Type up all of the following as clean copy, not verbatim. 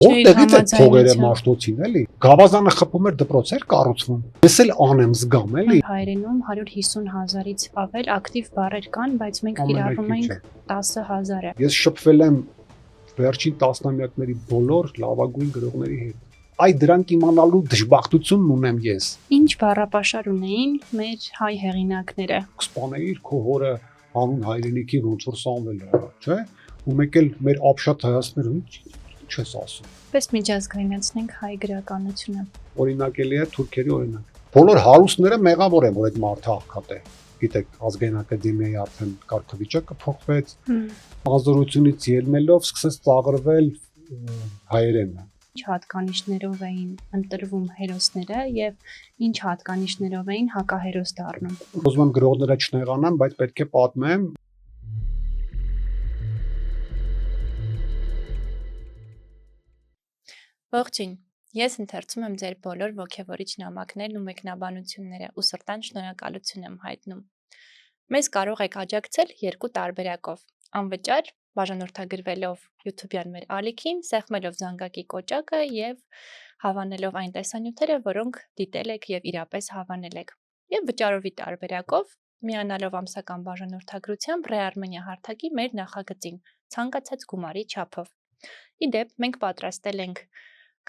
Որտեղից է փողերը մաշտոցին էլի։ Գավազանը խփում էր դպրոցեր կառուցվում։ Ես էլ անեմ զգամ էլի։ Հայերենում 150,000-ից ավել ակտիվ բառեր կան, բայց մենք կիրառում ենք 10,000-ը։ Ես շփվել եմ վերջին տասնամյակների բոլոր լավագույն գրողների հետ։ Այ դրանք իմանալու դժբախտությունն ունեմ ես։ Ինչ բառապաշար ունեին մեր հայ հեղինակները։ Սպանեիր քո հորը անուն հայրենիքի ոնց որ Սամվելը, չէ՞։ Ու մեկ էլ մեր ապշատ հայացքները ինչ ես ասում։ Պես միջազգայնացնենք հայ գրականությունը։ Օրինակելի է թուրքերի օրինակ։ Բոլոր հարուստները մեղավոր են, որ այդ մարդը աղքատ է։ Գիտեք, ազգային ակադեմիայի արդեն կարգավիճակը փոխվեց։ Ազորությունից ելնելով սկսեց ծաղրվել հայերենը։ Ինչ հատկանիշներով էին ընտրվում հերոսները եւ ինչ հատկանիշներով էին հակահերոս դառնում։ Ուզում եմ գրողները չնեղանան, բայց պետք է պատմեմ։ Ողջույն, ես ընթերցում եմ ձեր բոլոր ոգևորիչ նամակներն ու մեկնաբանությունները ու սրտան շնորհակալություն եմ հայտնում։ Մեզ կարող եք աջակցել երկու տարբերակով՝ անվճար բաժանորդագրվելով YouTube-յան մեր ալիքին, սեղմելով զանգակի կոճակը եւ հավանելով այն տեսանյութերը, որոնք դիտել եք եւ իրապես հավանել եք։ Եվ վճարովի տարբերակով միանալով ամսական բաժանորդագրությամբ Ռեարմենիա հարթակի մեր նախագծին ցանկացած գումարի չափով։ Իդեպ մենք պատրաստել ենք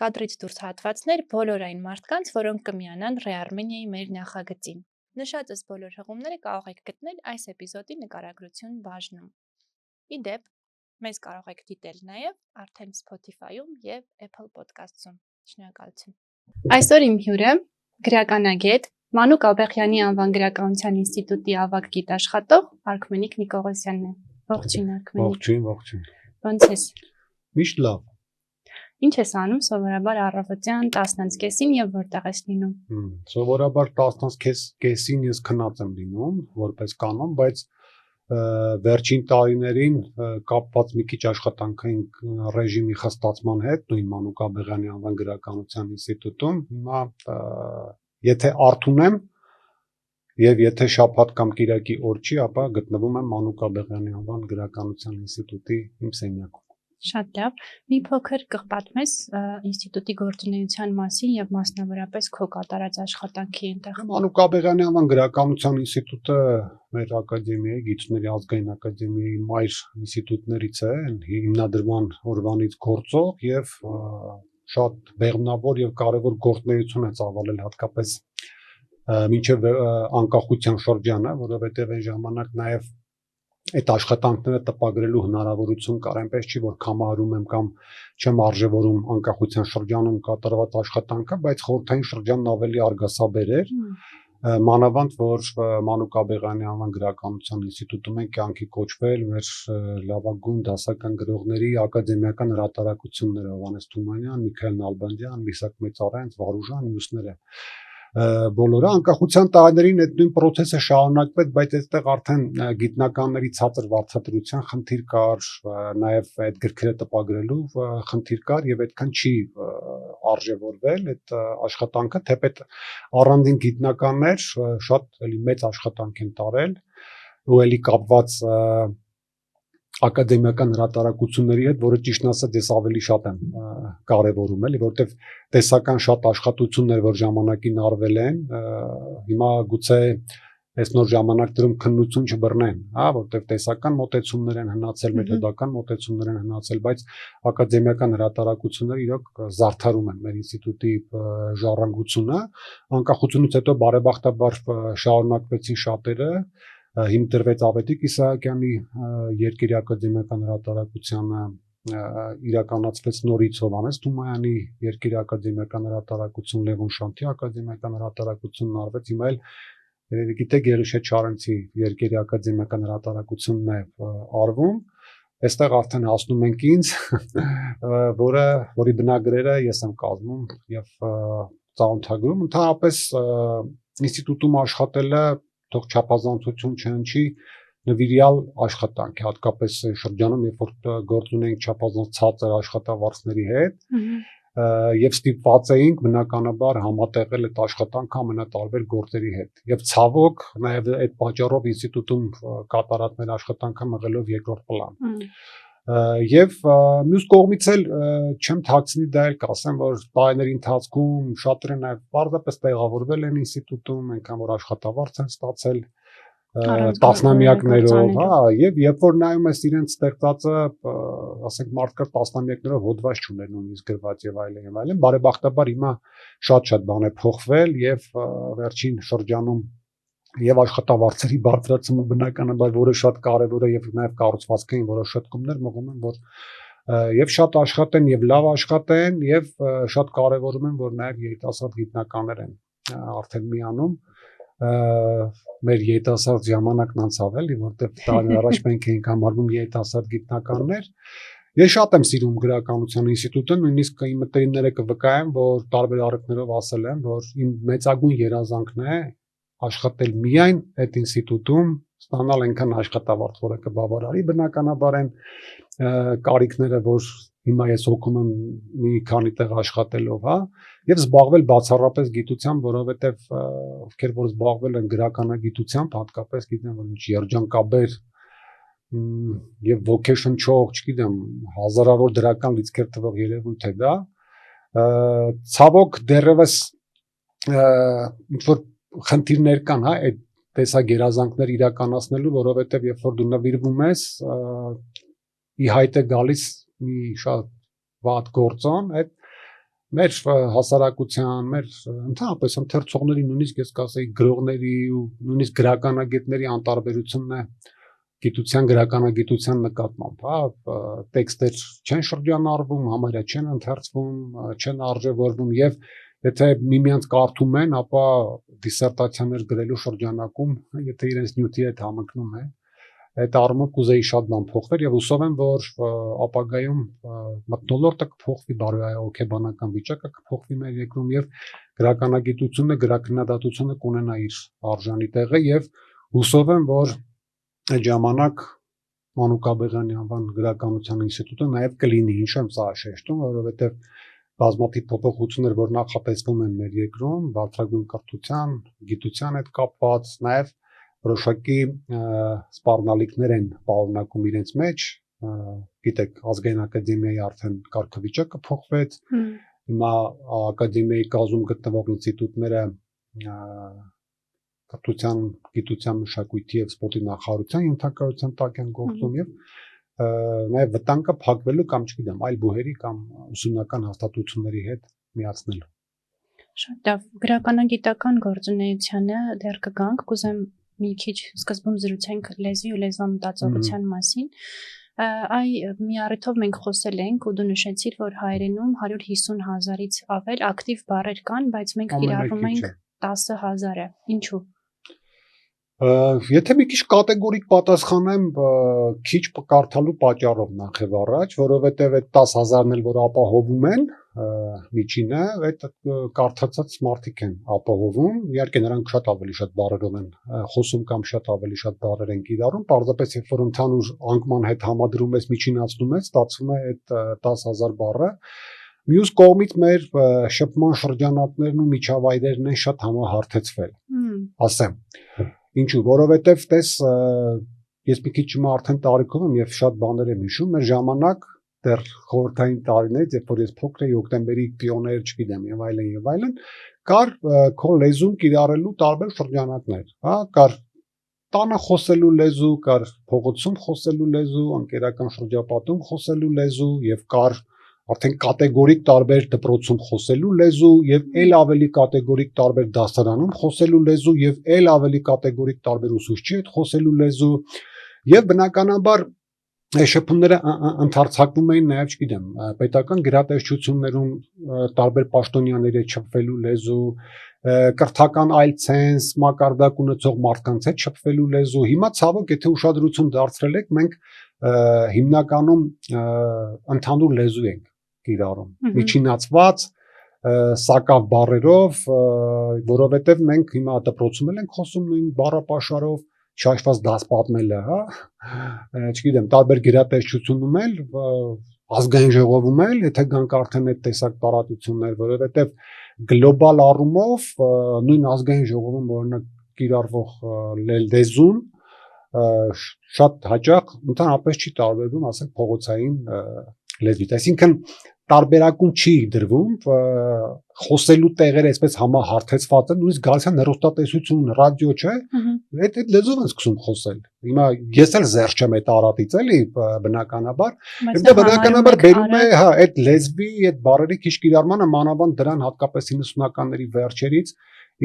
կադրից դուրս հատվածներ բոլոր այն մարդկանց, որոնք կմիանան Ռեարմենիայի մեր նախագծին։ Նշածս բոլոր հղումները կարող եք գտնել այս էպիզոդի նկարագրություն բաժնում։ Իդեպ, մեզ կարող եք դիտել նաև արդեն Spotify-ում և Apple Podcast-ում։ Շնորհակալություն։ Այսօր իմ հյուրը գրականագետ, Մանուկ Աբեղյանի անվան գրականության ինստիտուտի ավագ գիտաշխատող Արքմենիկ Նիկողոսյանն է։ Ողջույն Արքմենիկ։ Ողջույն։ Ոնց ես։ Միշտ լավ։ Ինչ ես անում սովորաբար առավոտյան 10:30-ին եւ որտեղ ես լինում։ Սովորաբար 10:30-ին ես քնած եմ լինում որպես կանոն, բայց վերջին տարիներին կապված մի քիչ աշխատանքային ռեժիմի խստացման հետ նույն Մանուկ Աբեղյանի անվան գրականության ինստիտուտում հիմա եթե արթուն եմ եւ եթե շաբաթ կամ կիրակի օր չի, ապա գտնվում եմ Մանուկ Աբեղյանի անվան գրականության ինստիտուտի իմ սենյակում։ Շատ լավ։ Մի փոքր կպատմես ինստիտուտի գործունեության մասին եւ մասնավորապես քո կատարած աշխատանքի այնտեղ։ Մանուկ Աբեղյանի անվան գրականության ինստիտուտը մեր ակադեմիայի, Գիտությունների ազգային ակադեմիայի մայր ինստիտուտներից է, հիմնադրման օրվանից գործող եւ շատ բեղմնավոր եւ կարեւոր գործունեություն է ծավալել հատկապես մինչեւ անկախության շրջանը, որովհետեւ այն ժամանակ նաեւ այդ աշխատանքները տպագրելու հնարավորություն կար, այնպես չի, որ կամահարում եմ կամ չեմ արժևորում անկախության շրջանում կատարված աշխատանքը, բայց խորհրդային շրջանն ավելի արգասաբեր էր, մանավանդ որ Մանուկ Աբեղյանի անվան գրականության ինստիտուտում են կյանքի կոչվել մեր լավագույն դասական գրողների ակադեմիական հրատարակությունները Հովհաննես Թումանյան, Միքայել Նալբանդյան, Միսակ Մեծարյանց, Վարուժան, մյուսները բոլորը անկախության տարիներին այդ նույն process-ը շարունակվեց, բայց այդտեղ արդեն գիտնականների ցածր վարձատրության խնդիր կար, նաև այդ գրքերը տպագրելու խնդիր կար եւ այդքան չի արժևորվել այդ աշխատանքը, թեպետ առանձին գիտնականներ շատ էլի մեծ աշխատանք են տարել ու էլի կապված ակադեմիական հրատարակությունների հետ, որը ճիշտն ասած ես ավելի շատ եմ կարևորում, էլի, որովհետև տեսական շատ աշխատություններ, որ ժամանակին արվել են, հիմա գուցե այս նոր ժամանակներում քննություն չբռնեն, հա, որովհետև տեսական մոտեցումներ են հնացել, մեթոդական մոտեցումներ են հնացել, բայց ակադեմիական հրատարակությունները իրոք զարդարում են մեր ինստիտուտի ժառանգությունը, անկախությունից հետո բարեբախտաբար շարունակվեցին շատերը հիմնադրվեց Ավետիք Իսահակյանի երկրի ակադեմիական հրատարակությանը, իրականացվեց նորից Հովհաննես Թումանյանի երկրի ակադեմիական հրատարակություն, Լևոն Շանթի ակադեմիական հրատարակությունն արվեց, հիմա էլ գիտեք Գերուշե Չարենցի երկրի ակադեմիական հրատարակությունն է արվում, այստեղ արդեն հասնում ենք ինձ, որի բնագրերը ես եմ կազմում եւ ծանոթագրում, ընդհանրապես ինստիտուտում աշխատելը թող չափազանցություն չհնչի նվիրյալ աշխատանք է, հատկապես շրջանում, երբ որ գործ ունենք չափազանց ցածր աշխատավարձների հետ, եւ ստիպված էինք բնականաբար համատեղել այդ աշխատանքը ամենատարբեր գործերի հետ։ Եվ ցավոք, նաեւ այդ պատճառով ինստիտուտում կատարած մեր աշխատանքը մղելով երկրորդ պլան։ Եվ մյուս կողմից էլ չեմ թաքցնի դա էլ կասեմ, որ տարիների ընթացքում շատերը նաև պարզապես տեղավորվել են ինստիտուտում, այնքան որ աշխատավարձ են ստացել տասնամյակներով, հա, եւ երբ որ նայում ես իրենց ստեղծածը, ասենք մարդկա տասնամյակներով հոդված չուներ նույնիսկ գրված եւ այլն, բարեբախտաբար հիմա շատ բան է փոխվել եւ վերջին շրջանում եւ աշխատավարձերի բարձրացումը բնականաբար որը շատ կարեւոր է եւ նաեւ կառուցվածքային որոշ շտկումներ մղում են որ եւ շատ աշխատեն եւ լավ աշխատեն եւ շատ կարեւորում են որ նաեւ երիտասարդ գիտնականներ են արդեն միանում մեր երիտասարդ ժամանակն անցավ էլի որտեղ տարիներ առաջ մենք էինք համարվում երիտասարդ գիտնականներ ես շատ եմ սիրում գրականության ինստիտուտը նույնիսկ իմ մտերիմները կվկայեն որ տարբեր առիթներով ասել են որ իմ մեծագույն երազանքն է աշխատել միայն այդ ինստիտուտում, ստանալ այնքան աշխատավարձ, որը կբավարարի բնականաբար են կարիքները, որ հիմա ես հոգում եմ մի քանի տեղ աշխատելով, հա, եւ զբաղվել բացառապես գիտությամբ, որովհետեւ ովքեր որ զբաղվել են գրականագիտությամբ, հատկապես գիտեմ, որ ինչ երջանկաբեր եւ ոգեշնչող, չգիտեմ, հազարավոր դրական լիցքեր տվող երևույթ է դա, ցավոք դեռևս ինչ որ խնդիրներ կան, հա, այդ տեսակ երազանքներ իրականացնելու, որովհետև երբ որ դու նվիրվում ես, ի հայտ է գալիս մի շատ վատ գործոն, այդ մեր հասարակության, մեր ընդհանրապես ընթերցողների, նույնիսկ ես կասեի գրողների ու նույնիսկ գրականագետների անտարբերությունն է գիտության գրականագիտության նկատմամբ, հա, տեքստեր չեն շրջանառվում, համարյա չեն ընթերցվում, չեն արժևորվում եւ եթե միմյանց կարդում են, ապա դիսերտացիաներ գրելու շրջանակում, եթե իրենց նյութի հետ համընկնում է, այդ առումով կուզեի շատ բան փոխվեր եւ հուսով եմ, որ ապագայում մթնոլորտը կփոխվի, բարոյահոգեբանական վիճակը կփոխվի մեր երկրում եւ գրականագիտությունը, գրաքննադատությունը կունենա իր արժանի տեղը եւ հուսով եմ, որ այդ ժամանակ Մանուկ Աբեղյանի անվան գրականության ինստիտուտը նաեւ կլինի, ինչ եմ սա շեշտում, որովհետեւ բազմաթիվ փոփոխություններ, որ նախատեսվում են մեր երկրում, բարձրագույն կրթության, գիտության հետ կապված, նաև որոշակի սպառնալիքներ են պարունակում իրենց մեջ, գիտեք, ազգային ակադեմիայի արդեն կարգավիճակը փոխվեց, հիմա ակադեմիայի կազմում գտնվող ինստիտուտները կրթության, գիտության, մշակույթի եւ սպորտի նախարարության ենթակայության տակ են գործում եւ նաև վտանգը փակվելու կամ չգիտեմ այլ բուհերի կամ ուսումնական հաստատությունների հետ միացնելու։ Շատ լավ, գրականագիտական գործունեությանը դեռ կգանք, կուզեմ մի քիչ սկզբում զրուցենք լեզվի ու լեզվամտածողության մասին։ Այ մի առիթով մենք խոսել ենք ու դու նշեցիր, որ հայերենում 150,000-ից ավել ակտիվ բառեր կան, բայց մենք կիրառում ենք 10,000-ը։ Ինչու՞։ Եթե մի քիչ կատեգորիկ պատասխանեմ, քիչ կարդալու պատճառով նախ եւ առաջ, որովհետեւ այդ 10,000-ն էլ որ ապահովում են, միջինը այդ կարդացած մարդիկ են ապահովում, իհարկե նրանք շատ ավելի շատ բառերով են խոսում կամ շատ ավելի շատ բառեր են կիրառում, պարզապես երբ որ ընդհանուր անկման հետ համադրում ես, միջինացնում ես, ստացվում է այդ 10,000 բառը։ Մյուս կողմից մեր շփման շրջանակներն ու միջավայրերն են շատ համահարթեցվել, ասեմ։ Ինչու, որովհետև տես ես մի քիչ հիմա արդեն տարիքով եմ եւ շատ բաներ եմ հիշում, մեր ժամանակ դեռ խորհրդային տարիներից, երբ որ ես փոքր էի, օկտեմբերի պիոներ, չգիտեմ, եւ այլն, կար քո լեզուն կիրառելու տարբեր շրջանակներ, հա, կար տանը խոսելու լեզու, կար փողոցում խոսելու լեզու, ընկերական շրջապատում խոսելու լեզու եւ կար արդեն կատեգորիկ տարբեր դպրոցում խոսելու լեզու եւ ել ավելի կատեգորիկ տարբեր դասարանում խոսելու լեզու եւ ել ավելի կատեգորիկ տարբեր ուսուցչի հետ խոսելու լեզու եւ բնականաբար շփումները ընդարձակվում էին նաեւ, չգիտեմ, պետական գրատեսչություններում տարբեր պաշտոնյաների հետ շփվելու լեզու, կրթական այլ ցենզ, մակարդակ ունեցող մարդկանց հետ շփվելու լեզու։ Հիմա ցավոք, եթե ուշադրություն դարձրել եք, մենք հիմնականում ընդհանուր լեզու ենք կիրառում, միջինացված, սակավ բառերով, որովհետև մենք հիմա դպրոցում ենք խոսում նույն բառապաշարով, չհաշված դաս պատմելը, հա, չգիտեմ, տարբեր գերատեսչությունում էլ, ազգային ժողովում էլ, եթե գանք արդեն այդ տեսակ տարածություններ, որովհետև գլոբալ առումով նույն ազգային ժողովում օրինակ կիրառվող լեզուն շատ հաճախ ընդհանրապես չի տարբերվում, ասենք փողոցային լեզվից, այսինքն տարբերակում չի դրվում, խոսելու տեղերը այսպես համահարթեցված են, նույնիսկ գալիս են հեռուստատեսություն, ռադիո, չէ, այդ լեզվով են սկսում խոսել։ Հիմա ես էլ զերծ չեմ այդ արատից, էլի, բնականաբար, եւ դա բնականաբար բերում է, հա, այդ լեզվի, այդ բառերի քիչ կիրառմանը, մանավանդ դրան հատկապես 90-ականների վերջերից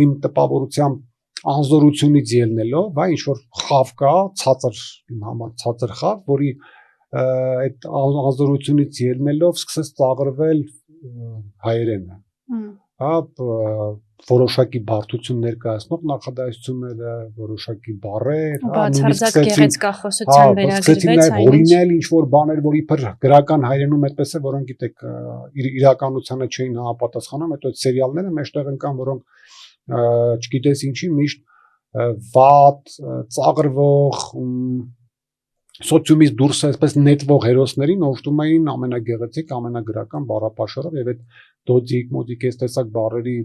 իմ տպավորությամբ անզորությունից ելնելով, հա, ինչ որ խավ կա, ցածր իմ համար ցածր խավ, որի այդ անզորությունից ելնելով սկսեց ծաղրվել հայերենը, հա, որոշակի բարդություն ներկայացնող նախադասությունները, որոշակի բառեր, հա, բացարձակ գեղեցկախոսության վերագրվեց այն օրինել ինչ որ բաներ, որ իբր գրական հայերենում այդպես է, որոնք գիտեք իրականությանը չէին համապատասխանում, հետո այդ սերիալները մեջտեղ ընկան, որոնք չգիտես ինչի միշտ վատ, ծաղրվող սոցիումից դուրս այսպես նետվող հերոսներին օժտում էին ամենագեղեցիկ, ամենագրական բառապաշարով եւ այդ դոդիկ, մոդիկ այս տեսակ բառերի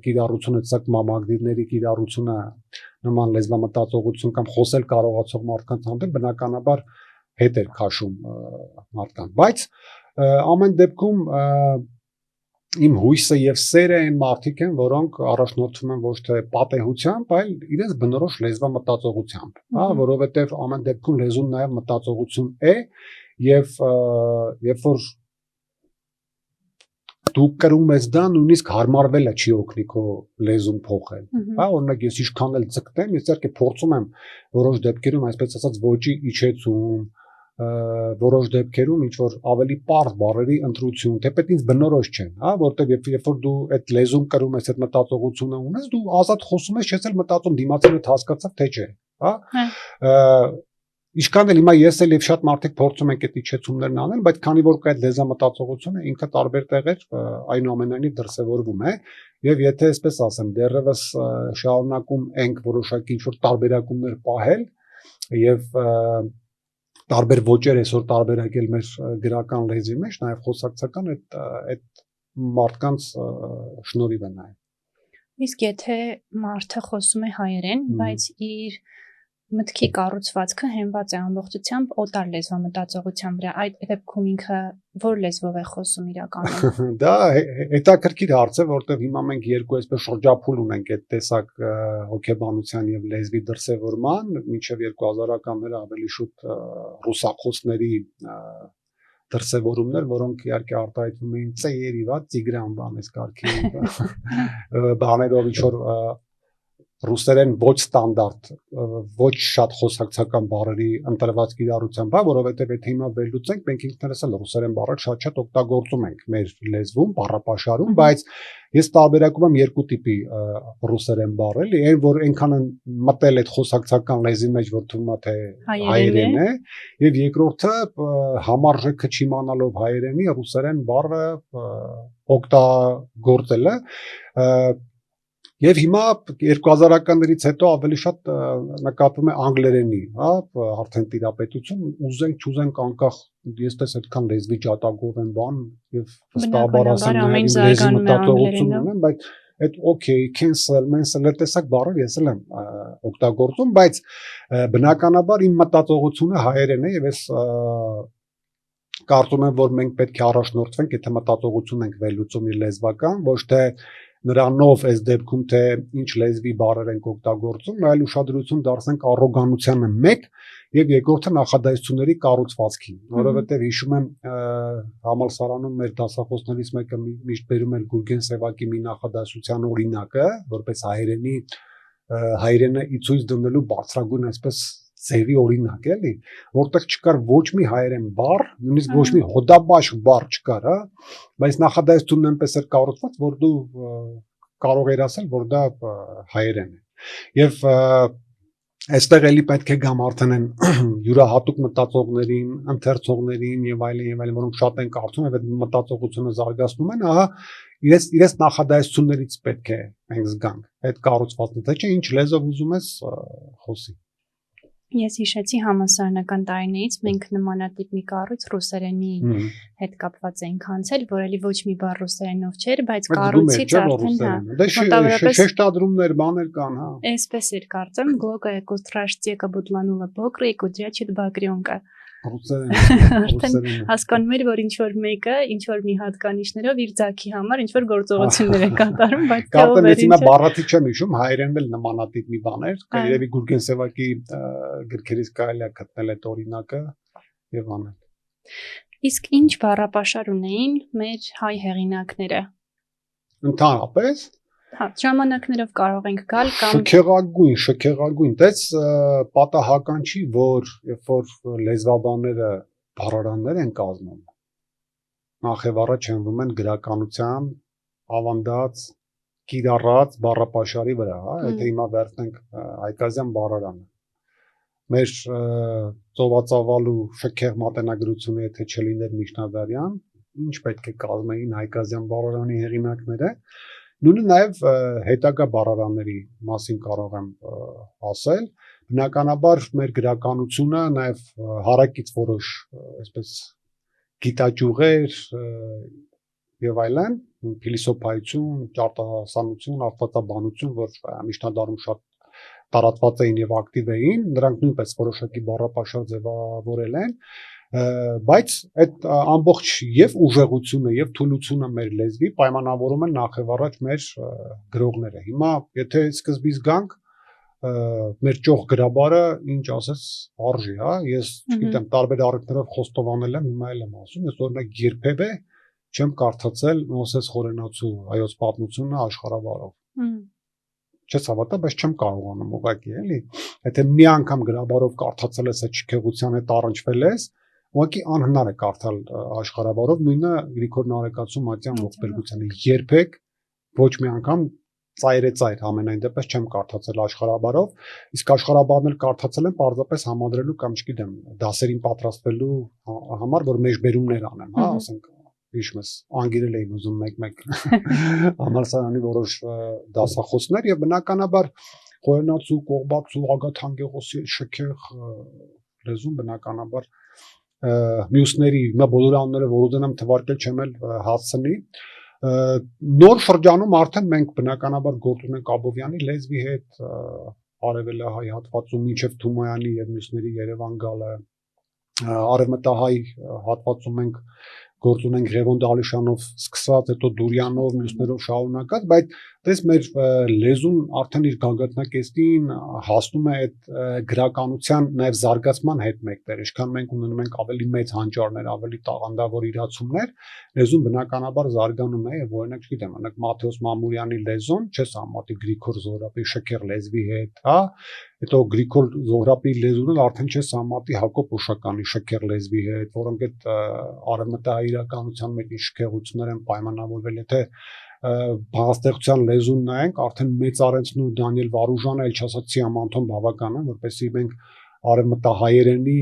կիրառությունը, տեսակ մամագդիրների կիրառությունը նման լեզվամտածողություն կամ խոսել կարողացող մարդկանց հանդեպ բնականաբար հետ էր քաշում մարդկանց, բայց ամեն դեպքում իմ հույսը եւ սերը այն մարդիկ են, որոնք առաջնորդվում են ոչ թե պատեհությամբ, այլ իրենց բնորոշ լեզվամտածողությամբ, հա, որովհետեւ ամեն դեպքում լեզուն նաեւ մտածողություն է եւ երբ որ դու կրում ես դա, նույնիսկ հարմարվելը չի օգնի քո լեզուն փոխել, հա, օրինակ ես ինչքան էլ ձգտեմ, ես իհարկե փորձում եմ որոշ դեպքերում այսպես ասած ոճի իջեցում, որոշ դեպքերում ինչ որ ավելի պարզ բառերի ընտրություն, թեպետ ինձ բնորոշ չեն, հա, որտեղ երբ որ դու այդ լեզուն կրում ես, այդ մտածողությունը ունես, դու ազատ խոսում ես, չես էլ մտածում դիմացինը հասկացավ թե չէ, հա, ինչքան էլ հիմա ես էլ եւ շատ մարդիկ փորձում են այդ իջեցումներն անել, բայց քանի որ կա այդ լեզվամտածողությունը, ինքը տարբեր տեղեր այնուամենայնիվ դրսևորվում է, եւ եթե այսպես ասեմ, դեռևս շարունակում ենք որոշակի ինչ որ տարբերակումներ պահել եւ տարբեր ոճեր այսօր տարբերակել մեր գրական լեզվի մեջ, նաև խոսակցական այդ մարդկանց շնորհիվ է նաև։ Իսկ եթե մարդը խոսում է հայերեն, բայց իր մտքի կառուցվածքը հենված է ամբողջությամբ օտար լեզվամտածողության վրա, այդ դեպքում ինքը որ լեզվով է խոսում իրականում։ Դա հետաքրքիր հարց է, որտեղ հիմա մենք երկու այսպես շրջափուլ ունենք այդ տեսակ հոգեբանության եւ լեզվի դրսևորման, մինչեւ 2000-ականները ավելի շուտ ռուսախոսների դրսևորումներ, որոնք իհարկե արտահայտվում էին ծեերի, վա տիգրան բանես կարգի բաներով ինչ որ ռուսերեն ոչ ստանդարտ, ոչ շատ խոսակցական բառերի ընտրված կիրառությամբ, որովհետև եթե հիմա վերլուծենք, մենք ինքներս էլ ռուսերեն բառեր շատ օգտագործում ենք մեր լեզվում, բառապաշարում, բայց ես տարբերակում եմ երկու տիպի ռուսերեն բառեր, այն որ այնքան են մտել այդ խոսակցական լեզվի մեջ, որ թվում է թե հայերեն է, եւ երկրորդը համարժեքը չիմանալով հայերենի ռուսերեն բառը օգտագործելը Եվ հիմա 2000-ականներից հետո ավելի շատ նկատվում է անգլերենի, հա, արդեն տիրապետություն, ուզենք չուզենք անկախ ես տես այդքան լեզվի ջատագով են բան եւ վստահաբար ասեմ նաեւ լեզվի մտածողություն ունեմ, բայց այդ okay, cancel, cancel տեսակ բառեր ես էլ եմ օգտագործում, բայց բնականաբար իմ մտածողությունը հայերեն է եւ ես կարծում եմ, որ մենք պետք է առաջնորդվենք, եթե մտածողություն ենք վերլուծում իր լեզվական, ոչ թե նրանով այս դեպքում թե ինչ լեզվի բառեր ենք օգտագործում, այլ ուշադրություն դարձնենք առոգանությանը մեկ եւ երկրորդը նախադասությունների կառուցվածքին, որովհետեւ հիշում եմ համալսարանում մեր դասախոսներից մեկը միշտ բերում էր Գուրգեն Սևակի մի նախադասության օրինակը, որպես հայերենը ի ցույց դնելու բարձրագույն այսպես ձևի օրինակ էլի, որտեղ չկար ոչ մի հայերեն բառ, նույնիսկ ոչ մի հոդաբաշխ բառ չկար, հա, բայց նախադասությունն այնպես էր կառուցված, որ դու կարող ես ասել, որ դա հայերեն է։ Եվ այստեղ էլի պետք է գամ արդեն են յուրահատուկ մտածողներին, ընթերցողներին եւ այլն, որոնք շատ են կարծում եւ այդ մտածողությունը զարգացնում են, ահա իրենց նախադասություններից պետք է մենք զգանք այդ կառուցվածքը, թե չէ ինչ լեզվով ուզում ես խոսի։ Ես հիշեցի համալսարանական տարիներից մենք նմանատիպ մի կառույց ռուսերենի հետ կապված էինք անցել, որ էլի ոչ մի բառ ռուսերենով չէր, բայց կառույցից արդեն մոտավորապես շեշտադրումներ, բաներ կան, հա։ Այսպես էր կարծեմ, գլոկա կոստրաշտյեկա բուտլանուլա բոկրի կուդրյաչիտ բագրյոնկա։ Արդեն հասկանում էր, որ ինչ-որ մեկը, ինչ-որ մի հատկանիշներով իր ձագի համար ինչ-որ գործողություններ է կատարում, բայց կարծեմ ես հիմա բառաթի չեմ հիշում, հայերենն էլ նմանատիպ մի բան էր, երևի Գուրգեն Սևակի գրքերից կարելի է գտնել այդ օրինակը եւ անել։ Իսկ ինչ բառապաշար ունեին մեր հայ հեղինակները։ Ընդհանրապես Հա, ժամանակներով կարող ենք գալ կամ շքեղագույն, դες պատահական չի, որ երբ որ լեզվաբանները բառարաններ են կազմում, նախ եւ առաջ հենվում են գրականության ավանդած, կիրառած բառապաշարի վրա, հա, եթե հիմա վերցնենք հայկազյան բառարանը, մեր ծովածավալու շքեղ մատենագրությունը, եթե չլիներ Միջնադարյան, ինչ պետք է կազմեին հայկազյան բառարանի հեղինակները, նույնը նաև հետագա բառարանների մասին կարող եմ ասել, բնականաբար մեր գրականությունը նաև հարակից որոշ այսպես գիտաճյուղեր եւ այլն, փիլիսոփայություն, ճարտարապետություն, աստվածաբանություն, որ միջնադարում շատ տարածված էին եւ ակտիվ էին, նրանք նույնպես որոշակի բառապաշար ձևավորել են, բայց այդ ամբողջ եւ ուժեղությունը եւ թուլությունը մեր լեզվի պայմանավորում են նախ եւ առաջ մեր գրողները։ Հիմա եթե սկզբից գանք մեր ճոխ գրաբարը ինչ ասես արժի, հա, ես չգիտեմ տարբեր առիթներով խոստովանել եմ, հիմա էլ եմ ասում, ես օրինակ երբևէ չեմ կարդացել Մովսես Խորենացու հայոց պատմությունը աշխարհավարով։ Չես հավատա, բայց չեմ կարողանում ուղղակի, էլի։ Եթե մի անգամ գրաբարով կարդացել ես, այդ շքեղության հետ առնչվել ես, ուղղակի անհնար է կարդալ աշխարհավարով, նույնը Գրիգոր Նարեկացու Մատյան ողբերգությանը երբեք ոչ մի անգամ ծայրեցայր ամենայն դեպս չեմ կարդացել աշխարհաբարով, իսկ աշխարհաբարն էլ կարդացել եմ պարզապես համադրելու կամ չգիտեմ, դասերին պատրաստվելու համար, որ մեջբերումներ անեմ, հա, ասենք, հիշում ես, անգիրել էին ուզում մեկ-մեկ համալսարանի որոշ դասախոսներ եւ բնականաբար Խորենացու, Կողբացու, Ագաթ շքեղ լեզուն բնականաբար մյուսների, հիմա բոլոր անունները որ ուզենամ թվարկել չեմ էլ հասցնի, նոր շրջանում արդեն մենք բնականաբար գործ ունենք Աբովյանի լեզվի հետ, արևելահայ հատվածում մինչև Թումոյանի եւ մյուսների Երևան գալը, արևմտահայ հատվածում մենք գործ ունենք Ղևոնդե Ալիշանով սկսած, հետո Դուրյանով, մյուսներով շարունակած, բայց դες մեր լեզուն արդեն իր գագաթնակետին հասնում է այդ գրականության նաև զարգացման հետ մեկտեղ, ինչքան մենք ունենում ենք ավելի մեծ հանճարներ, ավելի տաղանդավոր իրացումներ, լեզուն բնականաբար զարգանում է եւ օրինակ չգիտեմ, օրինակ Մաթեոս Մամուրյանի լեզուն չես համատի Գրիգոր Զոհրաբի շքեղ լեզվի հետ, հա, հետո Գրիգոր Զոհրաբի լեզուն էլ արդեն չես համատի Հակոբ Օշականի շքեղ լեզվի հետ, որոնք այդ արևմտահայ իրականության մեջ ինչ շքեղություններ են պայմանավորվել, եթե բանաստեղծության լեզուն նայենք, արդեն Մեծ Արենցն ու Դանիել Վարուժանը, էլ չասած Սիամանթոն բավական են, որպեսզի մենք արևմտահայերենի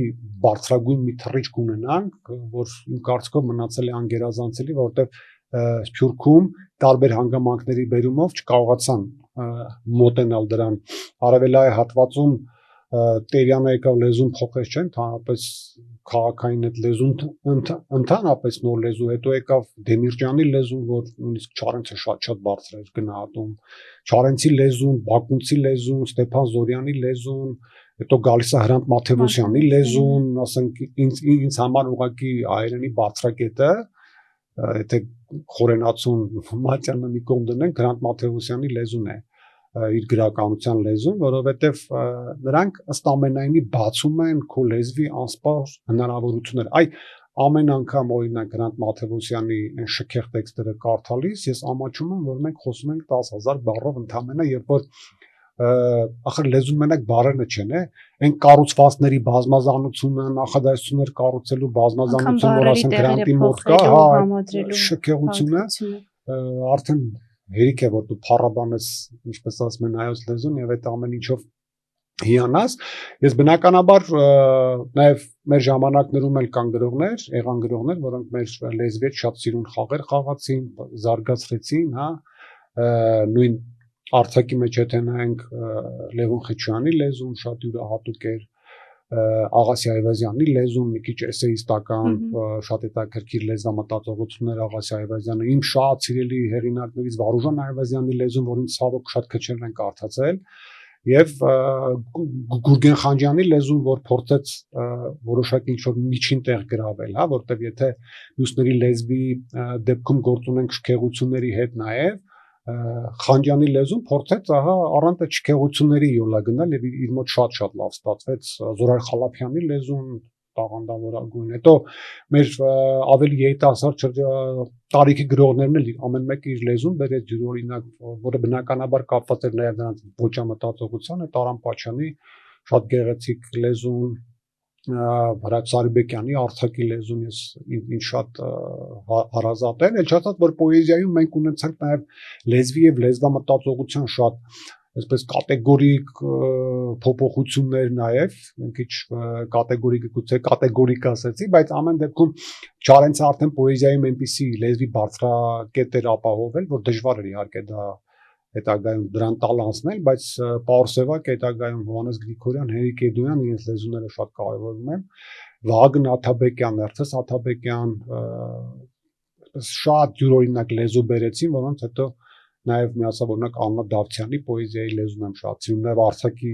բարձրագույն մի թռիչք ունենանք, որ իմ կարծիքով մնացել է անգերազանցելի, որովհետև Սփյուռքում տարբեր հանգամանքների բերումով չկարողացան մոտենալ դրան, արևելահայ հատվածում Տերյանը եկավ լեզուն փոխեց չէ՞, ընդհանրապես քաղաքային այդ լեզուն ընդհանրապես նոր լեզու, հետո եկավ Դեմիրճյանի լեզուն, որ նույնիսկ Չարենցը շատ բարձր էր գնահատում, Չարենցի լեզուն, Բակունցի լեզուն, Ստեփան Զորյանի լեզուն, հետո գալիս է Հրանտ Մաթևոսյանի լեզուն, ասենք ինձ համար ուղղակի հայերենի բարձրակետը, եթե Խորենացուն Մատյանը մի կողմ դնենք, Հրանտ Մաթևոսյանի լեզուն է իր գրականության լեզուն, որովհետև նրանք ըստ ամենայնի բացում են քո լեզվի անսպառ հնարավորություններ։ Այ ամեն անգամ օրինակ Հրանտ Մաթևոսյանի այն շքեղ տեքստերը կարդալիս, ես ամաչում եմ, որ մենք խոսում ենք 10,000 բառով ընդամենը, երբ որ ախր լեզուն մենակ բառերը չեն, այն կառուցվածքների բազմազանությունը, նախադասություններ կառուցելու բազմազանությունը, որ ասենք Հրանտի մոտ կա, հա, շքեղությունը արդեն հերիք է, որ դու փառաբանես, ինչպես ասում են հայոց լեզուն եւ այդ ամեն ինչով հիանաս, ես բնականաբար նաեւ մեր ժամանակներում էլ կան գրողներ, եղան գրողներ, որոնք մեր լեզվի հետ շատ սիրուն խաղեր խաղացին, զարգացրեցին, հա, նույն Արցակի մեջ եթե նայենք Լևոն Խիչյանի լեզուն շատ յուրահատուկ էր, Աղասի Այվազյանի լեզուն մի քիչ էսեիստական շատ հետաքրքիր լեզվամտածողություններ Աղասի Այվազյանը իմ շատ սիրելի հեղինակներից Վարուժան Այվազյանի լեզուն, որին ցավոք շատ քչերն են կարդացել, եւ Գուրգեն Խանջյանի լեզուն, որ փորձեց որոշակի ինչ-որ միջին տեղ գրավել, հա, որտեվ եթե մյուսների լեզվի դեպքում գործ ունենք շքեղությունների հետ նաեւ Խանջյանի լեզուն փորձեց առանց չքեղությունների յոլա գնալ եւ իր մոտ շատ լավ ստացվեց Զորայր Խալափյանի լեզուն տաղանդավորագույն հետո մեր ավելի երիտասարդ տարիքի գրողներն էլ ամեն մեկը իր լեզուն բերեց յուրօրինակ որը բնականաբար կապված էր նաեւ նրանց ոճամտածողությանը Տարան Պաչյանի շատ գեղեցիկ լեզուն Հրաչ Սարիբեկյանի Արցակի լեզուն ինձ շատ հարազատ է, էլ չասած որ պոեզիայում մենք ունեցանք նաև լեզվի եւ լեզվամտածողության շատ այսպես կատեգորիկ փոփոխություններ նաև, մենք քիչ կատեգորիկ գուցե կատեգորիկ ասեցի, բայց ամեն դեպքում Չարենցը արդեն պոեզիայում այնպիսի լեզվի բարձրակետ էր ապահովել, որ դժվար էր իհարկե դա հետագայում դրան տալ անցնել, բայց Պարսևակ հետագայում Հովհաննես Գրիգորյան, Հենրիկ Էդոյան իրենց լեզուները շատ կարևորում են, Վահագն Աթաբեկյան, Ներսես Աթաբեկյան, շատ յուրօրինակ լեզու բերեցին, որոնց հետո նաև միասավորնակ Աննա Դավթյանի պոեզիայի լեզուն եմ շատ սիրում, նաև Արցակի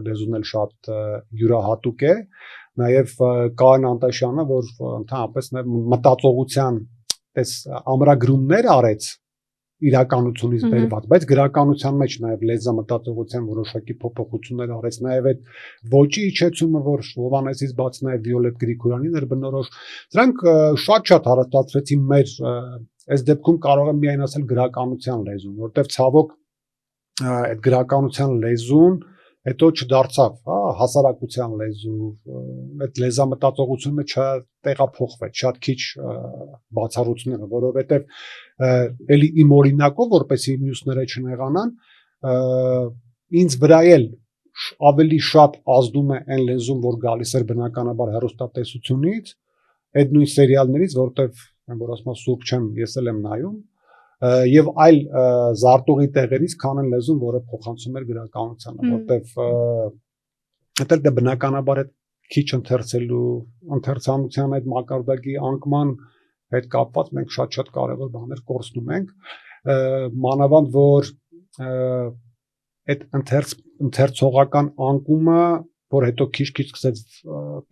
լեզուն էլ շատ յուրահատուկ է, նաև Կարեն Անտաշյանը, որ ընդհանրապես նաև մտածողության ամրագրումներ արեց իրականությունից բերված, բայց գրականության մեջ նաև լեզվամտածողության որոշակի փոփոխություններ արեց, նաև այդ ոճի իջեցումը, որ Հովհաննեսից բաց նաև Վիոլետ Գրիգորյանին էր բնորոշ, դրանք շատ հարստացրեցին մեր այս դեպքում կարող եմ միայն ասել գրականության լեզուն, որտեղ ցավոք այդ գրականության լեզուն հետո չդարձավ, հասարակության լեզու, այդ լեզվամտածողությունը չտեղափոխվեց, շատ քիչ բացառությունները, որովհետև էլի իմ օրինակով, որպեսզի մյուսները չնեղանան, ինձ վրա էլ ավելի շատ ազդում է այն լեզուն, որ գալիս էր բնականաբար հեռուստատեսությունից, այդ նույն սերիալներից, որտեղ որ ասում եմ սուրբ չեմ, ես էլ եմ նայում, եւ այլ զարտուղի տեղերից քան են լեզուն, որը փոխանցում էր գրականությանը, որտեվ դա բնականաբար է քիչ ընթերցանության այդ մակարդակի անկման հետ կապված մենք շատ կարևոր բաներ կորցնում ենք, մանավանդ որ այդ ընթերցողական անկումը, որ հետո քիչ-քիչ սկսեց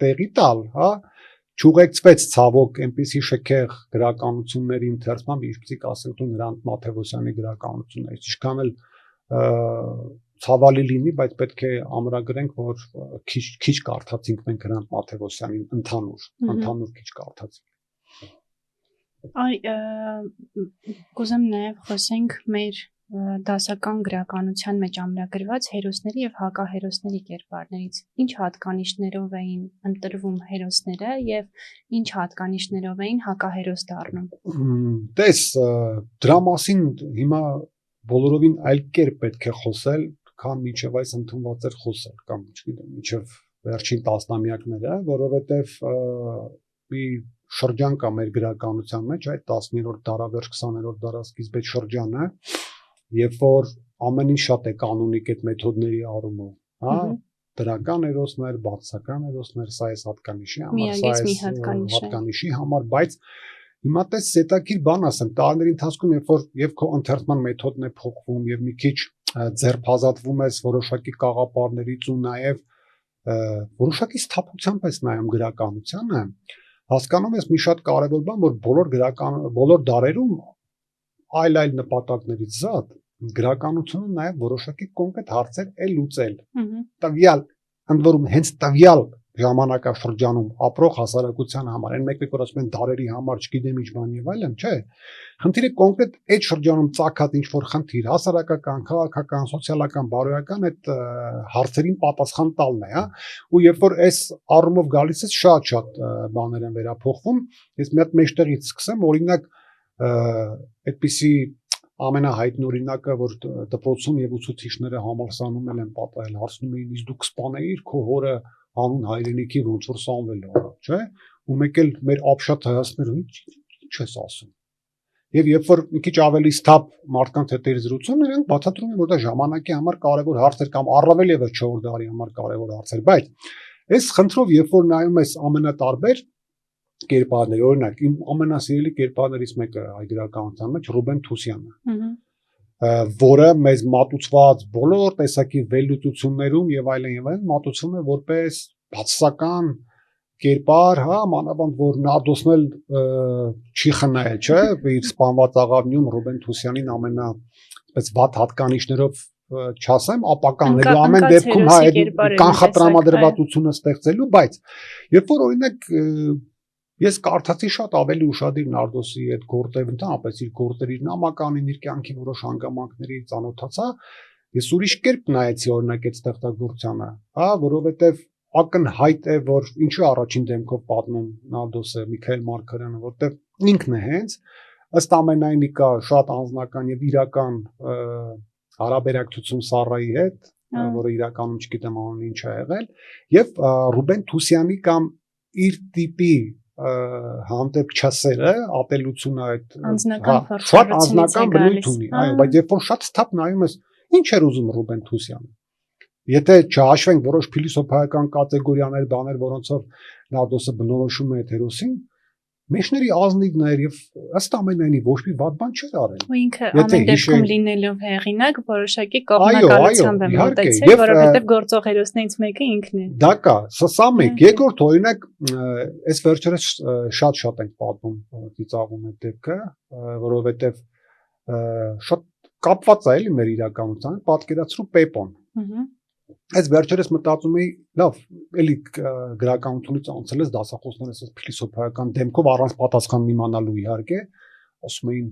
տեղի տալ, հա չուղեկցվեց ցավոք այնպիսի շքեղ գրականությունների ընթերցմամբ, ինչպիսի ասել դու Հրանտ Մաթեոսյանի գրականություններից, ինչքան էլ ցավալի լինի, բայց պետք է ամրագրենք, որ քիչ կարդացինք մենք Հրանտ Մաթեոսյանին ընդհանուր քիչ կարդացինք։ Այ կուզեմ նաև խոսենք մեր դասական գրականության մեջ ամրագրված հերոսների եւ հակահերոսների կերպարներից ինչ հատկանիշներով էին ընտրվում հերոսները եւ ինչ հատկանիշներով էին հակահերոս դառնում Տես դրա մասին հիմա բոլորովին այլ կերպ պետք է խոսել քան մինչեւ այս ընդունված էր խոսել կամ չգիտեմ մինչեւ վերջին տասնամյակները որովհետեւ մի շրջան կա մեր գրականության մեջ այդ 10-րդ դարավերջ 20-րդ դարասկիզբ այդ շրջանը Երբ որ ամեն ինչ շատ է կանոնիկ այդ մեթոդների առումով, հա, դրական հերոսներ, բացական հերոսներ, սա է հատկանիշի համար, սա է հատկանիշի համար, բայց հիմա տես հետաքրքիր բան ասեմ, տարիների ընթացքում երբ որ եւ քո ընթերցման մեթոդն է փոխվում եւ մի քիչ ձերբազատվում ես որոշակի կաղապարներից ու նաեւ որոշակի սթափությամբ ես նայում գրականությանը, հասկանում ես մի շատ կարեւոր բան, որ բոլոր դարերում այլ նպատակներից զատ գրականությունը նաև որոշակի կոնկրետ հարցեր է լուծել։ Տվյալ, ընդ որում հենց տվյալ ժամանակաշրջանում ապրող հասարակության համար, այն մեկը որ ասում են դարերի համար, չգիտեմ ինչ բան եւ այլն, չէ։ Խնդիրը կոնկրետ այդ շրջանում ծագած ինչ որ խնդիր, հասարակական, քաղաքական, սոցիալական, բարոյական այդ հարցերին պատասխան տալն է, հա։ Ու երբ որ այս առումով գալիս է շատ բաներ են վերափոխվում, ես մի հատ մեջտեղից սկսեմ, օրինակ այդպիսի ամենահայտնի օրինակը, որ դպրոցում եւ ուսուցիչները համալսանում են պատահել, հարցնում էին, իսկ դու կսպանեիր քո հորը անուն հայրենիքի ոնց որ Սամվել արա, չէ՞։ Ու մեկ էլ մեր ապշատ հայացները ինչ ես ասում։ Եվ երբ որ մի քիչ ավելի սթափ մարդկանց հետ զրուցում, նրանք բացատրում են, որ դա ժամանակի համար կարևոր հարց էր կամ առավել եւս 4-րդ դարի համար կարևոր հարց էր, բայց Այս խնդրով երբ որ նայում ես ամենատարբեր կերպարներ, օրինակ իմ ամենասիրելի կերպարներից մեկը հայ գրականության մեջ Ռուբեն Թուսյանը, որը մեզ մատուցված բոլոր տեսակի վերլուծություններում եւ այլն մատուցվում է որպես բացասական կերպար, հա, մանավանդ որ Նարդոսն էլ չի խնայել, չէ, իր սպանված աղավնյուն Ռուբեն Թուսյանին այսպես վատ հատկանիշներով չասեմ, ապականելու ամեն դեպքում հա այդ կանխատրամադրվածությունը ստեղծելու, բայց երբ որ օրինակ ես կարդացի շատ ավելի ուշադիր Նարդոսի այդ գործեր, ընդհանրապես իր գործերի նամականին, իր կյանքի որոշ հանգամանքների ծանոթացա, ես ուրիշ կերպ նայեցի օրինակ այդ ստեղծագործությանը, հա, որովհետև ակնհայտ է, որ ինչու առաջին դեմքով պատմում Նարդոսը Միքայել Մարգարյանը, որտեղ ինքն է հենց ըստ ամենայնի կա շատ անձնական եւ իրական հարաբերակցություն Սառայի հետ, որը իրականում չգիտեմ անունը ինչ է եղել, եւ Ռուբեն Թուսյանի կամ իր տիպի հանդեպ չասերը, ատելությունը այդ շատ անձնական բնույթ ունի, այո, բայց երբ որ շատ սթափ նայում ես, ինչ էր ուզում Ռուբեն Թուսյանը։ Եթե չհաշվենք որոշ փիլիսոփայական կատեգորիաներ, բաներ, որոնցով Նարդոսը բնորոշում է այդ հերոսին, մեջների ազնիվներ եւ ըստ ամենայնի ոչ մի վատ բան չէր արել։ Ու ինքը ամեն դեպքում լինելով հեղինակ, որոշակի կողմնակալությամբ է մոտեցել, որովհետեւ գործող հերոսներից մեկը ինքն է։ Դա կա, սա մեկ, երկրորդ օրինակ, այս վերջերս շատ ենք պատմում ծիծաղում այդ դեպքը, որովհետեւ շատ կապված է էլի մեր իրականության, պատկերացրու Պեպոն։ Այս վերջերս մտածում էի, լավ, էլի գրականությունից անցել ես դասախոսներս այս փիլիսոփայական դեմքով առանց պատասխան իմանալու իհարկե, ասում էին,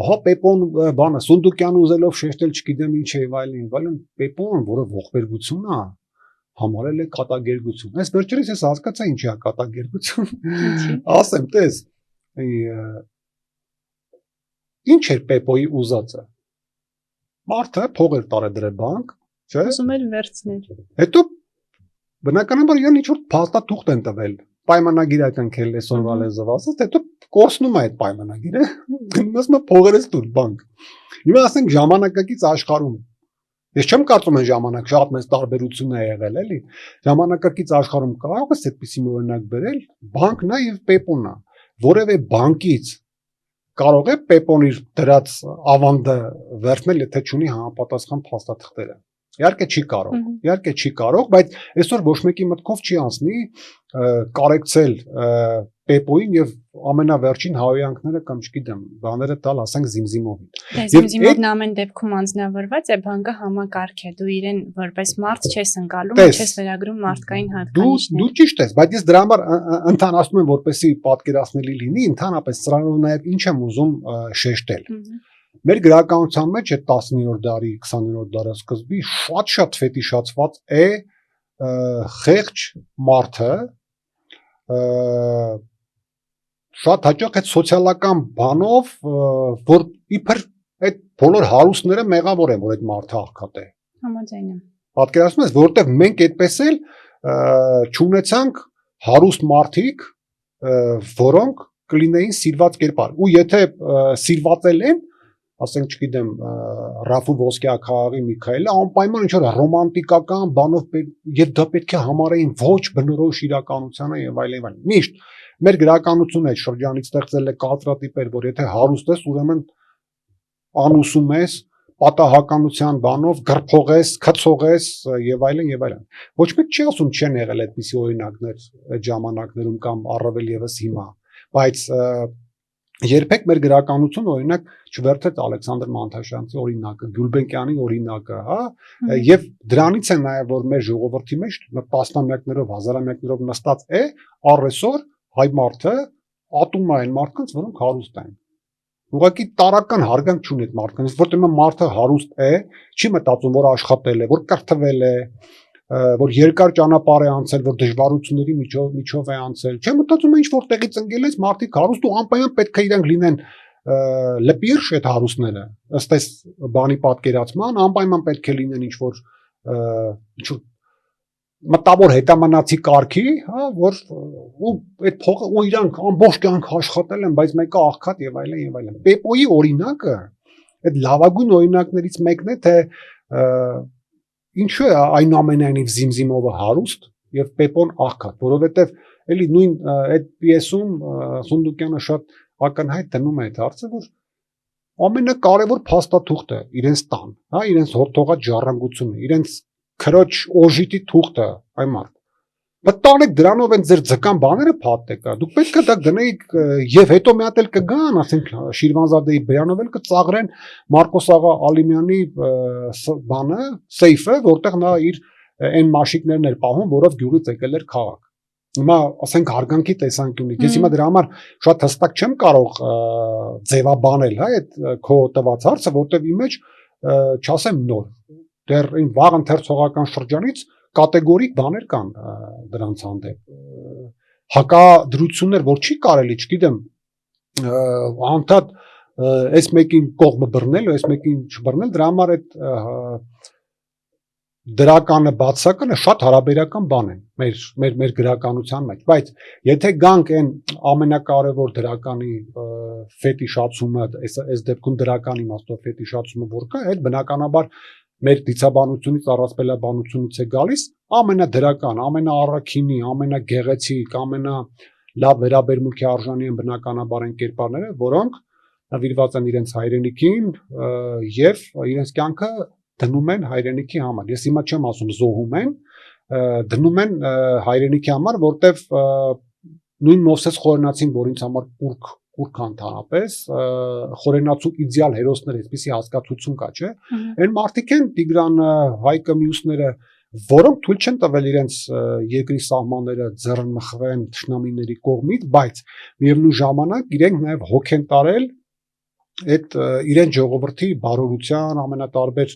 ահա Պեպոն բանը Սունդուկյանը ուզելով շեշտել, չգիտեմ ինչ է եւ այլն, Պեպոն, որը ողբերգություն է, համարել է կատակերգություն։ Այս վերջերս ես հասկացա ինչի է կատակերգություն։ Ասեմ, տես, ինչ էր Պեպոյի ուզածը։ Մարդը փող էր տարել դրե բանկ, չէ՞։ Ուզում էր վերցնել։ Հետո բնականաբար իրան ինչ-որ փաստաթուղթ են տվել, պայմանագիր է կնքել այսօրվա լեզվով ասած, հետո կորցնում է այդ պայմանագիրը, ասում է փողերս տուր բանկ։ Հիմա ասենք ժամանակակից աշխարհում, ես չեմ կարծում են ժամանակ շատ մեծ տարբերություն է եղել, էլի։ Ժամանակակից աշխարհում կարող ես այդպիսի օրինակ բերել, բանկն է եւ Պեպոնն է, որևէ բանկից կարող է Պեպոն իր դրած ավանդը վերցնել, եթե չունի համապատասխան փաստաթղթերը։ Իհարկե չի կարող, բայց այսօր ոչ մեկի մտքով չի անցնի կարեկցել Պեպոյին եւ ամենավերջին հայոյանքները կամ չգիտեմ, բաները տալ, ասենք Զիմզիմովին։ Դե Զիմզիմովն ամեն դեպքում անձնավորված է, բանկը համակարգ է, դու իրեն որպես մարդ չես ընկալում, չես վերագրում մարդկային հատկանիշներ։ Դու ճիշտ ես, բայց ես դրա համար ընդհանրացնում եմ, որպեսզի պատկերացնելի լինի, ընդհանրապես սրանով նաեւ ինչ եմ ուզում շեշտել։ Մեր գրականության մեջ այդ 19-րդ դարի, 20-րդ դարի սկզբի շատ ֆետիշացված է խեղճ մարդը, շատ հաճախ այդ սոցիալական բանով, որ իբր այդ բոլոր հարուստները մեղավոր են, որ այդ մարդը աղքատ է։ Համաձայն եմ։ Պատկերացնում ես, որովհետև մենք այդպես էլ չունեցանք հարուստ մարդիկ, որոնք կլինեին սիրված կերպար։ Ու եթե սիրված են, ասենք չգիտեմ Ռաֆու Ոսկեաքաղի Միքայելը անպայման ինչ որ ռոմանտիկական բանով եւ դա պետք է համարեին ոչ բնորոշ իրականությանը եւ այլն։ Միշտ մեր գրականությունը այդ շրջանից ստեղծել է կադրատիպեր, որ եթե հարուստ ես, ուրեմն անուսում ես, պատահականության բանով գրփող ես, քցող ես եւ այլն։ Ոչ մեկ չի ասում չեն եղել այդպիսի օրինակներ այդ ժամանակներում կամ առավել եւս հիմա, բայց երբեք մեր գրականությունը օրինակ չվերթեց Ալեքսանդր Մանթաշյանցի օրինակը, Գյուլբենկյանի օրինակը, հա, եւ դրանից է նաեւ որ մեր ժողովրդի մեջ տասնամյակներով, հազարամյակներով նստած է առեսօր հայ մարդը ատում է այն մարդկանց, որոնք հարուստ են։ Ուղղակի տարական հարգանք չունի այդ մարդկանց, որտեղ մարդը հարուստ է, չի մտածում որ աշխատել է, որ կրթվել է, որ երկար ճանապարհ է անցել, որ դժվարությունների միջով է անցել։ Չեմ մտածում ինչ որ տեղից ընկել ես մարդիկ հարուստ ու անպայման պետք է իրենք լինեն լպիրշ այդ հարուստները, ըստ այս բանի պատկերացման, անպայման պետք է լինեն ինչ որ մտավոր հետամնացի կարգի, հա, որ ու այդ փողը ու իրանք ամբողջ կյանք աշխատել են, բայց մեկը աղքատ եւ այլն։ Պեպոյի օրինակը այդ լավագույն օրինակներից մեկն է, թե ինչու է այնուամենայնիվ Զիմզիմովը հարուստ եւ Պեպոն աղքատ, որովհետեւ էլի նույն այդ պիեսում Սունդուկյանը շատ ակնհայտ դնում է այդ հարցը, որ ամենակարևոր փաստաթուղթը իրենց տան, հա, իրենց հորթողած ժառանգությունը, իրենց քրոջ օժիտի թուղթը, այ մարդ։ Մտանեք դրանով են ձեր ձկան բաները փաթեք, դուք պետք է դա գնայիք եւ հետո մի հատ էլ կգան, ասենք Շիրվանզադեի բյանով էլ կծաղրեն Մարկոս աղա Ալիմյանի բանը, սեյֆը, որտեղ նա իր այն մաշիկներն էր պահում, որով գյուղից եկել էր քաղաք։ Հիմա ասենք հարգանքի տեսանկյունից, ես հիմա դրա համար շատ հստակ չեմ կարող ձևաբանել, հա, այդ քո տված հարցը, որտեղ իմ մեջ չասեմ նոր, դեռ այն վաղ ընթերցողական շրջանից կատեգորիկ բաներ կան դրանց հանդեպ հակադրություններ, որ չի կարելի, չգիտեմ, անդադ այս մեկին կողմը բռնել, այս մեկին չբռնել, դրա համար այդ դրականը բացականը շատ հարաբերական բան են մեր գրականության մեջ, բայց եթե գանք այն ամենակարևոր դրականի ֆետիշացումը, այս դեպքում դրական իմաստով ֆետիշացումը որ կա, այդ բնականաբար մեր դիցաբանությունից, առասպելաբանությունից է գալիս ամենադրական, ամենաառաքինի, ամենագեղեցիկ, ամենալավ վերաբերմունքի արժանի են բնականաբար այն կերպարները, որոնք նվիրված են իրենց հայրենիքին եւ իրենց կյանքը դնում են հայրենիքի համար։ Ես հիմա չեմ ասում զոհում են, դնում են հայրենիքի համար, որտեվ նույն Մովսես Խորենացին, որ ինձ համար կուրք ընդհանրապես խորենացու իդեալ հերոսներ, այսպեսի հասկացություն կա, չէ՞։ Այն մարդիկ են Տիգրանը, Հայկը, մյուսները, որոնք թույլ չեն տվել իրենց երկրի սահմանները ձեռնմխվեն թշնամիների կողմից, բայց միևնույն ժամանակ իրենք նաև հոգ են տարել այդ իրեն ժողովրդի բարօրության ամենատարբեր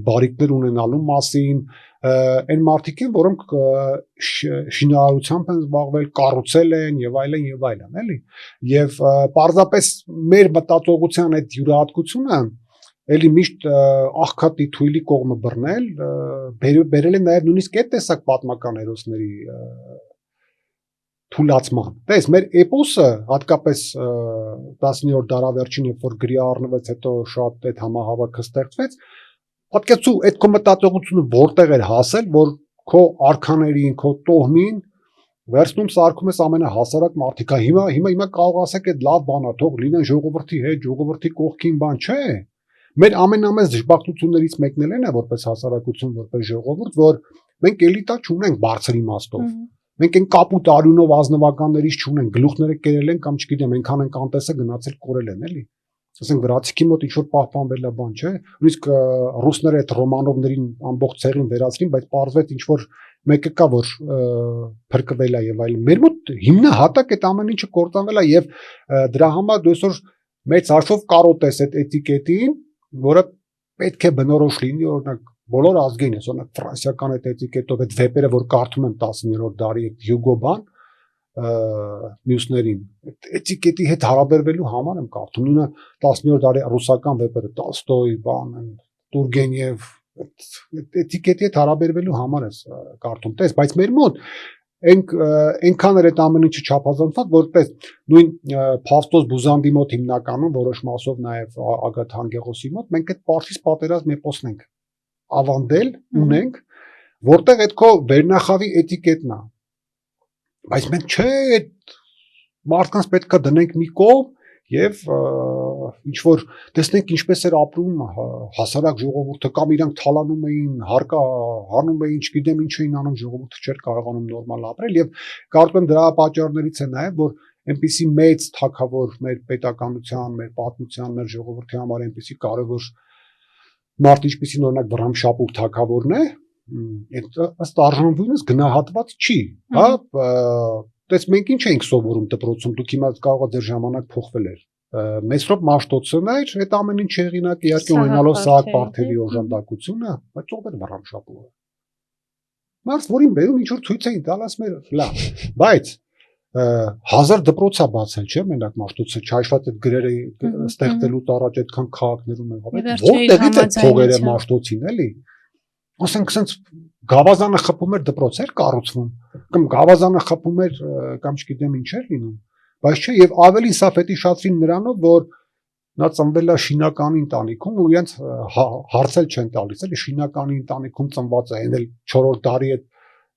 բարիքներ ունենալու մասին, այն մարդիկ են, որոնք շինարարությամբ են զբաղվել, կառուցել են եւ այլն, էլի։ Եվ պարզապես մեր մտածողության այդ յուրահատկությունը էլի միշտ աղքատի թույլի կողմը բռնել, բերել է նաեւ նույնիսկ այդ տեսակ պատմական հերոսների թուլացման։ Տես, մեր էպոսը, հատկապես 19-րդ դարավերջին, երբ որ գրի առնվեց, հետո շատ այդ համահավաքը ստեղծվեց, պատկերացու այդ քո մտածողությունը որտեղ էր հասել, որ քո արքաներին, քո տոհմին վերցնում սարքում ես ամենահասարակ մարդիկ։ Հիմա կարող ասեք այդ լավ բան է, թող լինեն ժողովրդի հետ, ժողովրդի կողքին բան չէ։ Մեր ամենամեծ դժբախտություններից մեկն էլ է, որպես հասարակություն, որպես ժողովուրդ, որ մենք էլիտա չունենք բարձր իմաստով։ Մենք այն կապուտ արյունով ազնվականներից չունենք, գլուխները կերել են կամ չգիտեմ, այնքան են կանտեսը գնացել կորել են, էլի։ Ասենք վրացիքի մոտ ինչ-որ պահպանվել է բան, չէ։ Նույնիսկ ռուսները այդ Ռոմանովներին ամբողջ ցեղին վերացրին, բայց պարզվեց ինչ-որ մեկը կա, որ փրկվել է եւ այլն։ Մեր մոտ հիմնահատակ այդ ամեն ինչը կործանվել է եւ դրա համար դու այսօր մեծ հաշվով կարոտես այդ էտիկետին, որը պետք է բնորոշ լինի, օրինակ բոլոր ազգին է, օրինակ ֆրանսիական այդ էտիկետով այդ վեպերը, որ կարդում եմ 19-րդ դարի այդ Հյուգո բան, մյուսներին, այդ էտիկետի հետ հարաբերվելու համար եմ կարդում, նույնը 19-րդ դարի ռուսական վեպերը, Տոլստոյ, բան, Տուրգենև, այդ էտիկետի հետ հարաբերվելու համար ես կարդում, տես, բայց մեր մոտ այնքան էր այդ ամեն ինչը չափազանցված, որպես նույն Փավստոս Բուզանդի մոտ հիմնականում, որոշ մասով նաև Ագաթա Անգեղոսի մոտ, մենք այդ Պարսից պատերազմ էպոսն ենք ավանդել, ունենք, որտեղ այդ քո վերնախավի էտիկետն է։ Բայց մենք չէ, այդ մարդկանց պետք է դնենք մի կողմ եւ ինչ որ տեսնենք ինչպես էր ապրում հասարակ ժողովուրդը կամ իրանք թալանում էին, հարկա հանում էին, չգիտեմ ինչ էին անում, ժողովուրդը չէր կարողանում նորմալ ապրել եւ կարծում եմ դրա պատճառներից է նաեւ որ այնպիսի մեծ թագավոր մեր պետականության, մեր պատմության, մեր ժողովրդի համար այնպիսի կարևոր մարդ ինչպիսին օրինակ Վռամշապուհ թագավորն է, այդ ըստ արժանվույնս գնահատված չի, հա, դες մենք ինչ ենք սովորում դպրոցում, դուք հիմա կարող եք ձեր ժամանակ փոխվել էր։ Մեսրոպ Մաշտոցն էր, այդ ամեն ինչ հեղինակ իհարկե ունենալով Սահակ Պարթևի օժանդակությունը, բայց ով էր Վռամշապուհը։ Մարդ, որին բերում ինչ որ ցույց էին տալիս մեր լավ, բայց 1000 դպրոց է բացել, չէ՞, մենակ Մաշտոցը չհաշված այդ գրերը ստեղծելուց առաջ այդքան քաղաքներում են, որտեղից է փողերը Մաշտոցին, էլի։ Ասենք sense գավազանը խփում էր դպրոց էր կառուցվում, կամ գավազանը խփում էր կամ չգիտեմ ինչ էր լինում, բայց չէ, եւ ավելին սա ֆետիշացրին նրանով, որ նա ծնվել է շինականի ընտանիքում ու իրենց հարցել չեն տալիս, էլի շինականի ընտանիքում ծնված է, այն էլ 4-րդ դարի այդ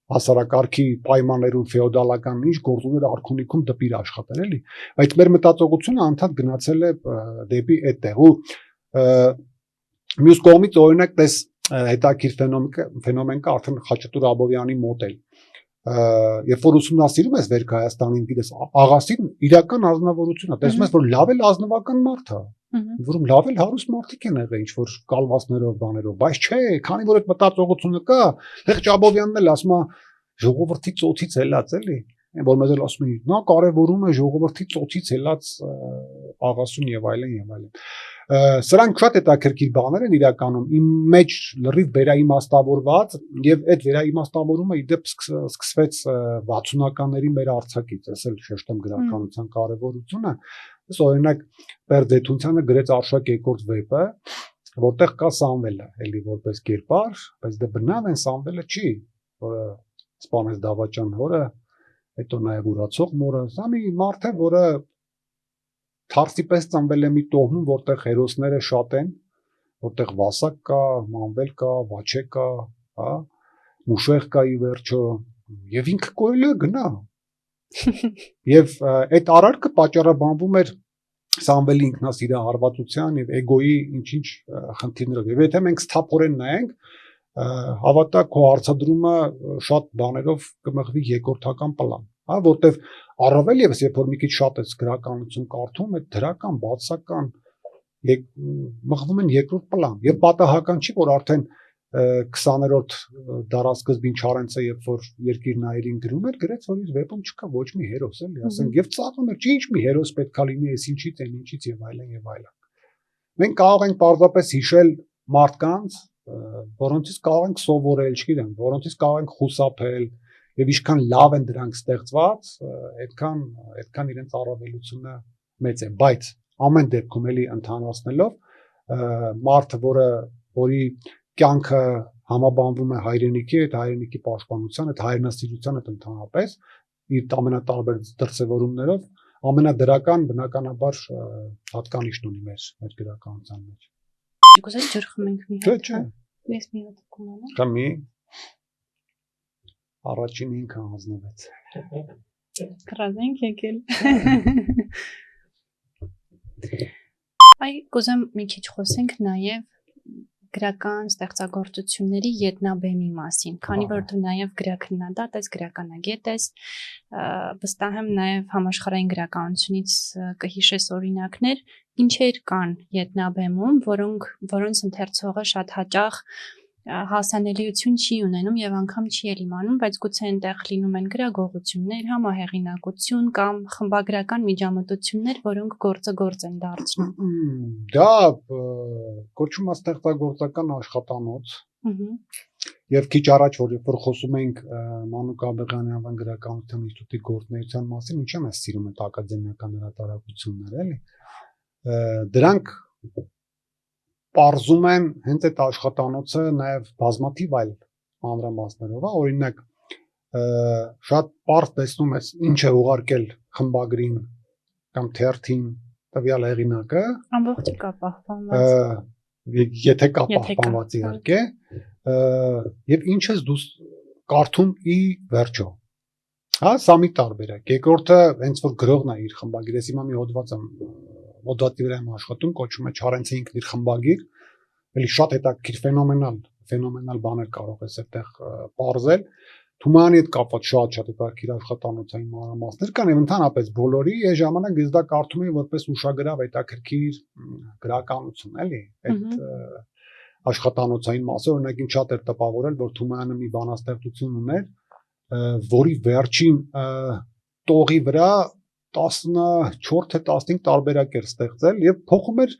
հասարակարգի պայմաններում ֆեոդալական ինչ գործում էր արքունիքում դպիր աշխատել էլի, բայց մեր մտածողությունը անդադ գնացել է դեպի այդ տեղ ու մյուս կողմից օրինակ տես հետաքրքիր ֆենոմեն կա արդեն Խաչատուր Աբովյանի մոդել, երբ որ ուսումնասիրում ես Վերք Հայաստանին, գիտես, աղասին իրական ազնվորություն է, տեսնում ես, որ լավ էլ ազնվական մարդ է, որում լավ էլ հարուստ մարդիկ են եղել, ինչ որ կալվածներով, բաներով, բայց չէ, քանի որ այդ մտածողությունը կա, Վերք Աբովյանն էլ ասում է ժողովրդի ծոցից ելած էլի, որ մեզ էլ ասում են, նա կարևորում է ժողովրդի ծոցից ելած աղասուն եւ այլն եւ այլն։ Սրանք շատ հետաքրքիր բաներ են իրականում, իմ մեջ լրիվ վերաիմաստավորված եւ այդ վերաիմաստավորումը իդեպ սկսվեց 60-ականների մեր արձակից, ասել շեշտեմ գրականության կարևորությունը։ Ես օրինակ Պերձեթունցյանը գրեց Արշակ երկրորդ վեպը, որտեղ կա Սամվելը, էլի որպես կերպար, բայց դե բնավ են Սամվելը չի, որը սպանեց Դավաճան հորը, հետո նաեւ ուրացող մորը, սա մի մարդ է, որը Թարսի պես ծնվել է մի տոհմում, որտեղ հերոսները շատ են, որտեղ Վասակ կա, Մանվել կա, Վաչե կա, հա, Մուշեղ կա ի վերջո, եւ ինքը կորել է գնա։ Եվ այդ արարքը պատճառաբանվում էր Սամվելի ինքնասիրահարվածության եւ էգոյի ինչ-ինչ խնդիրներով։ Եվ եթե մենք սթափորեն նայենք, հավատա քո հարցադրումը շատ բաներով կմղվի երկրորդական պլան, հա, որտեվ առավել եւս երբ որ մի քիչ շատ ես գրականություն կարդում, այդ դրական, բացական մղվում են երկրորդ պլան։ Եվ պատահական չի, որ արդեն 20-րդ դարասկզբին Չարենցը երբ որ Երկիր նայերին գրում էր, գրեց որ իր վեպում չկա ոչ մի հերոս, էլի, ասենք, եւ ծաղրում էր, ինչ մի հերոս պետքա լինի, այս ինչից են, ինչից եւ այլն եւ այլն։ Մենք կարող ենք պարզապես հիշել մարդկանց, որոնցից կարող ենք սովորել, չգիտեմ, որոնցից կարող ենք խուսափել եւ ինչքան լավ են դրանք ստեղծված, այդքան իրենց առավելությունը մեծ է, բայց ամեն դեպքում էլի ընդհանրացնելով մարդը, որի կյանքը համաբանվում է հայրենիքի, այդ հայրենիքի պաշտպանության, այդ հայրենասիրության հետ ընդհանրապես իր ամենատարբեր դրսևորումներով ամենադրական բնականաբար հատկանիշն ունի մեր գրականության մեջ։ Գուցե ջրխմենք մի հատ։ Չէ։ Ես մի հատ կունենամ։ Կամի առաջին ինքը հանձնվեց։ Կրազենք եկել։ Այ կուզեմ մի քիչ խոսենք նաև գրական ստեղծագործությունների յետնաբեմի մասին, քանի որ դու նաև գրաքննադատ ես, գրականագետ ես, վստահ եմ նաև համաշխարհային գրականությունից կհիշես օրինակներ, ինչեր կան յետնաբեմում, որոնց ընթերցողը շատ հաճախ հասանելիություն չի ունենում եւ անգամ չի էլ իմանում, բայց գուցե այնտեղ լինում են գրագողություններ, համահեղինակություն կամ խմբագրական միջամտություններ, որոնք գործ են դարձնում։ Դա կոչվում է ստեղծագործական աշխատանոց։ Եվ քիչ առաջ որ խոսում ենք Մանուկ Աբեղյանյան գրականության ինստիտուտի գործունեության մասին, ինչ եմ ես սիրում այդ ակադեմիական հրատարակությունները, էլի։ Դրանք պարզում են հենց այդ աշխատանոցը նաև բազմաթիվ այլ մանրամասներով, օրինակ շատ պարզ տեսնում ես ինչ է ուղարկել խմբագրին կամ թերթին տվյալ հեղինակը, ամբողջը կա պահպանված, եթե կա պահպանված իհարկե, եւ ինչ ես դու կարդում ի վերջո։ Հա, սա մի տարբերակ։ Երկրորդը հենց որ գրողն է իր խմբագիրը, ես հիմա մի հոդվածի վրա եմ աշխատում, կոչվում է Չարենցը ինքն իր խմբագիր, էլի շատ հետաքրքիր ֆենոմենալ բաներ կարող ես այդտեղ պարզել։ Թումանյանի հետ կապված շատ հետաքրքիր աշխատանոցային մանրամասներ կան եւ ընդհանրապես բոլորի այս ժամանակ ես դա կարդում եմ որպես ուշագրավ հետաքրքիր գրականություն, էլի։ Այդ աշխատանոցային մասը օրինակ ինձ շատ էր տպավորել, որ Թումանը մի բանաստեղծություն ուներ, որի վերջին տողի վրա 14 թե 15 տարբերակ էր ստեղծել եւ փոխում էր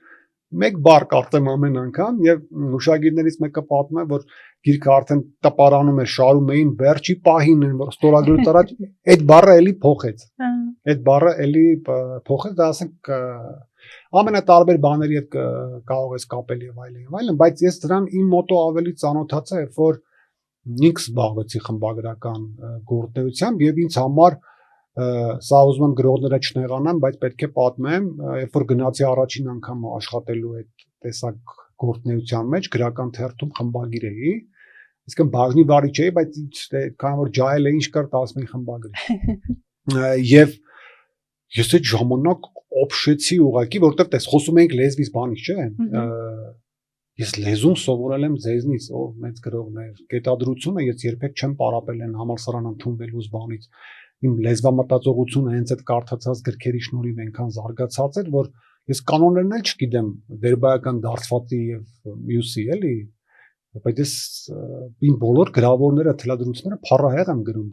մեկ բառ կարծեմ ամեն անգամ եւ ուշագիրներից մեկը պատմում է որ գիրքը արդեն տպարանում էր շարում էին վերջի պահին որ ստորագրուց առաջ այդ բառը էլի փոխեց դա ասենք ամենատարբեր բաների հետ կարող ես կապել եւ այլն բայց ես դրան իմ մոտո ավելի ծանոթացա երբ որ ինքս զբաղվեցի խմբագրական գործունեությամբ եւ ինձ համար սա ուզում եմ գրողները չնեղանան, բայց պետք է պատմեմ, երբ որ գնացի առաջին անգամ աշխատելու այդ տեսակ գործունեության մեջ, գրական թերթում խմբագիր էի, Իսկ բաժնի վարիչ էի, բայց քան որ ջայել է ինչ կար 15 խմբագրի։ Եվ ես այդ ժամանակ օփշեցի ուղակի, որտեվ տես խոսում էինք լեզվից բանից, չէ՞։ Ես լեզուն սովորել եմ ձեզնից, ով մեծ գրողներ, գետադրությունը ես երբեք չեմ պարապել են համալսարան ընդունվելուց բանից։ Իմ լեզվամտածողությունը հենց այդ կարդացած գրքերի շնորհիվ այնքան զարգացած էր, որ ես կանոններն էլ չգիտեմ վերբայական դարձվածի եւ մյուսի, էլի, բայց ես իմ բոլոր գրավորները, թելադրությունները փառահեղ եմ գրում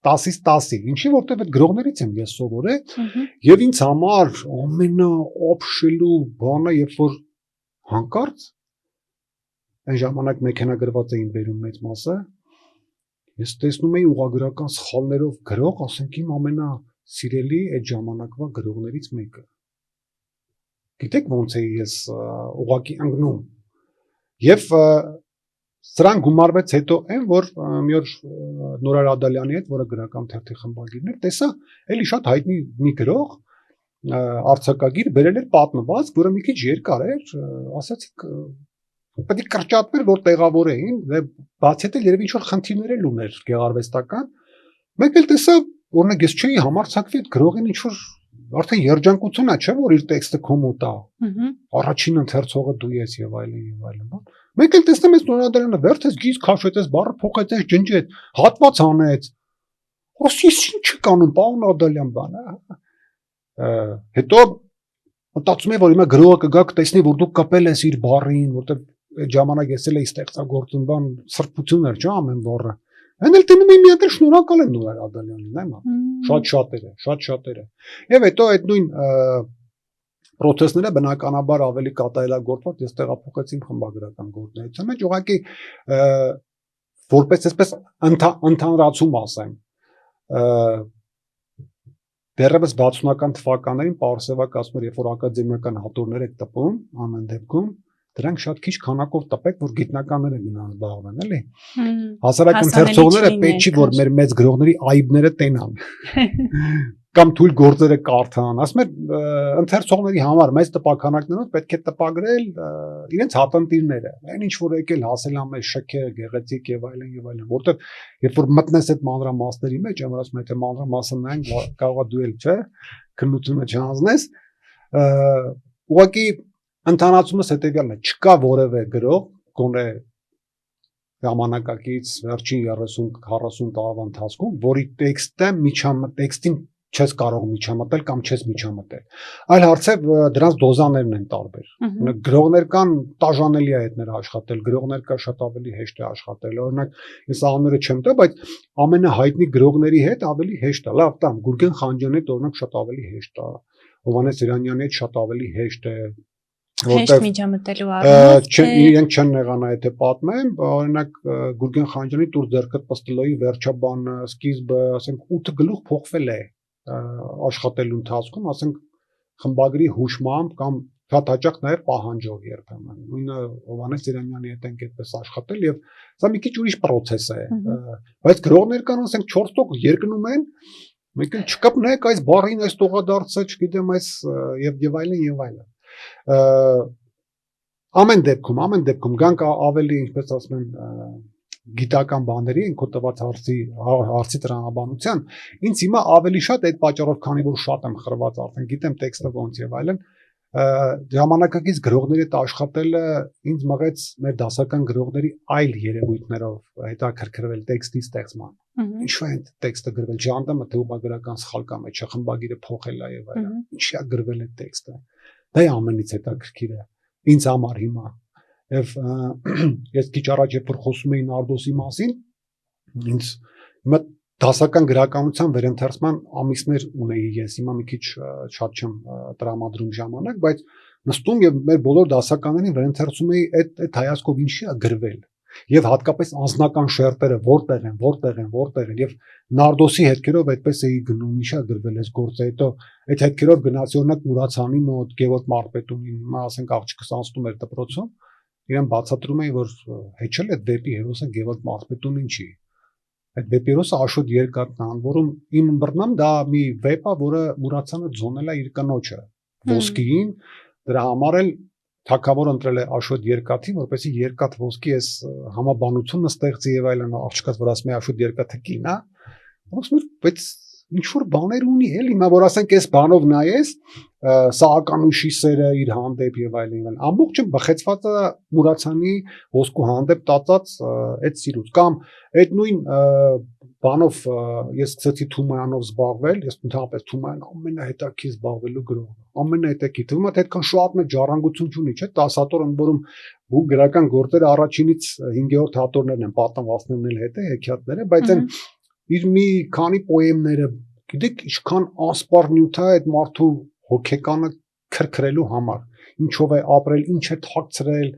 10-ից 10-ի, ինչի որտեվ այդ գրողներից եմ ես սովորել, եւ ինձ համար ամենաօփշելու բանը, երբ որ հանկարծ այն ժամանակ մեքենագրված էին բերում մեծ մասը, ես տեսնում էի ուղղագրական սխալներով գրող, ասենք իմ ամենասիրելի այդ ժամանակվա գրողներից մեկը։ Գիտեք ոնց էի ես ուղղակի ընկնում։ Եվ սրան գումարվեց հետո այն, որ մի օր Նորար Ադալյանի հետ, որը գրական թերթի խմբագիրն էր, տեսա էլի շատ հայտնի մի գրող, արձակագիր բերել էր պատմվածք, որը մի քիչ երկար էր, ասացիք պետք է կրճատվեր, որ տեղավորեին, բացի այդ երևի ինչ-որ խնդիրներ էլ ուներ գեղարվեստական, մեկ էլ տեսա, օրինակ ես չէի համարձակվի այդ գրողին ինչ-որ արդեն երջանկություն է, չէ՞ որ իր տեքստը կոմուտա, առաջին ընթերցողը դու ես եւ այլն եւ այլն, բան։ Մեկ էլ տեսնեմ ես Նորադարյանը վերցեց գիծ քաշեց, բառը փոխեց, ջնջեց, հատված անեց։ Ոս ինչ կանում, պարոն Ադալյան բան, հետո մտածում եմ, որ հիմա գրողը կգա կտեսնի, որ դու կապել ես իր բառին, որտեղ այդ ժամանակ ես էլ էի ստեղծագործում բան սրբություն էր, չէ՞ ամեն բառը։ Այն էլ տենում եմ մի հատ շնորհակալ եմ Նորար Ադալյանին, այո, շատ շատերը։ Եվ հետո այդ նույն պրոցեսները բնականաբար ավելի կատարելագործված ես տեղափոխեցի իմ խմբագրական գործունեության մեջ, ուղղակի որպես այսպես ընդհանրացում ասեմ, դեռևս 60-ական թվականներին Պարսևակ ասում էր, երբ որ ակադեմիական հատորներ եք տպում, ամեն դեպքում դրանք շատ քիչ քանակով տպեք, որ գիտնականները գնան զբաղվեն, էլի։ Հասարակ ընթերցողները պետք չի որ մեր մեծ գրողների այբները տենան։ Կամ թույլ գործերը կարդան, ասում եմ ընթերցողների համար մեծ տպականակներով պետք է տպագրել իրենց հատընտիրները, այն ինչ որ եկել հասել ամեն շքեղ, գեղեցիկ եւ այլն, որտեղ երբ որ մտնես այդ մանրամասների մեջ, ամ ասում եմ, թե մանրամասը նայեն, կարողա դու էլ, չէ, քննությունը չանձնես, ուղղակի ընդհանրացումս հետեւյալն է, չկա որևէ գրող, գոնե ժամանակակից վերջին 30-40 տարվա ընթացքում, որի տեքստին չես կարող միջամտել կամ չես միջամտել։ Այլ հարցը դրանց դոզաներն են տարբեր։ Գրողներ կան տաժանելի է այդները աշխատել, գրողներ կա շատ ավելի հեշտ է աշխատել։ Օրինակ, ես անունները չեմ տա, բայց ամենահայտնի գրողների հետ ավելի հեշտ է։ Լավ, տամ Գուրգեն Խանջյանի հետ օրինակ շատ ավելի հեշտ է։ Հովհաննես Իրանյանի հետ շատ ավելի հեշտ է։ Հեշտ միջամտելու առումով իրենք չեն նեղանա եթե պատմեմ, օրինակ Գուրգեն Խանջյանի Տուր ձեռքդ պստլոյի վերջաբանը, սկիզբը, ասենք 8 գլուխ փոխվել է աշխատելու ընթացքում, ասենք խմբագրի հուշմամբ կամ շատ հաճախ նաև պահանջով երբեմն։ Նույնը Հովհաննես Իրանյանի հետ ենք այդպես աշխատել եւ սա մի քիչ ուրիշ process է։ Բայց գրողներ կան, ասենք 4 տոկ երկնում են, մեկ էլ չկապնեք այս բառին, այս տողադարձը, չգիտեմ, այս եւ այլն։ Ամեն դեպքում գանք ավելի, ինչպես ասում են, գիտական բաների, ինքո տված հարցի տրամաբանության, ինձ հիմա ավելի շատ այդ պատճառով, քանի որ շատ եմ խրված արդեն, գիտեմ տեքստը ոնց եւ այլն, ժամանակակից գրողների հետ աշխատելը ինձ մղեց մեր դասական գրողների այլ երևույթներով հետաքրքրվել տեքստի ստեղծման։ Ինչու է տեքստը գրվել, ժանտամը թե ուղղագրական սխալ կամ է, խմբագիրը փոխել է եւ այլն։ Ինչի է գրվել այդ տեքստը։ Դա է ամենից հետաքրքիր է ինձ համար հիմա։ Եվ ես քիչ առաջ երբ որ խոսում էի Նարդոսի մասին, ինձ հիմա դասական գրականության վերընթերցման ամիսներ ունեի ես, հիմա մի քիչ շատ չեմ տրամադրում ժամանակ, բայց նստում եւ մեր բոլոր դասականներին վերընթերցում էի այդ հայացքով ինչի է գրվել։ Եվ հատկապես անձնական շերտերը որտեղ են եւ Նարդոսի հետքերով այդպես էի գնում, ինչա գրվել այս գործը, հետո այդ հետքերով գնացի օրինակ Մուրացյանի մոտ, Գևորգ Մարպետունին, հիմա ասենք աղջիկս անցնում էր դպրոցում, իրեն բացատրում էի, որ հեչել այդ վեպի հերոսը Գևորգ Մարպետունին չի։ Այդ վեպի հերոսը Աշոտ Երկաթն է, որում իմ ըմբռնամ դա մի վեպ է, որը Մուրացյանը ձոնել է իր կնոջը ոսկիին, դրա համար էլ թագավորը ընտրել է Աշոտ Երկաթին, որպեսզի Երկաթ ոսկի այս համաբանությունը ստեղծի եւ այլն, աղջկաց որ ասում է Աշոտ Երկաթը կին է, ասում բայց ինչ որ բաներ ունի էլի, հիմա որ ասենք այս բանով նայես, Սահականուշի սերը իր հանդեպ եւ այլն, ամբողջը բխեցված է Մուրացյանի ոսկու հանդեպ տածած այդ սիրուց, կամ այդ նույն բանով ես սկսեցի Թումանյանով զբաղվել, ես ընդհանրապես Թումանյան ամենահետաքրքիր զբաղվելու գրողն եմ, ամենահետաքրքիր, թվում է թե այդքան շատ մեծ ժառանգություն չունի, չէ՞, 10 հատոր ընդ որում ու գրական գործերը առաջինից 5-րդ հատորներն են, պատմվածքներն էլ հետ է, հեքիաթները, բայց այն իր մի քանի պոեմները, գիտեք, ինչքան ասպար նյութ է այդ մարդու հոգեկանը քրքրելու համար, ինչով է ապրել, ինչ է թաքցրել,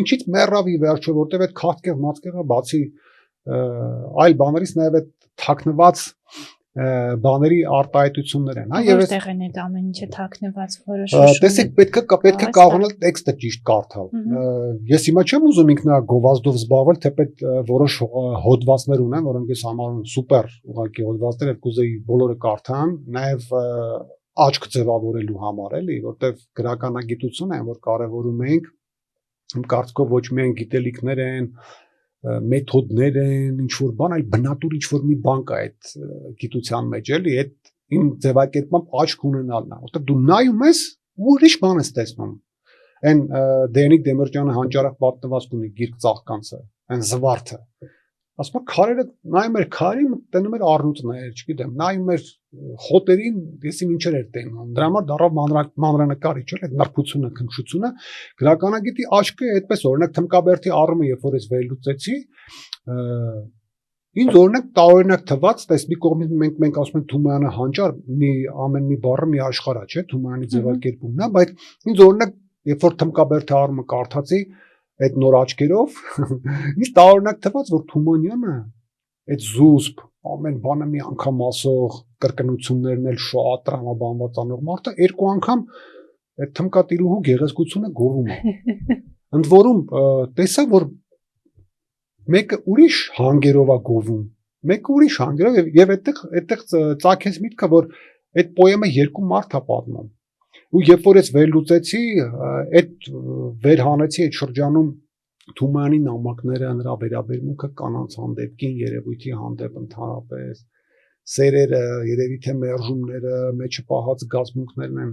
ինչից մեռավ ի վերջո, որտեղ այդ քարտկեղ մածկեղը բացի այլ բաներից նաև այդ թաքնված բաների արտահայտություններ են, հա, եւ որտեղ են այդ ամեն ինչը թաքնված որոշում։ Տեսեք, պետք է կարողանալ տեքստը ճիշտ կարդալ։ Ես հիմա չեմ ուզում ինքնագովազդով զբաղվել, թեպետ որոշ հոդվածներ ունեմ, որոնք ես համարում սուպեր ուղղակի հոդվածներ, եւ կուզեի բոլորը կարդան, նաև աչք ձևավորելու համար, էլի, որտեղ գրականագիտությունը այն որ կարևորում ենք, իմ կարծիքով ոչ միայն գիտելիքներ են, մեթոդներ են, ինչ որ բան, այլ բնատուր ինչ որ մի բան կա այդ գիտության մեջ, էլի, այդ իմ ձևակերպմամբ աչք ունենալն է, որտեղ դու նայում ես ու ուրիշ բան ես տեսնում։ Այն Դենիկ Դեմիրճյանը հանճարեղ պատմվածք ունի գիրք ծաղկանցը, այն զվարթը։ Ասում քարերը նայում էր քարին, տենում էր առյուծներ, չգիտեմ, նայում էր խոտերին, եսիմ ինչեր էր տենում։ Դրա համար դառավ մանրանկարիչ, էլ այդ նրբությունը, քնքշությունը, գրականագետի աչքը այդպես օրինակ Թմկաբերդի առումը, երբ որ ես վերլուծեցի, ինձ օրինակ տարօրինակ թվաց, տես մի կողմից մենք ասում ենք Թումանյանը հանճար, ամեն մի բառը մի աշխարհ է, չէ՞, Թումանյանի ձևակերպումն է, բայց ինձ օրինակ երբ որ Թմկաբերդի առումը կարդացի այդ նոր աչքերով, ինձ տարօրինակ թվաց, որ Թումանյանը այդ զուսպ, ամեն բանը մի անգամ ասող, կրկնություններն էլ շատ տրամաբանված անող մարդը երկու անգամ այդ թմկատիրուհու գեղեցկությունը գովում է։ Ընդ որում տեսա, որ մեկը ուրիշ հանգերով է գովում, մեկը ուրիշ հանգերով եւ այդտեղ ծագեց միտքը, որ այդ պոեմը երկու մարդ է պատմում։ Ու երբ որ ես վերլուծեցի, այդ վերհանեցի այդ շրջանում Թումանյանի նամակները, նրա վերաբերմունքը կանանց հանդեպ, կին երևույթի հանդեպ ընդհանրապես, սերերը, երևի թե մերժումները, մեջը պահած զգացմունքներն են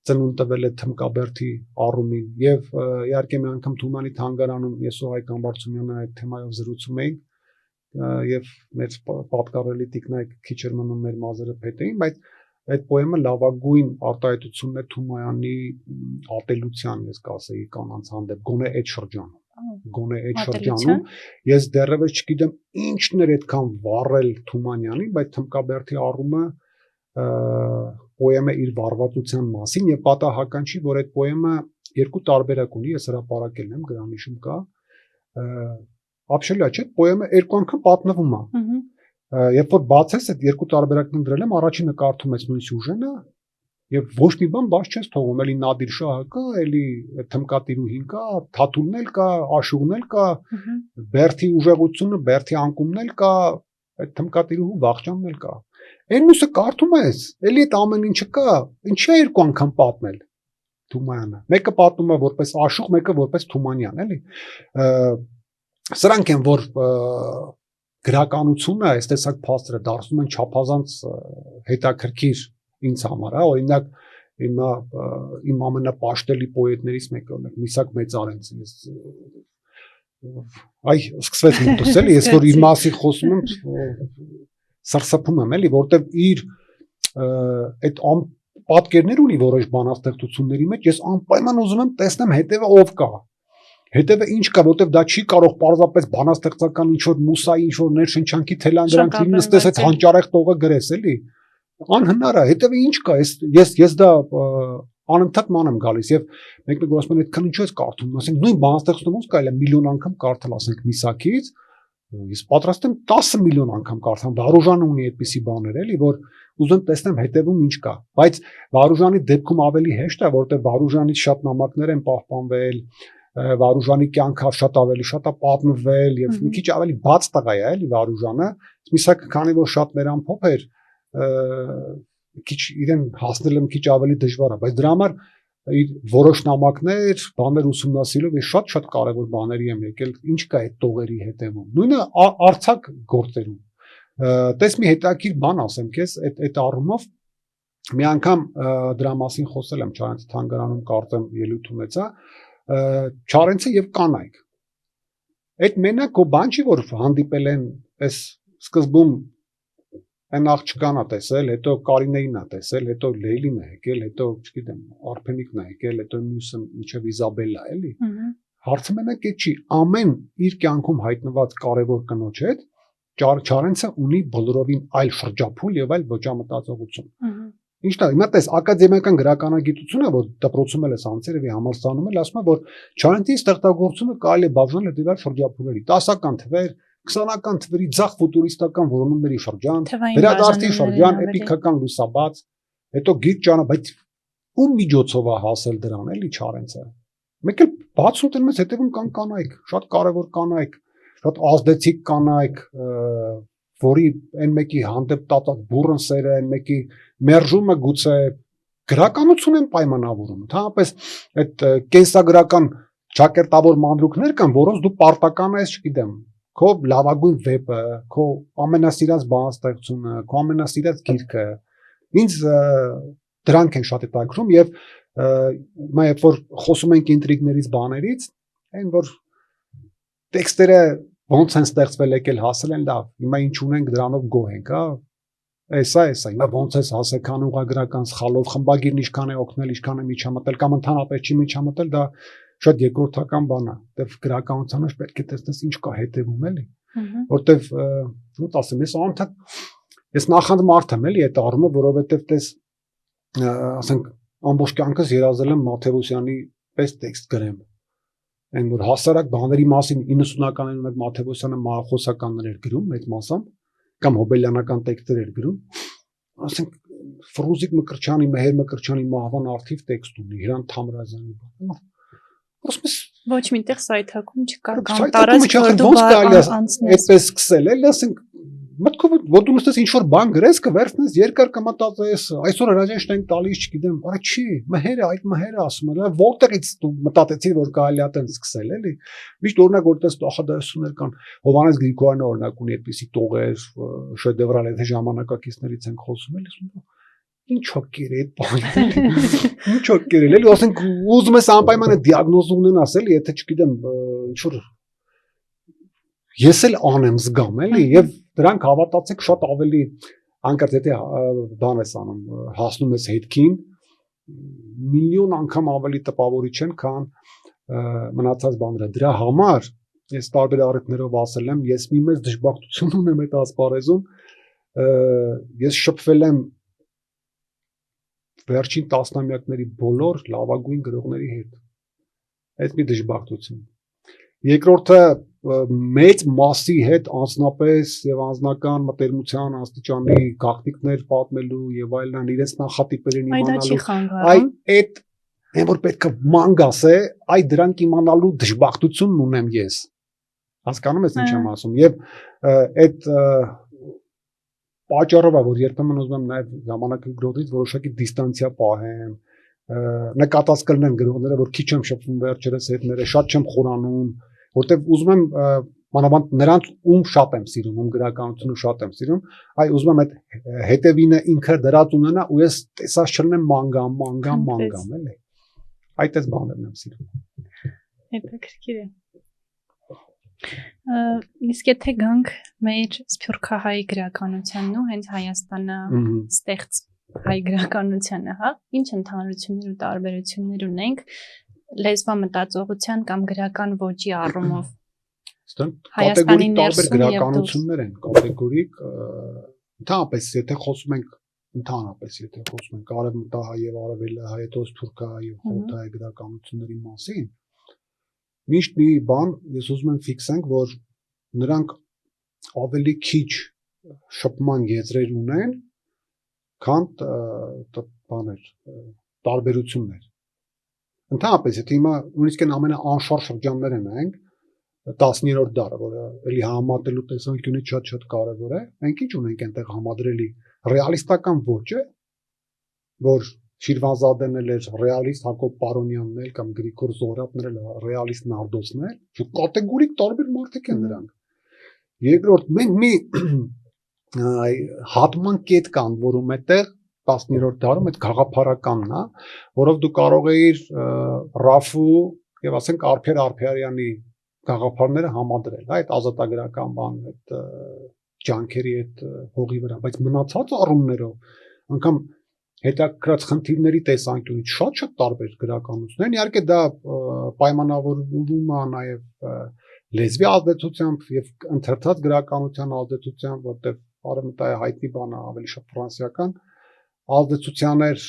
ծնունդ տվել այդ Թմկաբերդի առումին։ Եվ իհարկե մի անգամ Թումանյանի թանգարանում ես ու Հայկ Ամբարձումյանը այդ թեմայով զրուցում էինք, եւ մեր պատկառելի տիկնայք քիչ էր մնում մեր մազերը փետեին, բայց այդ պոեմը լավագույն արտահայտությունն է Թումանյանի ատելության, ես կասեի կանանց հանդեպ, գոնե այդ շրջանում, ես դեռևս չգիտեմ ինչն էր այդքան վառել Թումանյանին, բայց Թմկաբերդի առումը պոեմը իր վառվածության մասին եւ պատահական չի, որ այդ պոեմը երկու տարբերակ ունի, ես հրապարակել եմ, գրանիշում կա, ապշելա չէ, պոեմը երկու անգամ պատմվում է։ Երբ որ բացես այդ երկու տարբերակն դրել եմ, առաջինը կարդում ես նույն սյուժենը եւ ոչ մի բան բաց չես թողում, էլի Նադիր Շահը կա, էլի Թմկատիրուհին կա, Թաթուլն էլ կա, Աշուղն էլ կա, Բերթի ուժեղությունը, Բերթի անկումն էլ կա, այդ Թմկատիրուհու Վաղճանն էլ կա։ Այն մյուսը կարդում ես, էլի այդ ամեն ինչը կա, ինչի է երկու անգամ պատմել Թումանյանը։ Մեկը պատմում է որպես Աշուղ, մեկը որպես Թումանյան, էլի։ Սրանք են որ գրականությունը, այս տեսակ փաստերը դարձնում են չափազանց հետաքրքիր ինձ համար, հա, օրինակ իմ ամենապաշտելի պոետներից մեկը, օրինակ Միսակ Մեծարենցը, այ սկսվեց մտուս էլի, ես որ իր մասին խոսում եմ, սրսփում եմ էլի, որտեվ իր այդ պատկերներ ունի որոշ բանաստեղծությունների մեջ, ես անպայման ուզում եմ տեսնեմ հետևը ով կա։ Հետևը ինչ կա, որտեվ դա չի կարող պարզապես բանաստեղծական ինչ-որ մուսայի, ինչ-որ ներշնչանքի թելանդրանք լինի, նստես այդ հանճարեղ տողը գրես, էլի։ Անհնար է, հետևը ինչ կա, ես դա անընդհատ ման եմ գալիս եւ մեկը ասում է այդքան ինչու ես կարդում, ասենք նույն բանաստեղծությունից կարելի է միլիոն անգամ կարդալ, ասենք Միսակից, ես պատրաստ եմ 10 միլիոն անգամ կարդամ, Վարուժանը ունի այդպիսի բաներ, էլի, որ ուզում տեսնեմ հետևում ինչ կա, բայց Վարուժանի դեպքում ավելի հեշտ է, որտեղ Վարուժանից շատ նամակներ են պահպանվել, Վարուժանի կյանքը շատ ավելի շատ է պատմվել եւ մի քիչ ավելի բաց տղա է, էլի Վարուժանը, Միսակը քանի որ շատ ներամփոփ էր, քիչ իրեն հասնելը մի քիչ ավելի դժվար է, բայց դրա համար իր որոշ նամակներ, բաներ ուսումնասիրելով ես շատ կարևոր բաների եմ եկել, ինչ կա այդ տողերի հետևում։ Նույնը արցակ գործերում։ Տես մի հետաքրքիր բան ասեմ քեզ, այդ առումով մի անգամ դրա մասին խոսել եմ Չարենցի թանգարանում, կարծեմ ելույթ ունեցա, Չարենցը եւ կանայք։ Այդ մենակ քո բան չի, որ հանդիպել են այս սկզբում այն աղջկան է տեսել, հետո Կարինեին է տեսել, հետո Լեյլին է եկել, հետո, չգիտեմ, Արփենիկն է եկել, հետո մյուսը միջև Իզաբելլա, էլի։ Հարցը մենակ է չի, ամեն իր կյանքում հայտնված կարևոր կնոջ հետ Չարենցը ունի բոլորովին այլ շրջափուլ եւ այլ ոճամտածողություն։ Ինչն է, հիմա տես ակադեմիական գրականագիտությունը, որ դպրոցում էլ ես անցերևի համալսարանում էլ ասում է, որ Չարենցի ստեղծագործությունը կարելի է բաժանել հետեւյալ շրջափուլերի՝ 10-ական թվեր, 20-ական թվերի ձախ ֆուտուրիստական որոնումների շրջան, վերադարձի շրջան, էպիկական լուսաբաց, հետո գիծ ճանապարհ, բայց ում միջոցով է հասել դրան, էլի Չարենցը։ Մեկ էլ բացում դնում ես հետևում կան կանայք, շատ կարևոր կանայք, շատ ազդեցիկ կանայք, որի այն մեկի հանդեպ տածած բուրըն սերը, այն մեկի մերժումը գուցե գրականություն են պայմանավորում։ Ընդհանրապես այդ կենսագրական ճակերտավոր մանրուքներ կան, որոնց դու պարտական ես, չգիտեմ, քո լավագույն վեպը, քո ամենասիրած բանաստեղծությունը, քո ամենասիրած գիրքը։ Ինձ դրանք են շատ հետաքրքրում եւ հիմա երբ որ խոսում ենք ինտրիգներից, բաներից, այն որ տեքստերը ոնց են ստեղծվել եկել հասել են լավ, հիմա ինչ ունենք դրանով գոհ ենք, հա։ Էսա, հիմա ոնց է հասեկան ուղղագրական սխալով խմբագիրն ինչքան է օգնել, ինչքան է միջամտել կամ ընդհանրապես չի միջամտել, դա շատ երկրորդական բան է, որտեվ գրականության մեջ պետք է տեսնես ինչ կա հետևում, էլի, որտեվ ոնց ասեմ, ես նախանդ մարդ եմ, էլի, այդ առումով, որովհետև տես, ասենք, ամբողջ կյանքս երազել եմ Մաթեոսյանի պես տեքստ գրեմ, այն որ հասարակ բաների մասին 90-ականներին մեկ Մաթեոսյանը մահախոսականներ էր գրում, այդ մասամբ, կամ հոբելյանական տեքստեր էր գրում, ասենք, Ֆրուզիկ Մկրտչյանի, Մեհեր Մկրտչյանի մահվան արդիվ տեքստ ունի, Հրանտ Թամրազյանի բան։ Ոչ միտեղ սայթակում չկա կամ տարածք որ դու այդպես սկսել էլ ասենք մտքով որ դու մստես ինչ որ բան գրես կվերցնես երկար կմտածես այսօր հրաժեշտ տալիս չգիտեմ արա չի մհերը այդ մհերը ասում են որտեղից դու մտածեցիր որ կարելի է այդպես սկսել էլի միշտ օրինակ որտես նախադասություններ կան Հովհաննես Գրիգորյանը օրինակ ունի այդպիսի տողեր շեդևրալ այդ ժամանակակիցներից ենք խոսում էլի ինչ հոգեր է բանը ինչ հոգեր էլի ասենք ուզում ես անպայման դիագնոզ ունենաս էլի եթե չգիտեմ ինչ որ ես էլ անեմ զգամ էլի եւ դրանք հավատացեք շատ ավելի անկարծ եթե բան ես անում հասնում ես հետքին միլիոն անգամ ավելի տպավորիչ են քան մնացած բաները դրա համար ես տարբեր առիթներով ասել եմ ես մի մեծ դժբախտություն ունեմ այդ ասպարեզում ես շփվել եմ վերջին տասնամյակների բոլոր լավագույն գրողների հետ այդ մի դժբախտություն երկրորդը մեծ մասի հետ անձնապես եւ անձնական մտերմության աստիճանի գաղտնիքներ պատմելու եւ այլն իրենց նախատիպերին իմանալու այդ այն որ պետք է մանգաս է այդ դրանք իմանալու դժբախտությունն ունեմ ես հասկանում ես ինչ եմ ասում եւ այդ պատճառով է որ երբեմն ուզում եմ նաեւ ժամանակի գրողից որոշակի դիստանցիա պահեմ նկատած կլինեն գրողները որ քիչ եմ շփվում վերջերս հետները շատ չեմ խորանում որտեվ ուզում եմ մանավանդ նրանց ում շատ եմ սիրում ում գրականությունը շատ եմ սիրում այ ուզում եմ այդ հետևինը ինքը դրած ունենա ու ես տեսած չլինեմ մանգամ էլի այդպես բաներն եմ սիրում հետաքրքիր է իսկ եթե գանք մեր սփյուռքահայ գրականությանն ու հենց Հայաստանը ստեղծ հայ գրականությանը, հա, ինչ ընդհանրություններ ու տարբերություններ ունենք լեզվա մտածողության կամ գրական ոճի առումով Հայաստանի տարբեր գրականություններ են կատեգորիկ ընդհանրապես եթե խոսում ենք արևմտահայ եւ արևելահայ հետո սփյուռքահայ եւ խորհրդահայ գրականությունների մասին միշտ մի բան ես ուզում եմ ֆիքսենք որ նրանք ավելի քիչ շփման եզրեր ունեն քան բաներ տարբերություններ ընդհանրապես եթե հիմա նույնիսկ այն ամենաանշարժ շրջանները նայենք 10-րդ դարը որը էլի համատելու տեսանկյունից շատ կարևոր է մենք ինչ ունենք այնտեղ համադրելի ռեալիստական ոճը որ Շիրվանզադեն էր ռեալիստ, Հակոբ Պարոնյանն էլ կամ Գրիգոր Զոհրաբն էլ ռեալիստ Նարդոսն էլ, կատեգորիկ տարբեր մարդիկ են նրանք։ Երկրորդ, մենք մի հատման կետ կան, որում այդտեղ 10-րդ դարում այդ գաղափարականն է, որով դու կարող էիր Ռաֆու եւ ասենք Արփեր Արփյարյանի գաղափարները համադրել, այդ ազատագրական բան, այդ ջանքերի այդ հողի վրա, բայց մնացած առումներով անգամ հետաքրքրած խնդիրների տեսանկյունից շատ տարբեր գրականություններ են, իհարկե դա պայմանավորվում է նաև լեզվի ազդեցությամբ եւ ընթերցած գրականության ազդեցությամբ, որտեղ արևմտայի հայտնի բանը ավելի շատ ֆրանսիական ազդեցության էր,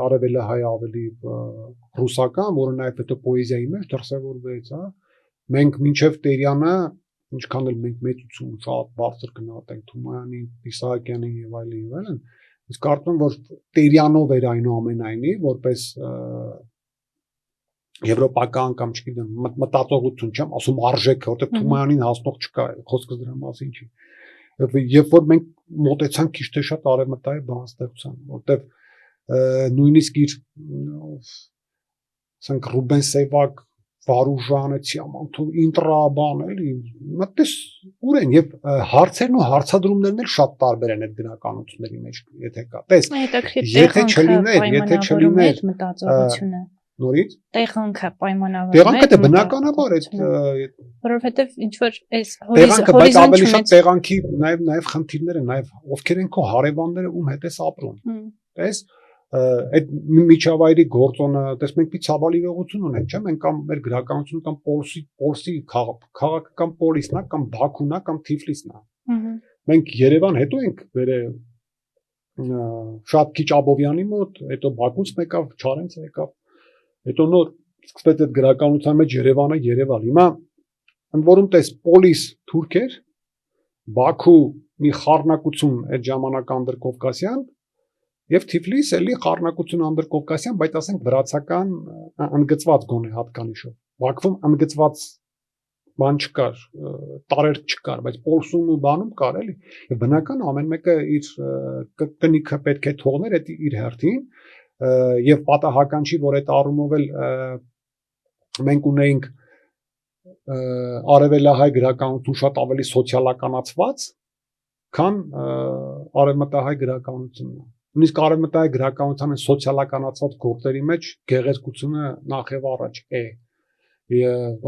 արևելահայ ավելի ռուսական, որը նաև հետո պոեզիայի մեջ դրսևորվեց, հա։ Մենք մինչև Տերյանը, ինչքան էլ մենք մեծություն շատ բարձր գնահատենք Թումանյանին, Իսահակյանին եւ այլն, իսկ կարծում եմ, որ Տերյանով էր այնուամենայնիվ, որպես եվրոպական կամ չգիտեմ մտածողություն չեմ ասում արժեք, որտեղ Թումանյանին հասնող չկա, խոսքը դրա մասին չի։ Երբ որ մենք մոտեցանք քիչ թե շատ արևմտայի բանաստեղծության, որտեղ նույնիսկ իր ասենք Ռուբեն Սևակ, Վարուժանը, Ցիամանթով ինտրաբան էլի, մտես ուր են եւ հարցերն ու հարցադրումներն էլ շատ տարբեր են այդ գրականությունների մեջ, եթե կա։ Տես, եթե չլիներ մտածողությունը նորից տեղանքը պայմանավորվում է։ Տեղանքը դա բնականաբար է, որովհետև ինչ որ այս տեղանքը, բայց ավելի շատ տեղանքի նաև խնդիրներ են, նաև ովքեր են քո հարևանները, ում հետ ես ապրում։ Տես, այդ միջավայրի գործոնը, տես մենք մի ցավալի իրողություն ունենք, չէ՞, մենք կամ մեր գրականությունը կամ Պոլսի քաղաքը կամ Պոլիսն է, կամ Բաքուն է, կամ Թիֆլիսն է։ Մենք Երևան հետո ենք վերել շատ քիչ Աբովյանի մոտ, հետո Բաքուց մեկավ, Չարենցը եկավ։ Հետո նոր սկսվեց այդ գրականության մեջ Երևանը երևալ։ Հիմա ընդ որում տես Պոլիս թուրք էր, Բաքու մի խառնակություն այդ ժամանակ անդրկովկասյան եւ Թիֆլիս էլի խառնակություն անդրկովկասյան, բայց ասենք վրացական ընդգծված գոնե հատկանիշով։ Բաքվում ընդգծված բան չկար, տարեր չկար, բայց Պոլսում ու բանում կար էլի։ Եվ բնական ամեն մեկը իր կնիքը պետք է թողներ այդ իր հերթին եւ պատահական չի, որ այդ առումով էլ մենք ունեինք արևելահայ գրականություն շատ ավելի սոցիալականացված, քան արևմտահայ գրականությունը։ Նույնիսկ արևմտահայ գրականության սոցիալականացված գործերի մեջ գեղեցկությունը նախ եւ առաջ է։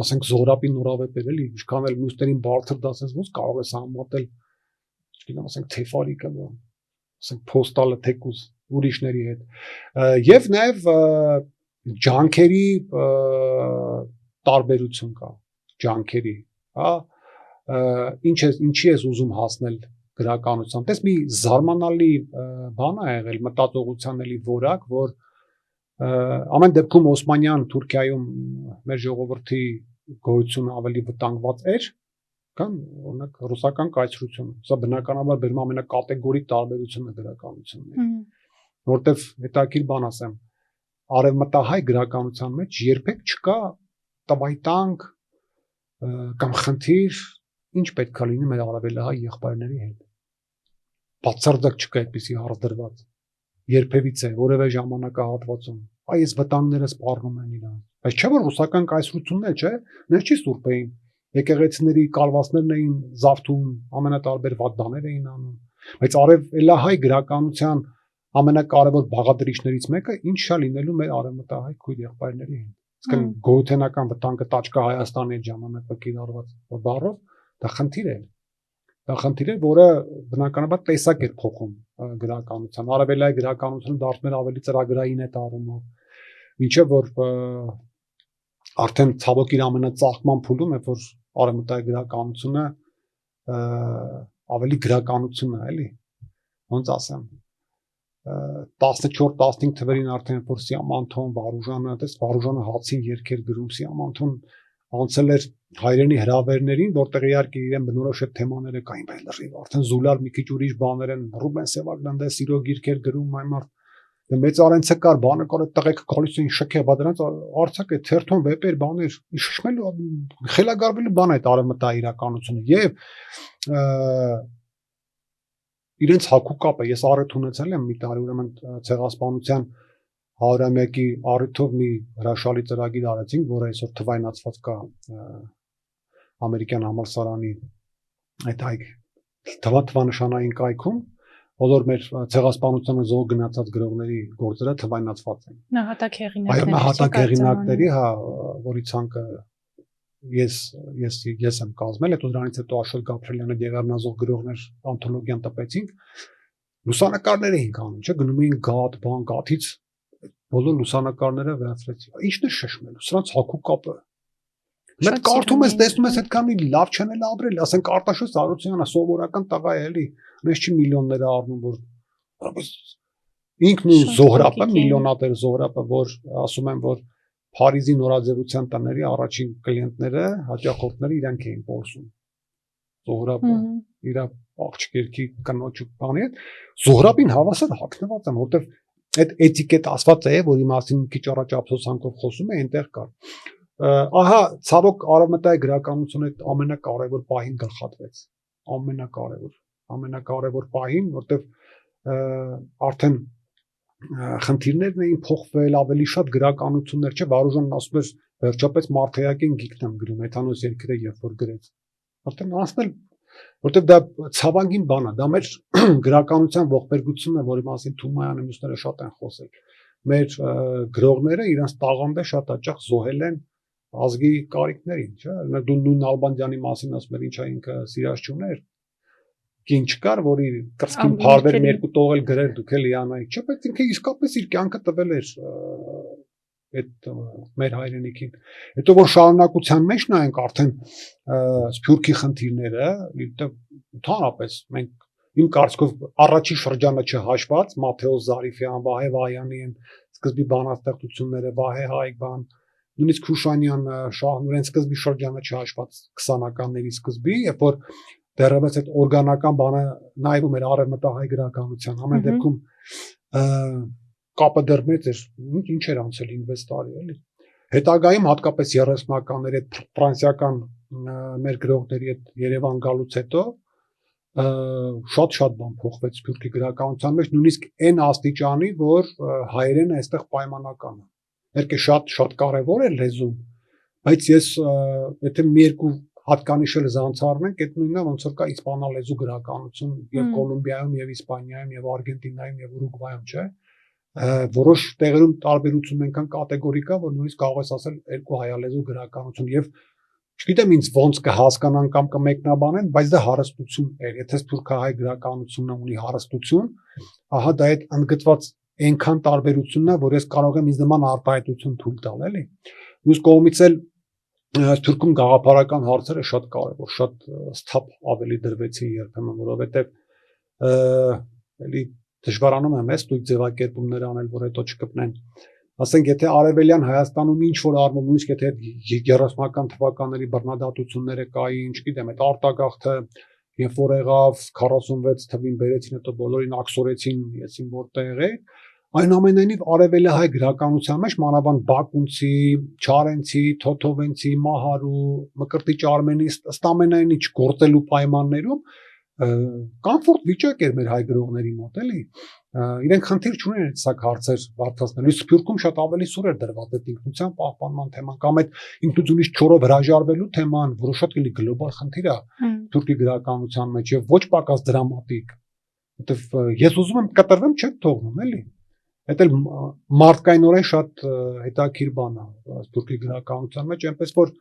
Ասենք Զորապի նորավեպեր էլի, ինչքան էլ մյուսներին բարձր դասես ոնց կարող ես համատել, չգիտեմ, ասենք Թեֆարիկը, ասենք Փոստալը թեկուզ ուրիշների հետ եւ նաեւ ջանքերի տարբերություն կա, ջանքերի, հա, ինչի ես ուզում հասնել գրականությամբ։ Տես մի զարմանալի բան է եղել մտածողության էլի որակ, որ ամեն դեպքում Օսմանյան Թուրքիայում մեր ժողովրդի գոյությունը ավելի վտանգված էր, քան օրինակ ռուսական կայսրությունը։ Սա բնականաբար բերում ամենակատեգորիկ տարբերությունը գրականությունների։ Որտեվ հետաքրքիր բան ասեմ, արևմտահայ գրականության մեջ երբեք չկա տվայտանք կամ խնդիր, ինչ պետք է լինի մեր արևելահայ եղբայրների հետ։ Բացարձակ չկա այդպիսի հարցդրված։ Երբևիցե որևէ ժամանակահատվածում այս վտանգները սպառնում են իրան։ Բայց չէ՞ որ ռուսական կայսրությունն էլ չէ, ներ չի սուրբ էին։ Եկեղեցիների կալվածներն էին զավթում, ամենատարբեր վատ բաներ էին անում։ Բայց արևելահայ գրականության ամենակարևոր բաղադրիչներից մեկը ինչա լինելու մեր արևմտահայ քույր եղբայրների հետ։ Իսկն գոյութենական վտանգը տաճկա Հայաստանի այդ ժամանակվա կիրառված բառով դա խնդիր է։ Դա խնդիր է, որը բնականաբար տեսակ էր փոխում գրականության։ Արևելահայ գրականությունը դարձել էր ավելի ծրագրային այդ առումով։ Ինչը որ արդեն ցավոք իր ամենածաղկման փուլում է, որ արևմտահայ գրականությունը ավելի գրականություն է, էլի։ Ոնց ասեմ 14-15 թվերին արդեն որ Սիամանթոն, Վարուժանը, այդպես Վարուժանը հացին երգեր գրում, Սիամանթոն անցել էր հայրենի հրավերներին, որտեղ իհարկե իրեն բնորոշ այդ թեմաները կային, բայց լրիվ արդեն զուլալ մի քիչ ուրիշ բաներ են, Ռուբեն Սևակն դե սիրո գիրքեր գրում, այ մարդ դե մեծ Արենցը կար, բանը կար, այդ տղեկը գալիս էին շքե, բայց դրանց արցակ է թերթոն վեպեր, բաներ, շշմելու խելագարվելու բան է այդ արևմտահայ իրականությունը եւ իրենց հակու կապը ես առիթ ունեցել եմ մի տարի ուրեմն ցեղասպանության 101-ի առիթով մի հրաշալի ծրագիր արեցինք, որը այսօր թվայնացված կա ամերիկյան համալսարանի այդ թվանշանային կայքում, բոլոր մեր ցեղասպանությանը զոհ գնացած գրողների գործերը թվայնացված են։ Նահատակ հեղինակների։ Այո, նահատակ հեղինակների, հա, որի ցանկը ես եմ կազմել, հետո դրանից հետո Աշոտ Գաբրելյանը Գեղարնազող գրողներ անթոլոգիան տպեցինք։ Լուսանկարներ էինք անում, չէ՞, գնում էինք գաթ, բան, գաթից բոլոր լուսանկարները վերցրեցի։ Ինչն է շշմելու, սրանց հակու կապը։ Մեկ կարդում ես, տեսնում ես այդքան լավ չեն էլ ապրել, ասենք Արտաշես Արությունյանը սովորական տղա է էլի, ես չի միլիոններ առնում, որ ինքն ու Զոհրաբը, միլիոնատեր Զոհրաբը, որ ասում են, որ Փարիզի նորաձևության տների առաջին կլիենտները, հաճախորդները իրանք էին փորձում։ Զոհրաբը իր աղջիկերքի կնոջ ու բանի հետ Զոհրաբին հավասար հակնված եմ, որտեվ այդ էտիկետ ասված է, որի մասին մի քիչ առաջ ափսոսանքով խոսում է, այնտեղ կար։ Ահա ցավոք արևմտայի գրականությունը այդ ամենակարևոր պահին գլխատվեց, ամենակարևոր պահին, որտեվ արդեն խնդիրներն էին փոխվել, ավելի շատ գրականություններ, չէ, Վարուժանն ասում էր վերջապես Մարթեակին գիրքն եմ գրում, Էթանոս երկրը երբ որ գրեց, արդեն անցնել, որտեվ դա ցավագին բան է, դա մեր գրականության ողբերգությունն է, որի մասին Թումայանը մյուսները շատ են խոսել, մեր գրողները իրենց տաղանդը շատ հաճախ զոհել են ազգի կարիքներին, չէ, դու նույն Նալբանդյանի մասին ասում ես, ինչա ինքը սիրած չուներ, կին չկար, որի կրծքին փարվեր մի երկու տողել գրեր դուք էլ իանայիք, չէ, բայց ինքը իսկապես իր կյանքը տվել էր այդ մեր հայրենիքին։ Հետո որ շարունակության մեջ նայենք արդեն Սփյուռքի խնդիրները, ընդհանրապես մենք իմ կարծիքով առաջի շրջանը չհաշված, Մաթեոս Զարիֆյան, Վահե Վահյանի են սկզբի բանաստեղծությունները, Վահե Հայկբան, նույնիսկ Քուշանյան, Շահնուրեն սկզբի շրջանը չհաշված 20-ականների սկզբի, երբ որ դեռևս այդ օրգանական բանը նայվում էր արևմտահայ գրականության, ամեն դեպքում կապը դեռ մեծ էր, ինչ էր անցել 5-6 տարի, էլի։ Հետագայում հատկապես 30-ականների այդ ֆրանսիական մեր գրողների այդ Երևան գալուց հետո շատ բան փոխվեց Սփյուռքի գրականության մեջ, նույնիսկ այն աստիճանի, որ հայերենը այստեղ պայմանական է։ Իհարկե շատ կարևոր է լեզուն, բայց ես եթե մի երկու հատկանիշել զանցառնենք, այդ նույնն է ոնց որ կա իսպանալեզու գրականություն եւ Կոլումբիայում եւ Իսպանիայում եւ Արգենտինայում եւ Ուրուգվայում, չէ՞։ Որոշ տեղերում տարբերություն այնքան կատեգորիկ է, որ նույնիսկ կարող ես ասել երկու հայալեզու գրականություն եւ չգիտեմ ինձ ոնց կհասկանան կամ կմեկնաբանեն, բայց դա հարստություն է։ Եթե սփյուռքահայ գրականությունը ունի հարստություն, ահա դա այդ ընդգծված այնքան տարբերությունն է, որ ես կարող եմ ինձ նման արտահայտություն թույլ տալ, էլի։ Մյուս կողմից էլ Սփյուռքում գաղափարական հարցերը շատ կարևոր, շատ սթափ ավելի դրվեցին երբեմն, որովհետև էլի դժվարանում եմ ստույգ ձևակերպումներ անել, որ հետո չկպնեն։ Ասենք, եթե Արևելյան Հայաստանում ինչ որ առնում, նույնիսկ եթե 30-ական թվականների բռնադատությունները կային, չգիտեմ, այդ արտագաղթը, երբ որ եղավ 46 թվին բերեցին, հետո բոլորին աքսորեցին, եսին որտեղ է, այնուամենայնիվ արևելահայ գրականության մեջ մանավանդ բակունցի, չարենցի, թոթովենցի, մահարու, մկրտիչ արմենի ըստ ամենայնի չգործելու պայմաններում կոմֆորտ վիճակ էր մեր հայ գրողների մոտ, էլի։ Իրենք խնդիր չունեն այդ սակ հարցեր բարդացնելու։ Սփյուռքում շատ ավելի սուր էր դրված այդ ինքնության պահպանման թեման կամ այդ ինքնությունից չորով հրաժարվելու թեման, որը շատ էլի գլոբալ խնդիր է թուրքի գրականության մեջ եւ ոչ պակաս դրամատիկ։ Որտեվ ես ուզում եմ կտրվեմ, չեք թողնում, էլի։ Այդ էլ մարդկայնորեն շատ հետաքրքիր բան է թուրքի գրականության մեջ, այնպես որ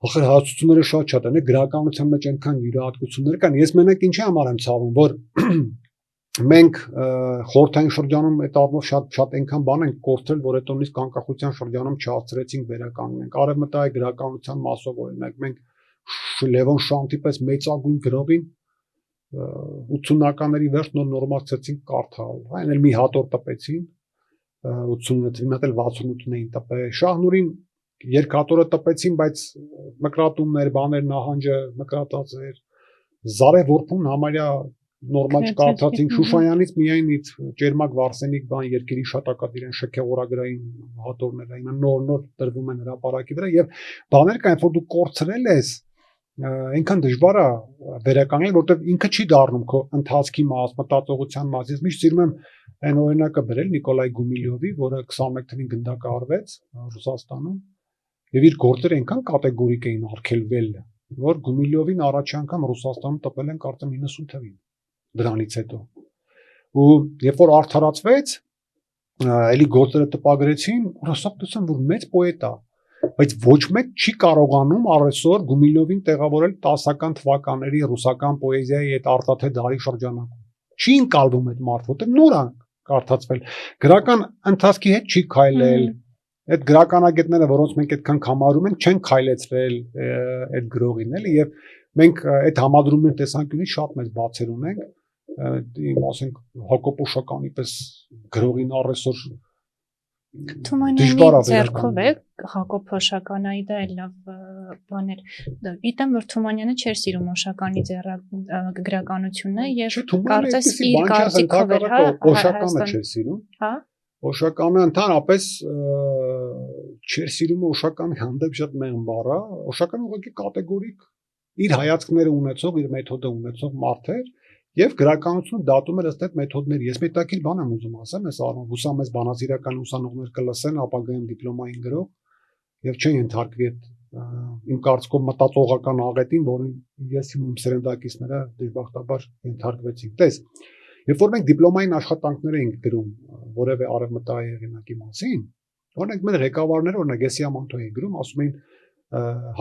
ախր հարցությունները շատ են, գրականության մեջ այնքան յուրահատկություններ կան։ Ես մենակ ինչի համար եմ ցավում, որ մենք խորհրդային շրջանում այդ առումով շատ այնքան բան ենք կորցրել, որ հետո նույնիսկ անկախության շրջանում չհասցրեցինք վերականգնել։ Արևմտահայ գրականության մասով օրինակ մենք Լևոն Շանթի պես մեծագույն գրողին 80-ականների վերջ նորմացեցինք կարդալ, այն էլ մի հատոր տպեցին 89-ին, մատ էլ 68-ն էին տպել։ Շահնուրին երկհատորը տպեցին, բայց մկրատումներ, բաներ, նահանջը մկրատած էր։ Զարե Որփուն համարյա նորմալ չկարդացինք, Շուշանյանից միայն Ճերմակ Վարսենիկ բան երկերի շատակատ իրեն շքեղորագրային հատորները, հիմա նոր տրվում են հրապարակի վրա եւ բաներ կան, որ դու կորցրել ես, այնքան դժվար է վերականգնել, որովհետեւ ինքը չի դառնում քո ընթացքի մաս, մտածողության մաս։ Ես միշտ սիրում եմ Այն օրինակը բերել Նիկոլայ Գումիլյովի, որը 21 թվականին գնդակը արվեց Ռուսաստանում, եւ իր գործերը այնքան կատեգորիկ էին արգելվել, որ Գումիլյովին առաջի անգամ Ռուսաստանում տպել են կարծեմ 90 թվականին դրանից հետո։ Ու երբ որ արդարացվեց, էլի գործերը տպագրեցին, հասկացան, որ մեծ պոետ է, բայց ոչ մեկ չի կարողանում առեսօր Գումիլյովին տեղավորել 10-ական թվականների ռուսական պոեզիայի այդ արտաթե դարի շրջանակում։ Չի ընկալվում այդ մարդը, որտեղ նոր է կարդացվել։ Գրական ընթացքի հետ չի քայլել։ Այդ գրականագետները, որոնց մենք այդքան կամարում ենք, չեն քայլեցրել այդ գրողին, էլի, եւ մենք այդ համադրումների տեսանկյունից շատ մեծ բացեր ունենք, ասենք Հակոբ Օշականի պես գրողին առեսօր Թումանյանի ձեռքով է Հակոբ Օշականայի դա էլ լավ բան էր։ Գիտեմ, որ Թումանյանը չէր սիրում Օշականի գրականությունը եւ կարծես իր կարծիքով էր, հա, Օշականը չէր սիրում։ Հա։ Օշականը ընդհանրապես չէր սիրում Օշականի հանդեպ շատ մեղմ բառ է։ Օշականը ուղղակի կատեգորիկ իր հայացքները ունեցող, իր մեթոդը ունեցող մարդ էր եւ գրականությունը դատում էր ըստ այդ մեթոդների։ Ես մետաքիլ բան եմ ուզում ասեմ, այս առում հուսամ ես բանասիրական ուսանողներ կլսեն, ապագայում դիպլոմային գրող եւ չեն ենթարկվի այդ իմ կարծիքով մտածողական աղետին, որին ես իմ սերնդակիցները դժբախտաբար ենթարկվեցին։ Տես, երբ որ մենք դիպլոմային աշխատանքներ էինք գրում որևէ արևմտահայ հեղինակի մասին, օրինակ մեր ղեկավարները, օրինակ Սիամանթո էին գրում, ասում էին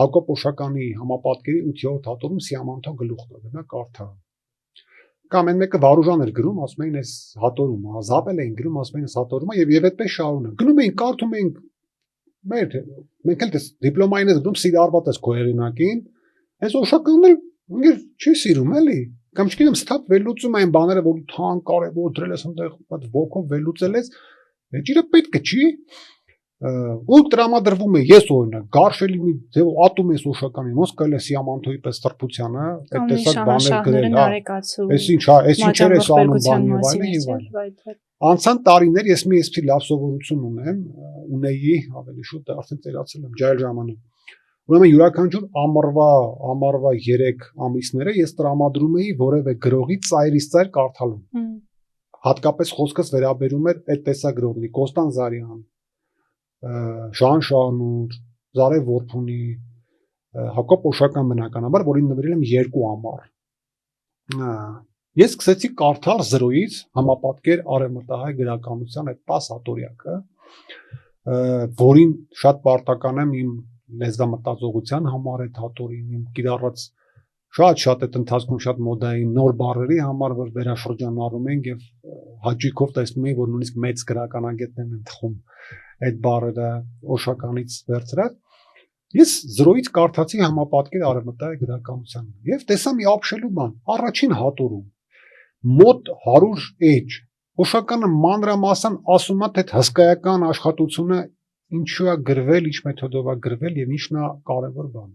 Հակոբ Օշականի համապատկերի 8-րդ հատորում Սիամանթո գլուխ տա, նա կարդա։ Կամ այն մեկը Վարուժան էր գրում, ասում էին այս հատորում, Զապել էին գրում, ասում էին այս հատորումը եւ այդպես շարունակ։ Գնում էին, կարդում էին մենք էլ դիպլոմային ես գրում սիրարված ես քո հեղինակին, այս Օշականն էլ ինքը չի սիրում էլի։ Կամ չգիտեմ, ստապ վերլուծում այն բաները, որ թան կարևոր դրել ես այնտեղ, բայց ոգով վերլուծել ես, ճիրը պետք է չի։ Ու տրամադրվում է ես օրինակ գարշելի մի ձև ատում ես Օշականին, ոնց կարելի է Սիամանթոյի պես ստրբությանը, այդ տեսակ բաներ գրել, հա։ Էս ինչ, հա, էս ինչեր է անում բան եւ այլն։ Անցան տարիներ ես մի էսպիսի լավ սովորություն ունեի, ավելի շուտ արդեն ծերացել եմ ջայլ ժամանակ։ Ուրեմն յուրաքանչյուր ամառվա 3 ամիսները ես տրամադրում էի որևէ գրողի ծայրից ծայր կարդալուն։ Հատկապես խոսքս վերաբերում էր այդ տեսագրողի Կոստան Զարյան, Ժան Շահնուր, Զարեվ Որփունի, Հակոբ Օշական բնականաբար, որին նվիրել եմ 2 ամառ։ Ես սկսեցի կարդալ 0-ից համապատկեր արևմտահայ գրականության այդ 10 հատորյակը, որին շատ պարտական եմ իմ լեզվամտածողության համար այդ հատորին, իմ կիրառած շատ այդ ընթացքում շատ մոդային նոր բառերի համար, որ վերաշրջանառում ենք եւ հաճույքով տեսնում ենք, որ նույնիսկ մեծ գրականագետներն են թխում այդ բառերը Օշականից վերցրած։ Ես 0-ից կարդացի համապատկեր արևմտահայ գրականության եւ տեսա մի ապշելու բան առաջին հատորում մոտ 100 էջ Օշականը մանրամասն ասում է թե հսկայական աշխատությունը ինչու է գրվել, ինչ մեթոդով է գրվել եւ ինչն է կարեւոր բանը։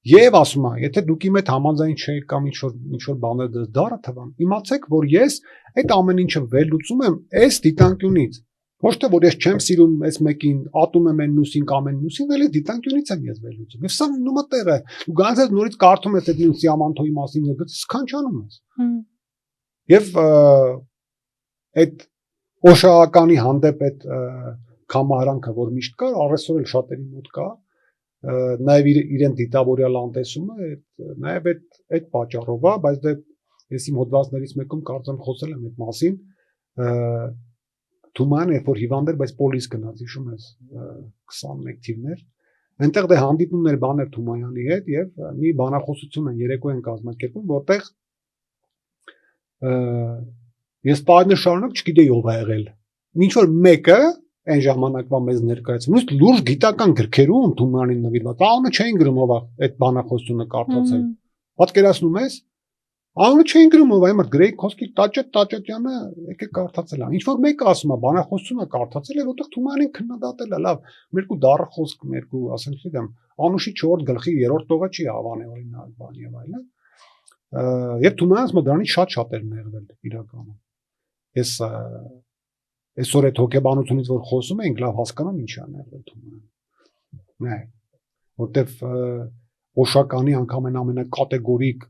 Եվ ասում է, եթե դուք իմ հետ համաձայն չեք կամ ինչ որ բաներ դառը թվան, իմացեք, որ ես այդ ամեն ինչը վերլուծում եմ այս դիտանկյունից։ Ոչ թե որ ես չեմ սիրում այս մեկին, ատում եմ այն մյուսին կամ այն մյուսին, այլ դիտանկյունից եմ ես վերլուծում։ Եվ սա նույնը տեղ է։ Ու գանձես նորից կարդում ես այդ նույն Սիամանթոյի մասին եւ սքանչանում ես։ Եվ այդ Օշականի հանդեպ այդ կամարանքը, որ միշտ կար, առեսօր էլ շատերի մոտ կա, նաև իրեն դիտավորյալ անտեսումը, նաև այդ պատճառով է, բայց դե ես իմ հոդվածներից մեկում կարծեմ խոսել եմ այդ մասին, Թումանը, երբ որ հիվանդ էր, բայց պոլիս գնաց, հիշում ես 21 թիվներ, այնտեղ դե հանդիպումներ բաներ Թումանյանի հետ եւ մի բանախոսություն են երեկո են կազմակերպում, որտեղ ես տարիներ շարունակ չգիտեի ով է եղել։ Ինչ որ մեկը այն ժամանակվա մեզ ներկայացնում, նույնիսկ լուրջ գիտական գրքերում Թումանյանին նվիրված, անունը չէին գրում ով է այդ բանախոսությունը կարդացել։ Պատկերացնում ես, անունը չէին գրում ով է, այլ գրեի խոսքի Տաճատյանը եկեք կարդացել է։ Ինչ որ մեկը ասում է բանախոսությունը կարդացել է, որտեղ Թումանյանին քննադատել է, լավ, մերկու դառը խոսք, մերկու, ասենք չգիտեմ, Անուշի 4 գլխի 3-րդ տողը չի հավանե օրինակ բան եւ այլն։ Եվ Թումանյանից մոտ դրանից շատ էր նեղվել իրականում։ Ես այսօր այդ հոգեբանությունից որ խոսում ենք, լավ հասկանում ինչ է նեղվել Թումանյանը։ Որտեվ Օշականի անգամ ամենակատեգորիկ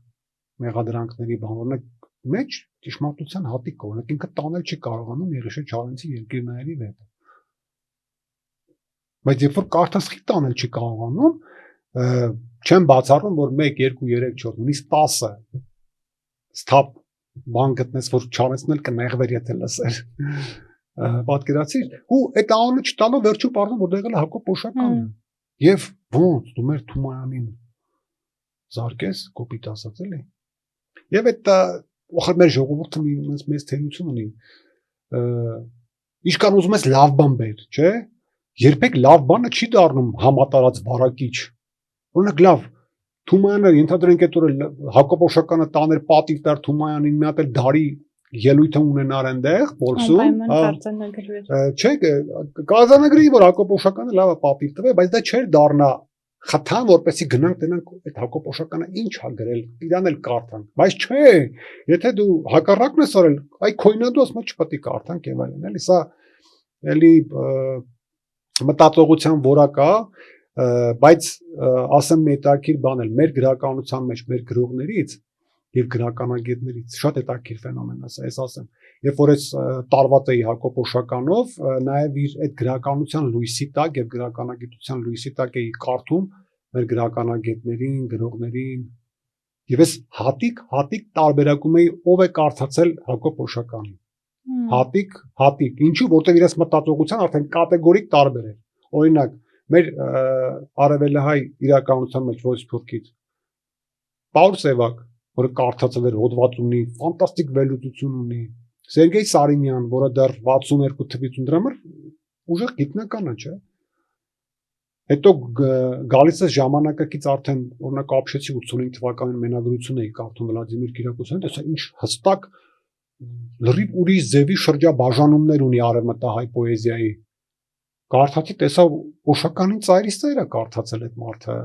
մեղադրանքների բան, օրինակ մեջ ճշմարտության հատիկ կա, օրինակ ինքը տանել չի կարողանում Եղիշե Չարենցի երկիրների վեպը։ Բայց երբ որ կարդասխի տանել չի կարողանում, չեմ բացառում, որ 1, 2, 3, 4, նույնիսկ 10 ստապ բան գտնես, որ Չարենցն էլ կնեղվեր, եթե լսեր։ Պատկերացիր, ու այդ անունը չտալով վերջում պարզվում, որ դա եղել է Հակոբ Պոշականը։ Եվ ոնց դու մեր Թումանյանին զարկես, կոպիտ ասած էլի։ Եվ այդ օխր մեր ժողովուրդը մեծ թերություն ունի։ Իշքան ուզում ես լավ բան բեր, չէ՞։ Երբեք լավ բանը չի դառնում համատարած վարակիչ։ Օրինակ լավ Թումանյանը ենթադրենք այդ օրը Հակոբ Պոշականը տաներ պատիվ տար Թումանյանին մի հատ էլ դարի ելույթը ունենար այնտեղ Պոլսում, չէ, կազանագրի որ Հակոբ Պոշականը լավ է պատիվ տվել, բայց դա չէր դառնա խթան, որպեսզի գնանք տենանք այդ Հակոբ Պոշականը ինչ ա գրել, իրան էլ կարդանք, բայց չէ, եթե դու հակառակն ես արել, այ քոյնադու ասում չպետք է կարդանք եւ այլն, էլի սա էլի մտածողության որակ է, բայց ասեմ մետաքիր բան էլ մեր գրականության մեջ մեր գրողներից եւ գրականագետներից շատ հետաքրքիր ֆենոմեն է սա, ես ասեմ, երբ որ ես տարված էի Հակոբ Պոշականով, նաեւ իր այդ գրականության լույսի տակ եւ գրականագիտության լույսի տակ էի կարդում մեր գրականագետներին, գրողներին եւ ես հատիկ տարբերակում էի ով է կարդացել Հակոբ Պոշականին։ Հատիկ, ինչու, որտեղ իրաց մտածողության արդեն կատեգորիկ տարբեր է։ Օրինակ, մեր արևելահայ իրականության մեջ ոչ թուրքից Պաուլ Սևակ, որը կարդացել էր հոդված ունի, ֆանտաստիկ վերլուծություն ունի, Սերգեյ Սարինյան, որը դեռ 62 թվից ու դրա համար ուժեղ գիտնական է, չէ՞։ Հետո գալիս է ժամանակակից արդեն օրինակ ապշեցի 85 թվականին մենագրություն էի կարդում Վլադիմիր Կիրակոսյանի, տեսա ինչ հստակ լրիվ ուրիշ ձևի շրջաբաժանումներ ունի արևմտահայ պոեզիայի։ Կարդացի տեսա Պոշականին ծայրից ծայր է կարդացել այդ մարդը։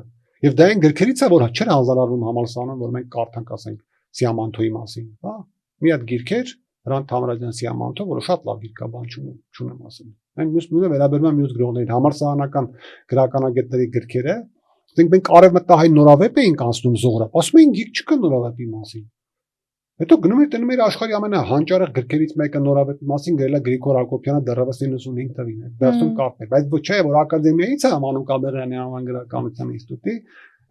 Եվ դա այն գրքերից է, որ չէր հանձնարարվում համալսարանում, որ մենք կարդանք, ասենք, Սիամանթոյի մասին, հա։ Մի հատ գիրքեր Հրանտ Թամրազյան Սիամանթո, որը շատ լավ գիրք է, բան չունեմ ասել։ Այն նույնը վերաբերում է մյուս գրողներին, համալսարանական գրականագետների գրքերը, ասենք մենք արևմտահայ նորավեպ էինք անցնում Զողրաբ, ասում էին գիրք չկա նորավեպի մասին։ Հետո գնում ենք տենում էր աշխարհի ամենահանճարեղ գրքերից մեկը նորավեպի մասին գրել է Գրիգոր Հակոբյանը դեռևս 95 թվին է, դասում կարդներ, բայց ոչ չէ որ ակադեմիայից է Մանուկ Աբեղյանի անվան գրականության ինստիտուտի,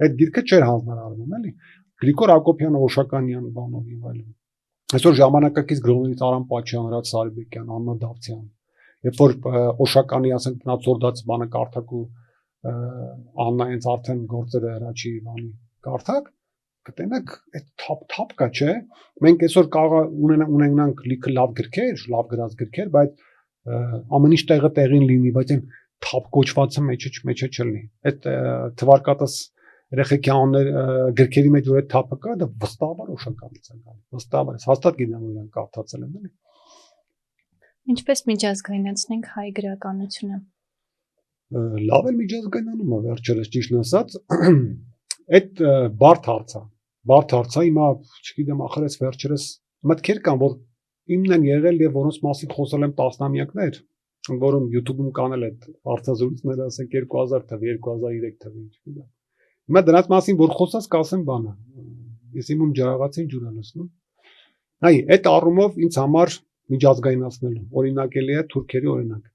այդ գիրքը չէր հանձնարարվում, էլի։ Գրիգոր Հակոբյանը, Օշականյան, բանով եւ այլն։ Այսօր ժամանակակից գրողներից Արամ Պաչյան, Հրաչ Սարիբեկյան, Աննա Դավթյան, երբ որ Օշականի, ասենք, մնացորդած բանը կարդակ ու Աննա հենց արդեն գործերը Հրաչի բանի կարդակ, կտենակ այդ թափ կա, չէ՞։ Մենք այսօր կարող ունենանք լիքը լավ գրքեր, լավ գրած գրքեր, բայց ամեն ինչ տեղը տեղին լինի, բայց այն թափ կոչվածը մեջը չլինի։ Այդ թվարկատս երեխեքի անուններ գրքերի մեջ որ այդ թափը կա, դա վստահաբար Օշականից է գալիս։ Վստահաբար, հաստատ գիտեմ որ իրենք կարդացել են, էլի։ Ինչպես միջազգայնացնենք հայ գրականությունը։ Լավ էլ միջազգայնանում է վերջերս ճիշտն ասած, այդ բարդ հարց է, հիմա չգիտեմ, ախր ես վերջերս մտքեր կան, որ իմն են եղել եւ որոնց մասին խոսել եմ տասնամյակներ, որում YouTube-ում կան էլ այդ հարցազրույցները, ասենք 2000 թվի, 2003 թվի, չգիտեմ։ Հիմա դրանց մասին որ խոսած կասեմ բանը։ Ես իմում ջրաղացին ջուր եմ լսնում։ Այ այդ առումով ինձ համար միջազգայնացնելու օրինակելի է թուրքերի օրինակ։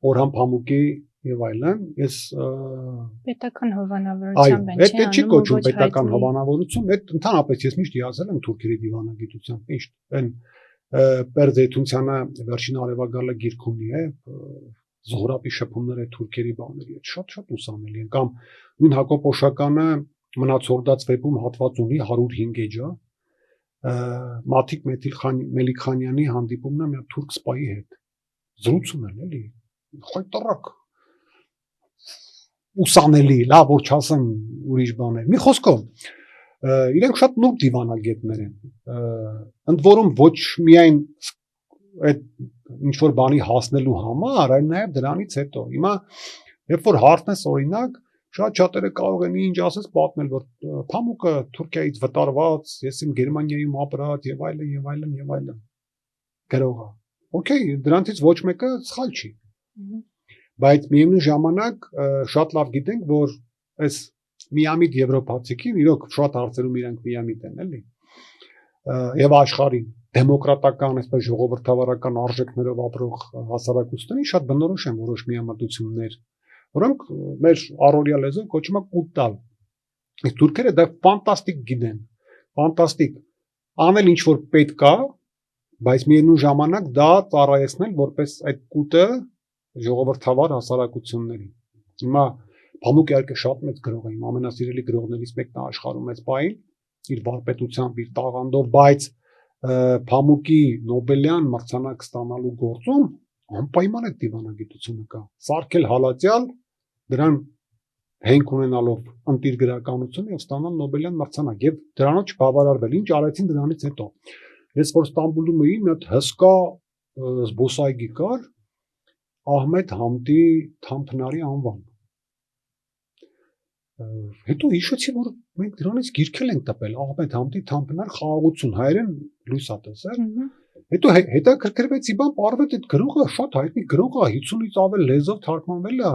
Օրհան Փամուկի եւ այլն, ես պետական հովանավորությամբ են, չէ՞։ Այդ չի կոչվում պետական հովանավորություն, այդ ընդհանրապես ես միշտ հիացել եմ թուրքերի դիվանագիտությամբ, միշտ այն Պերձեյթունցյանը վերջին արևագալը գիրք ունի է, Զոհրաբի շփումները թուրքերի բաների հետ շատ ուսանելի են, կամ նույն Հակոբ Պոշականը մնացորդած վեպում հատված ունի 105 էջա, Մաթիկ Մելիքխանյանի հանդիպումն է մի թուրք սպայի հետ, զրուցում են, էլի, խայտարակ ուսանելի, լավ որ չասեմ ուրիշ բաներ։ Մի խոսքով, իրենք շատ նուրբ դիվանագետներ են, ընդ որում ոչ միայն այդ ինչ-որ բանի հասնելու համար, այլ նաև դրանից հետո։ Հիմա, երբ որ հարցն ես օրինակ, շատ շատերը կարող են ինչ ասես պատմել, որ Փամուկը Թուրքիայից վտարված, ես իմ Գերմանիայում ապրած եւ այլն։ Գրողը։ Okay, դրանից ոչ մեկը սխալ չի։ Բայց միևնույն ժամանակ շատ լավ գիտենք, որ այս միամիտ եվրոպացիքին իրոք շատ հարցերում իրանք միամիտ են, էլի։ եւ աշխարհի դեմոկրատական, այսպես ժողովրդավարական արժեքներով ապրող հասարակություններին շատ բնորոշ են որոշ միամտություններ, որոնք մեր առօրյա լեզվով կոչվում է կուտալ։ Իսկ թուրքերը դա ֆանտաստիկ գիտեն, ֆանտաստիկ անել ինչ որ պետք է, բայց միևնույն ժամանակ դա ծառայեցնել որպես այդ կուտը ժողովրդավար հասարակությունների։ Հիմա Փամուկը իհարկե շատ մեծ գրող է, իմ ամենասիրելի գրողներից մեկն է աշխարհում այս պահին, իր վարպետությամբ, իր տաղանդով, բայց Փամուկի Նոբելյան մրցանակ ստանալու գործում անպայման է դիվանագիտությունը կա։ Սարքել հալածյալ դրան հենք ունենալով ընտիր գրականություն եւ ստանալ Նոբելյան մրցանակ եւ դրանով չբավարարվել։ Ինչ արեցին դրանից հետո։ Ես որ Ստամբուլում էի, մի հատ հսկա զբոսայգի կար Ահմեդ Համդի Թամփնարի անվան։ Հետո հիշեցի, որ մենք դրանից գիրքել ենք տպել Ահմեդ Համդի Թամփնար խաղաղություն հայերեն լույս ա տեսել։ Հետո հետաքրքրվեցի, բան պարվեց այդ գրողը շատ հայտնի գրող է, 50-ից ավել լեզվով թարգմանվել է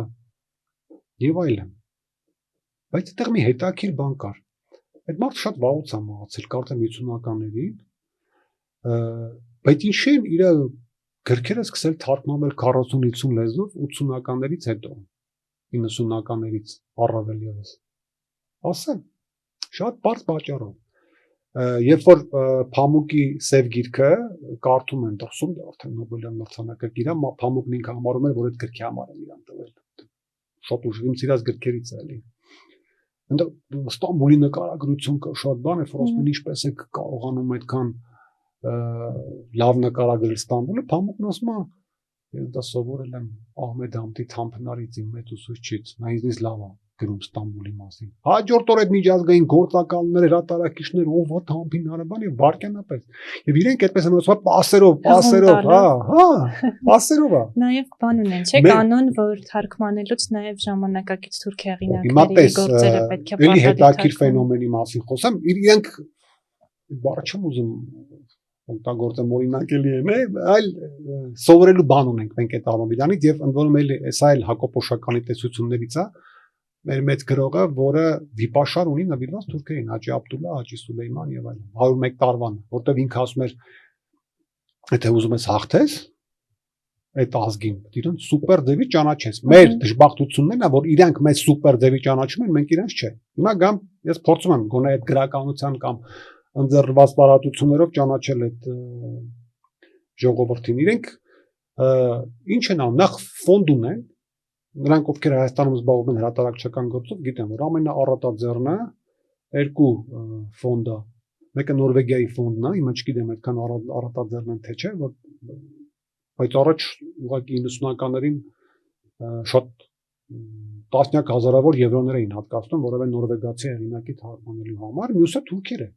եւ այլն։ Բայց այդտեղ մի հետաքրքիր բան կար։ Այդ մարդը շատ վաղուց է մահացել, կարծեմ 50-ականներին։ Բայց ինչ են իր գրքերը սկսել թարգմանվել 40-50 լեզվով 80-ականներից հետո, 90-ականներից առավել եւս։ Ասեմ, շատ բարձ պատճառով։ Երբ որ Փամուկի Սև գիրքը կարդում են դրսում, դա արդեն Նոբելյան մրցանակը գիրա, Փամուկն ինքը համարում էր, որ այդ գրքի համար է իրան տվել։ Շատ ուժ իմ սիրած գրքերից է էլի։ Այնտեղ Ստամբուլի նկարագրություն կա, շատ բան է, որ ասում են ինչպես է կարողանում այդքան լավ նկարագրել Ստամբուլը, Փամուկն ասում է, ես դա սովորել եմ Ահմեդ Համդի Թամփնարից իմ մեծ ուսուցչից, նա ինձ լավ է գրում Ստամբուլի մասին։ Հաջորդ օր այդ միջազգային գործակալներ, հրատարակիչներ, ով է Թամփնարը, բան եւ վարքյանապես։ Եվ իրենք այդպես են ասում, պասերով, պասերով է։ Նաեւ բան ունեն, չէ՞, կանոն, որ թարգմանելուց նաեւ ժամանակակից թուրք հեղինակների գործերը պետք է պարտադիր։ Էլի հետաքրքիր ֆենոմենի մասին խոսեմ, իրենք բառը չեմ ուզում օգտագործեմ օրինակելի եմ, այլ սովորելու բան ունենք մենք այդ առումից եւ ընդ որում էլի սա էլ հակոպոշականի տեսություններից է մեր մեծ գրողը, որը վիպաշար ունի նվիրված թուրքերին, Հաջի Աբդուլլա, Հաջի Սուլեյման եւ այլն, 101 տարվան, որտեղ ինքը ասում էր, եթե ուզում ես հաղթես այդ ազգին, իրենց սուպեր ձևի ճանաչես։ Մեր դժբախտություններն է, որ իրանք մեծ սուպեր ձևի ճանաչում են, մենք իրանք չէ։ Հիմա գամ, ես փորձում եմ գոնե այդ գրականության կամ ընձեռված բարատություններով ճանաչել այդ ժողովրդին։ Իրենք ինչ են անում, նախ ֆոնդ ունեն, նրանք ովքեր Հայաստանում զբաղվում են հրատարակչական գործով, գիտեն, որ ամենաառատաձեռնը երկու ֆոնդ է, մեկը Նորվեգիայի ֆոնդն է, հիմա չգիտեմ այդքան առատաձեռն են թե չէ, բայց առաջ ուղղակի 90-ականներին շատ տասնյակ հազարավոր եվրոներ էին հատկացնում, որովհետեւ նորվեգացի հեղինակի թարգմանելու համար, մյուսը թուրքեր է։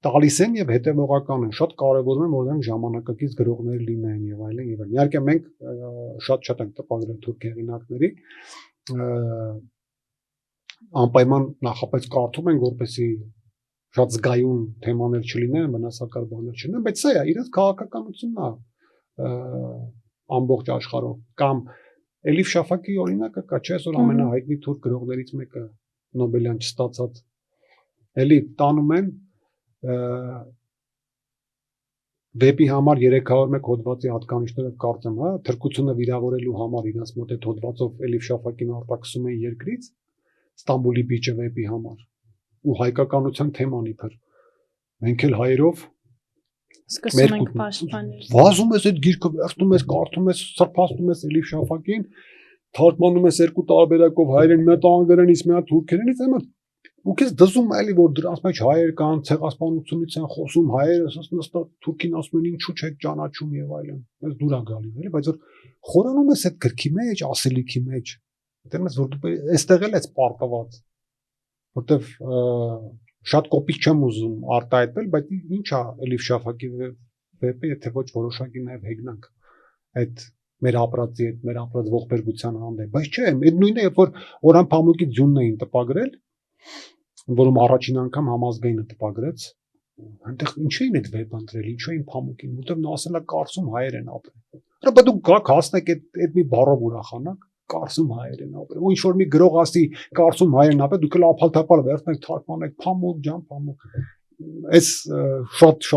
Տալիս են եւ հետեւողական են, շատ կարեւորում են, որ նրանք ժամանակակից գրողներ լինեն եւ այլն եւ այլն։ Իհարկե մենք շատ ենք տպագրել թուրք հեղինակների, անպայման նախապես կարդում ենք, որպեսզի շատ զգայուն թեմաներ չլինեն, վնասակար բաներ չլինեն, բայց սա է, իրենց քաղաքականությունն է ամբողջ աշխարհով։ Կամ Էլիֆ Շաֆակի օրինակը կա, չէ՞, որ ամենահայտնի թուրք գրողներից մեկը Նոբելյան չստացած։ Էլի տանում են վեպի համար 301 հոդվածի հատկանիշներով կարծեմ, հա, թրկությունը վիրավորելու համար իրենց մոտ այդ հոդվածով Էլիֆ Շաֆակին արտաքսում են երկրից, Ստամբուլի բիճը վեպի համար, ու հայկականության թեման իբր։ Մենք էլ հայերով սկսում ենք պաշտպանել։ Վազում ես այդ գիրքը, վերցնում ես, կարդում ես, սրբացնում ես Էլիֆ Շաֆակին, թարգմանում ես երկու տարբերակով հայերեն, մի հատ անգլերենից, մի հատ թուրքերենից, այո։ Ու քեզ դզում էլի որ դրանց մեջ հայեր կան, ցեղասպանությունից են խոսում, հայերը նստած թուրքին ասում են ինչու չեք ճանաչում եւ այլն։ Ես դուր ա գալի, էլի, բայց որ խորանում ես այդ գրքի մեջ, ասելիքի մեջ, դեռ ես որ դու այստեղ էլ ես պարտված, որտեվ շատ կոպիտ չեմ ուզում արտահայտվել, բայց ի՞նչ է Էլիֆ Շաֆակի վեպը, եթե ոչ որոշակի նաեւ հեգնանք այդ մեր ապրածի հետ, մեր ապրած ողբերգության հանդեպ, բայց չէ, այդ նույնն է, երբ որ Օրհան Փամուկի ձյունն էին տպագրել, որում առաջին անգամ համազգայինը տպագրեց, այնտեղ ինչ էին այդ վեպը ընտրել, ինչու էին Փամուկին, որտեղ նա ասել է կարծում հայեր են ապրել։ Բայց դուք գաք հասնեք այդ մի բառով ուրախանաք, կարծում հայերեն ապրել։ Ու ինչ որ մի գրող ասի կարծում հայերեն ապրել, դուք էլ ափալթափալ վերցնեք թարգմանեք փամուկ ջան, փամուկ։ Այս շատ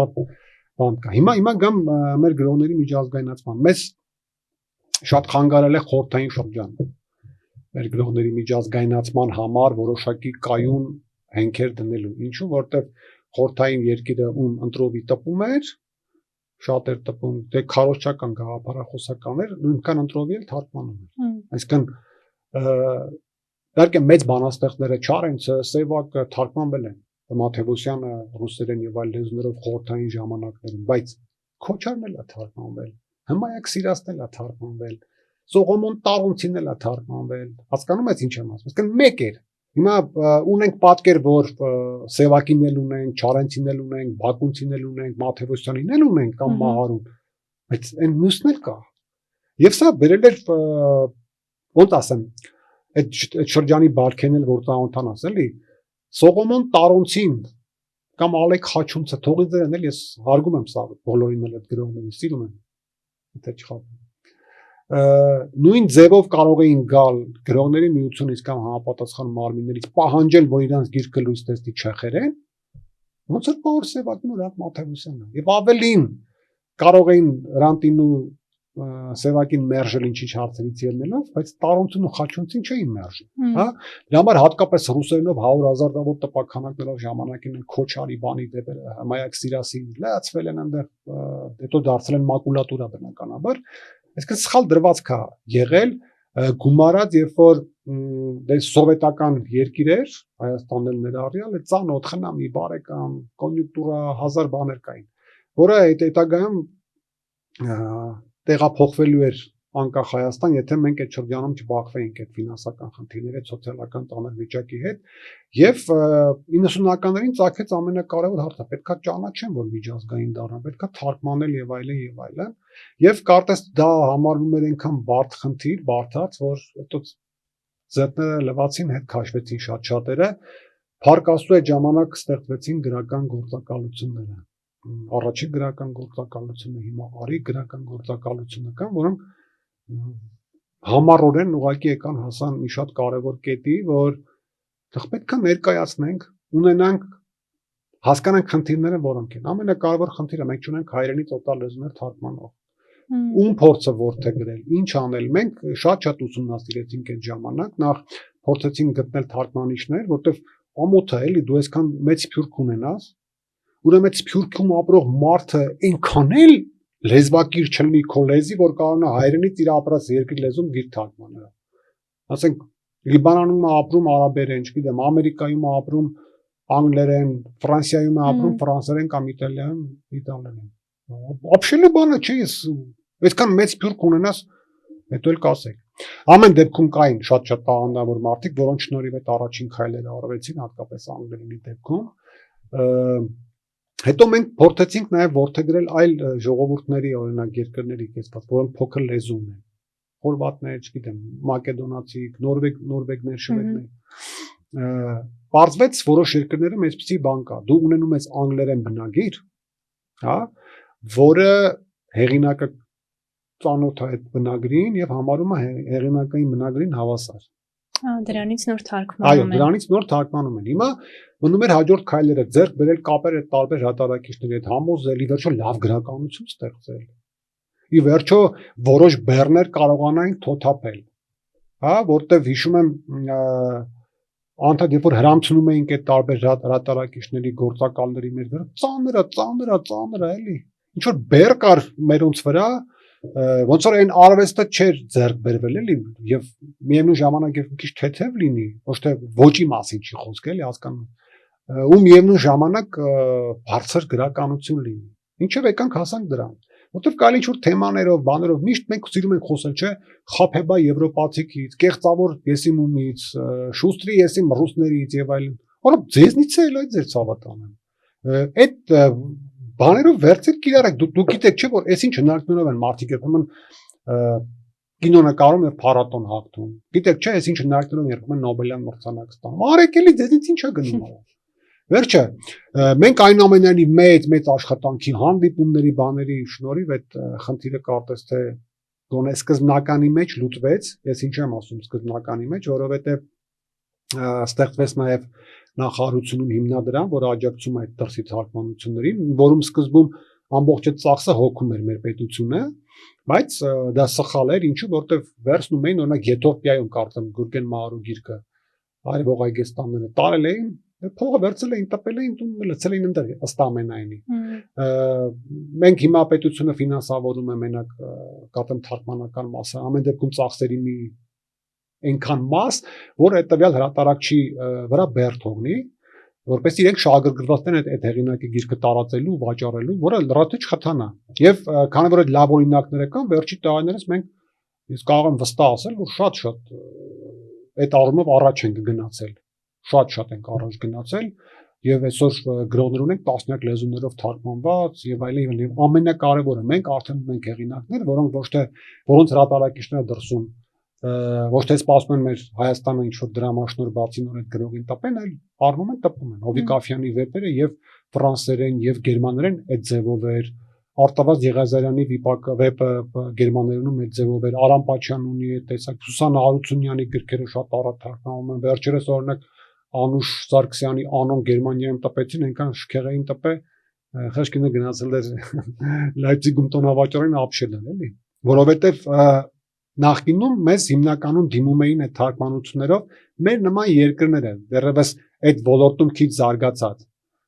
բան կա։ Հիմա գամ մեր գրողների միջազգայնացման։ Մեզ շատ խանգարել է խորհրդային շրջանը։ Մեր գրողների միջազգայնացման համար որոշակի կայուն հենքեր դնելու։ Ինչու՞, որտեղ խորհրդային երկիրը ում ընտրովի տպում էր, շատ էր տպում, դե քարոզչական գաղափարախոսականներ նույնքան ընտրովի էլ թարգմանում էր։ Այսինքն իհարկե մեծ բանաստեղծները Չարենցը, Սևակը թարգմանվել են, Մաթեոսյանը ռուսերեն եւ այլ լեզուներով խորհրդային ժամանակներում, բայց Քոչարն էլ է թարգմանվել, Հմայակ Սիրասն էլ է թարգմանվել, Սողոմոն Տարունցին էլ է թարգմանվել, հասկանում եք ինչ եմ ասում, այսինքն մեկ էր։ Հիմա ունենք պատկեր, որ Սևակին էլ ունենք, Չարենցին էլ ունենք, Բակունցին էլ ունենք, Մաթեոսյանին էլ ունենք կամ Մահարուն, բայց այն մյուսն էլ կա։ Եվ սա բերել էր ոնց ասեմ, այդ շրջանի բարքեն էլ որ տանոթանաս էլի, Սողոմոն Տարունցին կամ Ալեք Խաչունցը թողի դրան էլ ես հարգում եմ սա բոլորին էլ այդ գրողներին սիրում եմ, եթե չխաբեմ։ Նույն ձևով կարող էին գալ գրողների միությունից կամ համապատասխան մարմիններից պահանջել, որ իրանց գիրքը լույս տեսնի չեխերեն, ոնց որ Պաուլ Սևակն ու Հրանտ Մաթեոսյանը։ Եվ ավելին կարող էին Հրանտին ու Սևակին մերժել ինչի հարցերից ելնելով, բայց Տարոնցին ու Խաչունցին չէին մերժում, հա։ Դրա համար հատկապես ռուսերենով 100,000-ավոր տպաքանակներով ժամանակին են Քոչարի բանի դեպերը, Հմայակ Սիրասի լացվել են այնտեղ, հետո դարձել են մակուլատուրա բնականաբար։ Այսինքն սխալ դրվածք է եղել, գումարած, երբ որ դե սովետական երկիր էր, Հայաստանն էլ ներառյալ, այդ ծանոթ խնամի բարեկամ, կոնյունկտուրա 1000 բաներ կային, որը հետագայում տեղափոխվելու էր անկախ Հայաստան, եթե մենք այդ շրջանում չբախվեինք այդ ֆինանսական խնդիրների, այդ սոցիալական ծանր վիճակի հետ, եւ 90-ականներին ծագեց ամենակարևոր հարցը, պետքա ճանաչեն, որ միջազգային դառնան, պետքա թարգմանել եւ այլն եւ այլն, եւ կարծես դա համարվում էր այնքան բարդ խնդիր, բարդած, որ հետո ձեռները լվացին, հետ քաշվեցին շատ-շատերը, փառք Աստծո այդ ժամանակ ստեղծվեցին գրական գործակալությունները։ Առաջին գրական գործակալությունը, հիմա արի գրական գործակալությունը կան, որոնք համառորեն ուղղակի եկան հասան մի շատ կարևոր կետի, որ պետք է ներկայացնենք, ունենանք, հասկանանք խնդիրները որոնք են։ Ամենակարևոր խնդիրը մենք չունենք հայերենից օտար լեզուներ թարգմանող։ Ում փորձը որթե գրել, ինչ անել։ Մենք շատ ուսումնասիրեցինք այդ ժամանակ, նախ փորձեցինք գտնել թարգմանիչներ, որտեղ ամոթ է, էլի դու այսքան մեծ սփյուռք ունենաս, ուրեմն այդ սփյուռքում ապրող մարդը այնքան էլ լեզվակիր չլինի քո լեզի, որ կարողանա հայերենից իր ապրած երկրի լեզուն գիր թարգմանել։ Ասենք Լիբանանում է ապրում արաբերեն, չգիտեմ, Ամերիկայում է ապրում անգլերեն, Ֆրանսիայում է ապրում ֆրանսերեն կամ իտալերեն։ Ապշելու բանը չի, այսքան մեծ սփյուռք ունենաս, հետո էլ կասեք։ Ամեն դեպքում կային շատ տաղանդավոր մարդիկ, որոնց շնորհիվ այդ առաջին քայլերը արվեցին, հատկապես անգլերենի դեպքում։ Հետո մենք փորձեցինք նաև որդեգրել այլ ժողովուրդների, օրինակ երկրների կեսված, որոնք փոքր լեզու ունեն։ Խորվատներ, չգիտեմ, մակեդոնացիք, նորվեգներ, շվեդներ։ Պարզվեց որոշ երկրներում այսպիսի բան կա։ Դու ունենում ես անգլերեն բնագիր, հա, որը հեղինակը ծանոթ է այդ բնագրին եւ համարում է հեղինակային բնագրին հավասար։ Դրանից նոր թարգմանում են։ Այո, դրանից նոր թարգմանում են։ Հիմա մնում էր հաջորդ քայլերը ձեռք բերել կապեր այդ տարբեր հատարակիչների հետ, համոզել, ի վերջո լավ գրականություն ստեղծել։ Ի վերջո որոշ բեռներ կարողանային թոթափել։ Հա, որտեվ հիշում եմ անդադ երբ որ հրամցնում էինք այդ տարբեր հատարակիչների գործակալների մեր վրա, ծանր էլի։ Ինչ որ բեռ կար մերոնց վրա, ոնց որ այն արվեստը չէր ձեռք բերվել էլի եւ միևնույն ժամանակ երբ մի քիչ թեթև լինի, ոչ թե ոճի մասին չի խոսք էլի հասկանում, ու միևնույն ժամանակ բարձր գրականություն լինի։ Ինչեւ եկանք հասանք դրան, որտեվ կարելի ինչ որ թեմաներով, բաներով միշտ մենք սիրում ենք խոսել, չէ, խափեբա եվրոպացիքից, կեղծավոր եսիմումից, շուստրի եսիմ ռուսներից եւ այլն։ Որը ձեզնից է այլ այդ ձեր ցավատանը։ Այդ բաներով վերցեք իրարեք, դուք գիտեք չէ որ այս ինչ հնարքներով են մարդիկ երբեմն կինոնկարում եւ փառատոն հաղթում։ Գիտեք չէ, այս ինչ հնարքներով երբեմն Նոբելյան մրցանակ ստանում։ Արեք էլի ձեզնից ինչա գնում արա։ Վերջը մենք այնուամենայնիվ մեծ աշխատանքի հանդիպումների բաների շնորհիվ այդ խնդիրը կարծես թե գոնե սկզբնականի մեջ լուծվեց, ես ինչ եմ ասում սկզբնականի մեջ, որովհետև ստեղծվեց նաև նախարարությունում հիմնադրամ, որը աջակցում է այդ դրսի թարգմանություններին, որում սկզբում ամբողջ այդ ծախսը հոգում էր մեր պետությունը, բայց դա սխալ էր, ինչու, որտեվ վերցնում էին օրինակ Եթովպիայում կարծեմ Գուրգեն Մահարու գիրքը արևող Այգեստանները տարել էին, փողը վերցել էին, տպել էին, տուն լցել էին այնտեղ ըստ ամենայնի։ Մենք հիմա պետությունը ֆինանսավորում է մենակ կարծեմ թարգմանական մասը, ամեն դեպքում ծախսերի մի այնքան մաս, որ այդ տվյալ հրատարակչի վրա բեռ թողնի, որպես իրենք շահագրգռված են այդ հեղինակի գիրքը տարածելու, վաճառելու, որը լրացուցիչ խթանա։ Եվ քանի որ այդ լավ օրինակները կան, վերջի տարիներս մենք ես կարող եմ վստահ ասել, որ շատ այդ առումով առաջ ենք գնացել, շատ ենք առաջ գնացել, եւ այսօր գրողներ ունենք տասնյակ լեզուներով թարգմանված եւ այլն, եւ ամենակարևորը մենք արդեն ունենք հեղինակներ, որոնց հրատարակիչները դրսում ոչ թե սպասում են մեր Հայաստանը ինչ որ դրամաշնոր բացի նոր այդ գրողին տպեն, այլ առնում են տպում են Հովիկ Աֆյանի վեպերը եւ ֆրանսերեն եւ գերմաներեն այդ ձևով էր, Արտավազդ Եղիազարյանի վեպը գերմաներենում այդ ձևով էր, Արամ Պաչյան ունի այդ տեսակ, Սուսանա Հարությունյանի գրքերը շատ առատ թարգմանվում են, վերջերս օրինակ Անուշ Սարգսյանի Անոն Գերմանիայում տպեցին, այնքան շքեղ էին տպե, խեղճինը գնացել էր Լայպցիգում տոնավաճառին ապշել են, էլի, որովհետեւ նախկինում մեզ հիմնականում դիմում էին այդ թարգմանություններով մեր նման երկրները, դեռևս այդ ոլորտում քիչ զարգացած,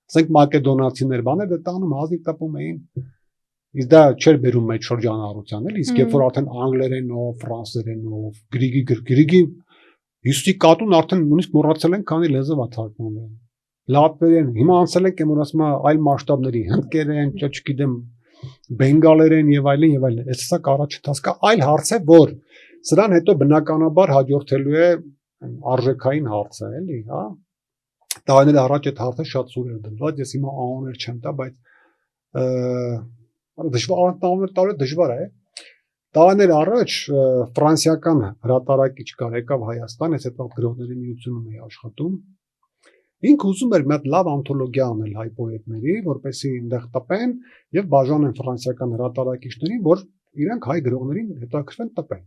ասենք մակեդոնացիներ բաներ դա տանում հազիվ տպում էին, իսկ դա չէր բերում մեծ շրջանառության, էլի, իսկ երբ որ արդեն անգլերենով, ֆրանսերենով, գրիգի հյուսի կատուն արդեն նույնիսկ մոռացել են, քանի լեզվով է թարգմանվել։ Լատվերեն, հիմա անցել ենք եմ որ ասում այլ մասշտաբների, հնդկերեն, չգիտեմ, բենգալերեն եւ այլն, այս սա առաջընթաց կա, այլ հարց է, որ սրան հետո բնականաբար հաջորդելու է արժեքային հարցը, էլի, հա։ Տարիներ առաջ այդ հարցը շատ սուր էր դրված, ես հիմա անուններ չեմ տա, բայց դժվար է։ Տարիներ առաջ ֆրանսիական հրատարակիչ կար, եկավ Հայաստան, այս հետո գրողների միությունում էի աշխատում։ Ինքը ուզում էր մի հատ լավ անթոլոգիա անել հայ պոետների, որպեսզի այնտեղ տպեն եւ բաժանեն ֆրանսիական հրատարակիչներին, որ իրենք հայ գրողներին հետաքրքրեն տպեն։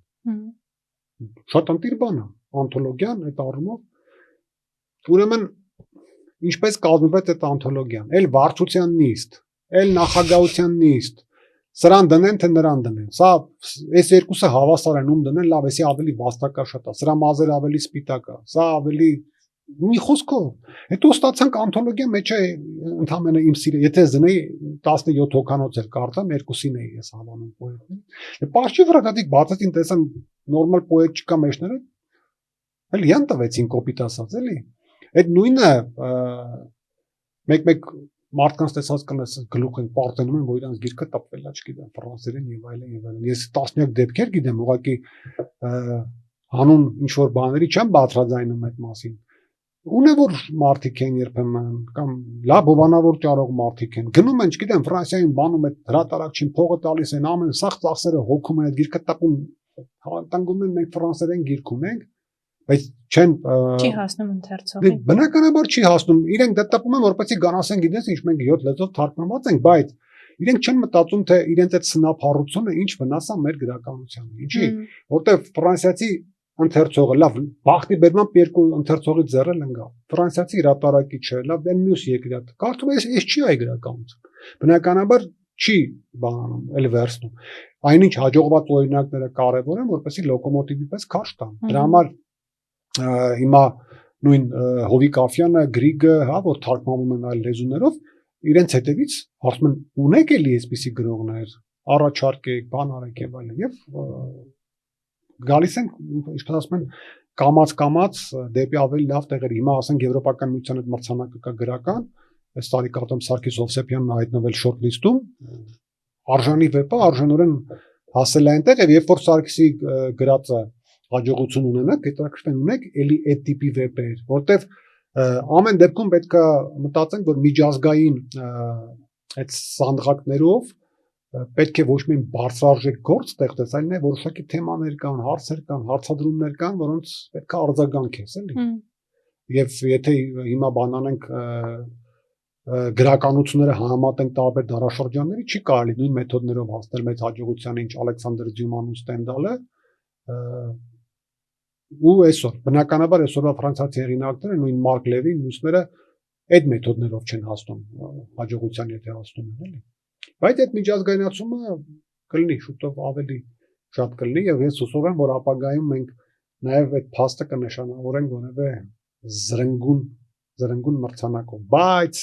Շատ ընտիր բան է, անթոլոգիան այդ առումով։ Ուրեմն ինչպես կազմվեց այդ անթոլոգիան, էլ վարչության նիստ, էլ նախագահության նիստ, սրան դնեն թե նրան դնեն։ Սա այս երկուսը հավասար են, ում դնեն, լավ, էսի ավելի վաստակաշատ է, սրա մազերը ավելի սպիտակ է, սա ավելի մի խոսքով, հետո ստացանք անթոլոգիա մեջ է ընդհանրապես իմ սիրը, եթե զնեի 17 հոգանոց էր կարծեմ, երկուսին էի ես հավանում պոետներին։ Պարչի վրա դատիկ բացեցին, տեսան նորմալ պոետ չկա մեջները, էլ յան տվեցին կոպիտ ասած, էլի։ Այդ նույնը մեկ մարդկանց տեսած կլես գլուխ են պարտենում են, որ իրանց գիրքը տպվել է, չգիտեմ, ֆրանսերեն եւ այլն։ Ես տասնյակ դեպքեր գիտեմ, ուղղակի հանուն ինչ որ բաների չեմ բացրաձայնում այդ մասին։ Ունե որ մարդիկ են երբեմն կամ լավ հովանավոր ճարող մարդիկ են գնում են, չգիտեմ, Ֆրանսիայում բանում այդ հրատարակչին փողը տալիս են, ամեն սաղ ծախսերը հոգում են այդ գիրքը տպում, տանգում են մենք ֆրանսերեն գիրք ունենք, բայց չեն չի հասնում ընթերցողին։ Բնականաբար չի հասնում, իրենք դա տպում են, որպեսզի գանասեն, գիտես, ինչ մենք 7 լեզվով թարգմանված ենք, բայց իրենք չեն մտածում, թե իրենց այդ սնափառությունը ինչ վնաս է մեր գրականությանը։ Ինչի, որտեվ ֆրանսիացի ընթերցողը լավ բախտի բերմամբ երկու ընթերցողի ձեռել ընկա ֆրանսիացի հրատարակիչը լավ այն մյուս երկրի կարդում ես չի այ գրականություն բնականաբար չի բանում էլ վերցնում այնինչ հաջողված օրինակները կարևոր են որպեսզի լոկոմոտիվի պես քաշ տան դրա համար հիմա նույն Հովիկ Աֆյանը Գրիգը հա որ թարգմանվում են այլ լեզուներով իրենց հետևից ասում են ունեք էլի այսպիսի գրողներ առաջարկեք բան արեք եւ այլն եւ գալիս են ինչպես ասում են կամած դեպի ավելի լավ տեղեր հիմա ասենք եվրոպական միության այդ մրցանակը կա գրական այս տարի կարծեմ Սարգիս Հովսեփյանն հայտնվել շորտ լիստում արժանի վեպը արժանորեն հասել է այնտեղ եւ երբ որ Սարգիսի գրածը հաջողություն ունենաք հետաքրքրեն ունեք էլի այդ տիպի վեպեր որտեվ ամեն դեպքում պետք է մտածենք որ միջազգային այդ սանդղակներով պետք է ոչ միայն բարձրարժեք գործ ստեղծես, այլ նաև որոշակի թեմաներ կան, հարցեր կան, հարցադրումներ կան, որոնց պետք է արձագանքես, էլի։ Եվ եթե հիմա բանանենք գրականությունները համատենք տարբեր դարաշրջանների չի կարելի նույն մեթոդներով հասնել մեծ հաջողության, ինչ Ալեքսանդր Դյուման ու Ստենդալը ու այսօր բնականաբար այսօրվա ֆրանսիացի հեղինակները նույն Մարկ Լևին, մյուսները այդ մեթոդներով չեն հասնում հաջողության, եթե հասնում են, էլի։ Բայց այդ միջազգայնացումը կլինի շուտով ավելի շատ կլինի եւ ես հուսով եմ, որ ապագայում մենք նաեւ այդ փաստը կնշանավորենք որևէ զրնգուն մրցանակով, բայց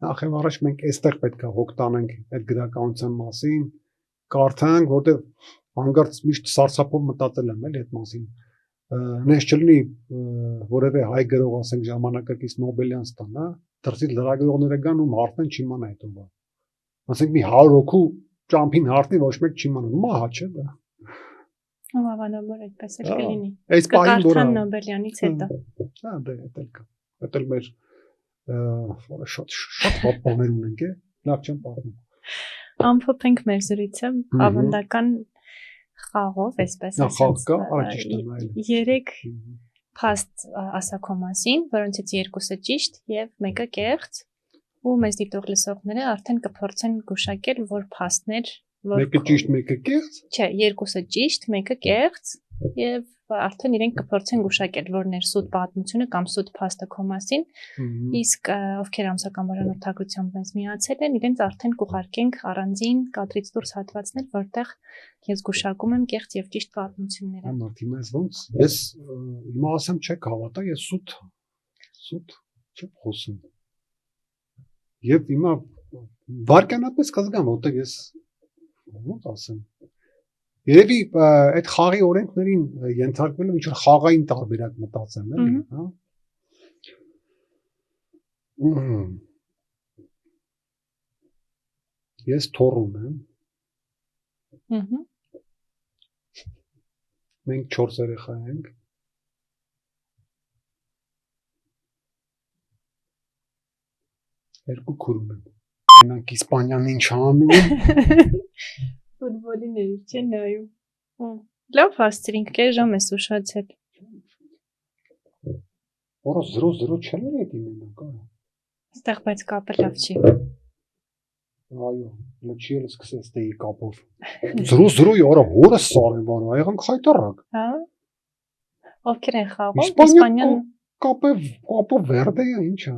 նախ եւ առաջ մենք այստեղ պետք է հոգ տանենք այդ գրականության մասին, կարդանք, որտեղ հանգարց միշտ սարսափով մտածել եմ էլի այդ մասին։ Նես չլինի որևէ հայ գրող, ասենք ժամանակակից Նոբելյան ստանա, դրսից լրագրողները գան ու հարցնեն չիմանա այդ ով։ Ասենք մի 100 հոգու ճամփին հարցնի, ոչ մեկ չիմանա, մահա չէ դա։ Հավանաբար այդպես էլ կլինի։ Այս պահին որ Նոբելյանից հետո։ Հա, դե դա կա։ Դա էլ մեր շատ բաներ ունենք, լավ չեմ պատմում։ Ամփոփենք մեր զրույցը ավանդական խաղով, այսպես ասած։ 3 փաստ ասա քո մասին, որոնցից 2-ը ճիշտ եւ 1-ը կեղծ, ու մեզ դիտող լսողները արդեն կփորձեն գուշակել, որ փաստներ, որ 1-ը ճիշտ, 1-ը կեղծ։ Չէ, 2-ը ճիշտ, 1-ը կեղծ, եւ արդեն իրենք կփորձեն գուշակել, որն է սուտ պատմությունը կամ սուտ փաստը քո մասին, իսկ ովքեր ամսական բարանորդագրությամբ մեզ միացել են, իրենց արդեն կուղարկենք առանձին կադրից դուրս հատվածներ, որտեղ ես գուշակում եմ կեղծ եւ ճիշտ պատմությունները։ Ամարտի մեզ ոնց ես հիմա ասեմ չեք հավատա, ես սուտ չեմ խոսում։ Եվ հիմա վարկանապես կզգամ, որտեղ ես ոնց ասեմ Երևի այդ խաղի օրենքներին ենթարկվելով ինչ որ խաղային տարբերակ մտածեմ, էլի, հա։ Ես թոռում եմ։ Մենք 4 երեխա ենք։ Երկու քուր ունեմ։ Մենակ Իսպանիան ինչ անում։ Ֆուտբոլի ներուց չեն նայում։ Լավ հասցրինք, կես ժամ ես ուշացել։ Որը 0-0 չեն էդի մենակ, Այստեղ բայց կապը լավ չի։ Այո, լճի էլ սկսեց դեի կապով։ 0-0-ի արա հորը սարևան, եղանք խայտարակ։ Հա։ Ովքեր են խաղում, Իսպանիան կապը վերդե է, ի՞նչ է։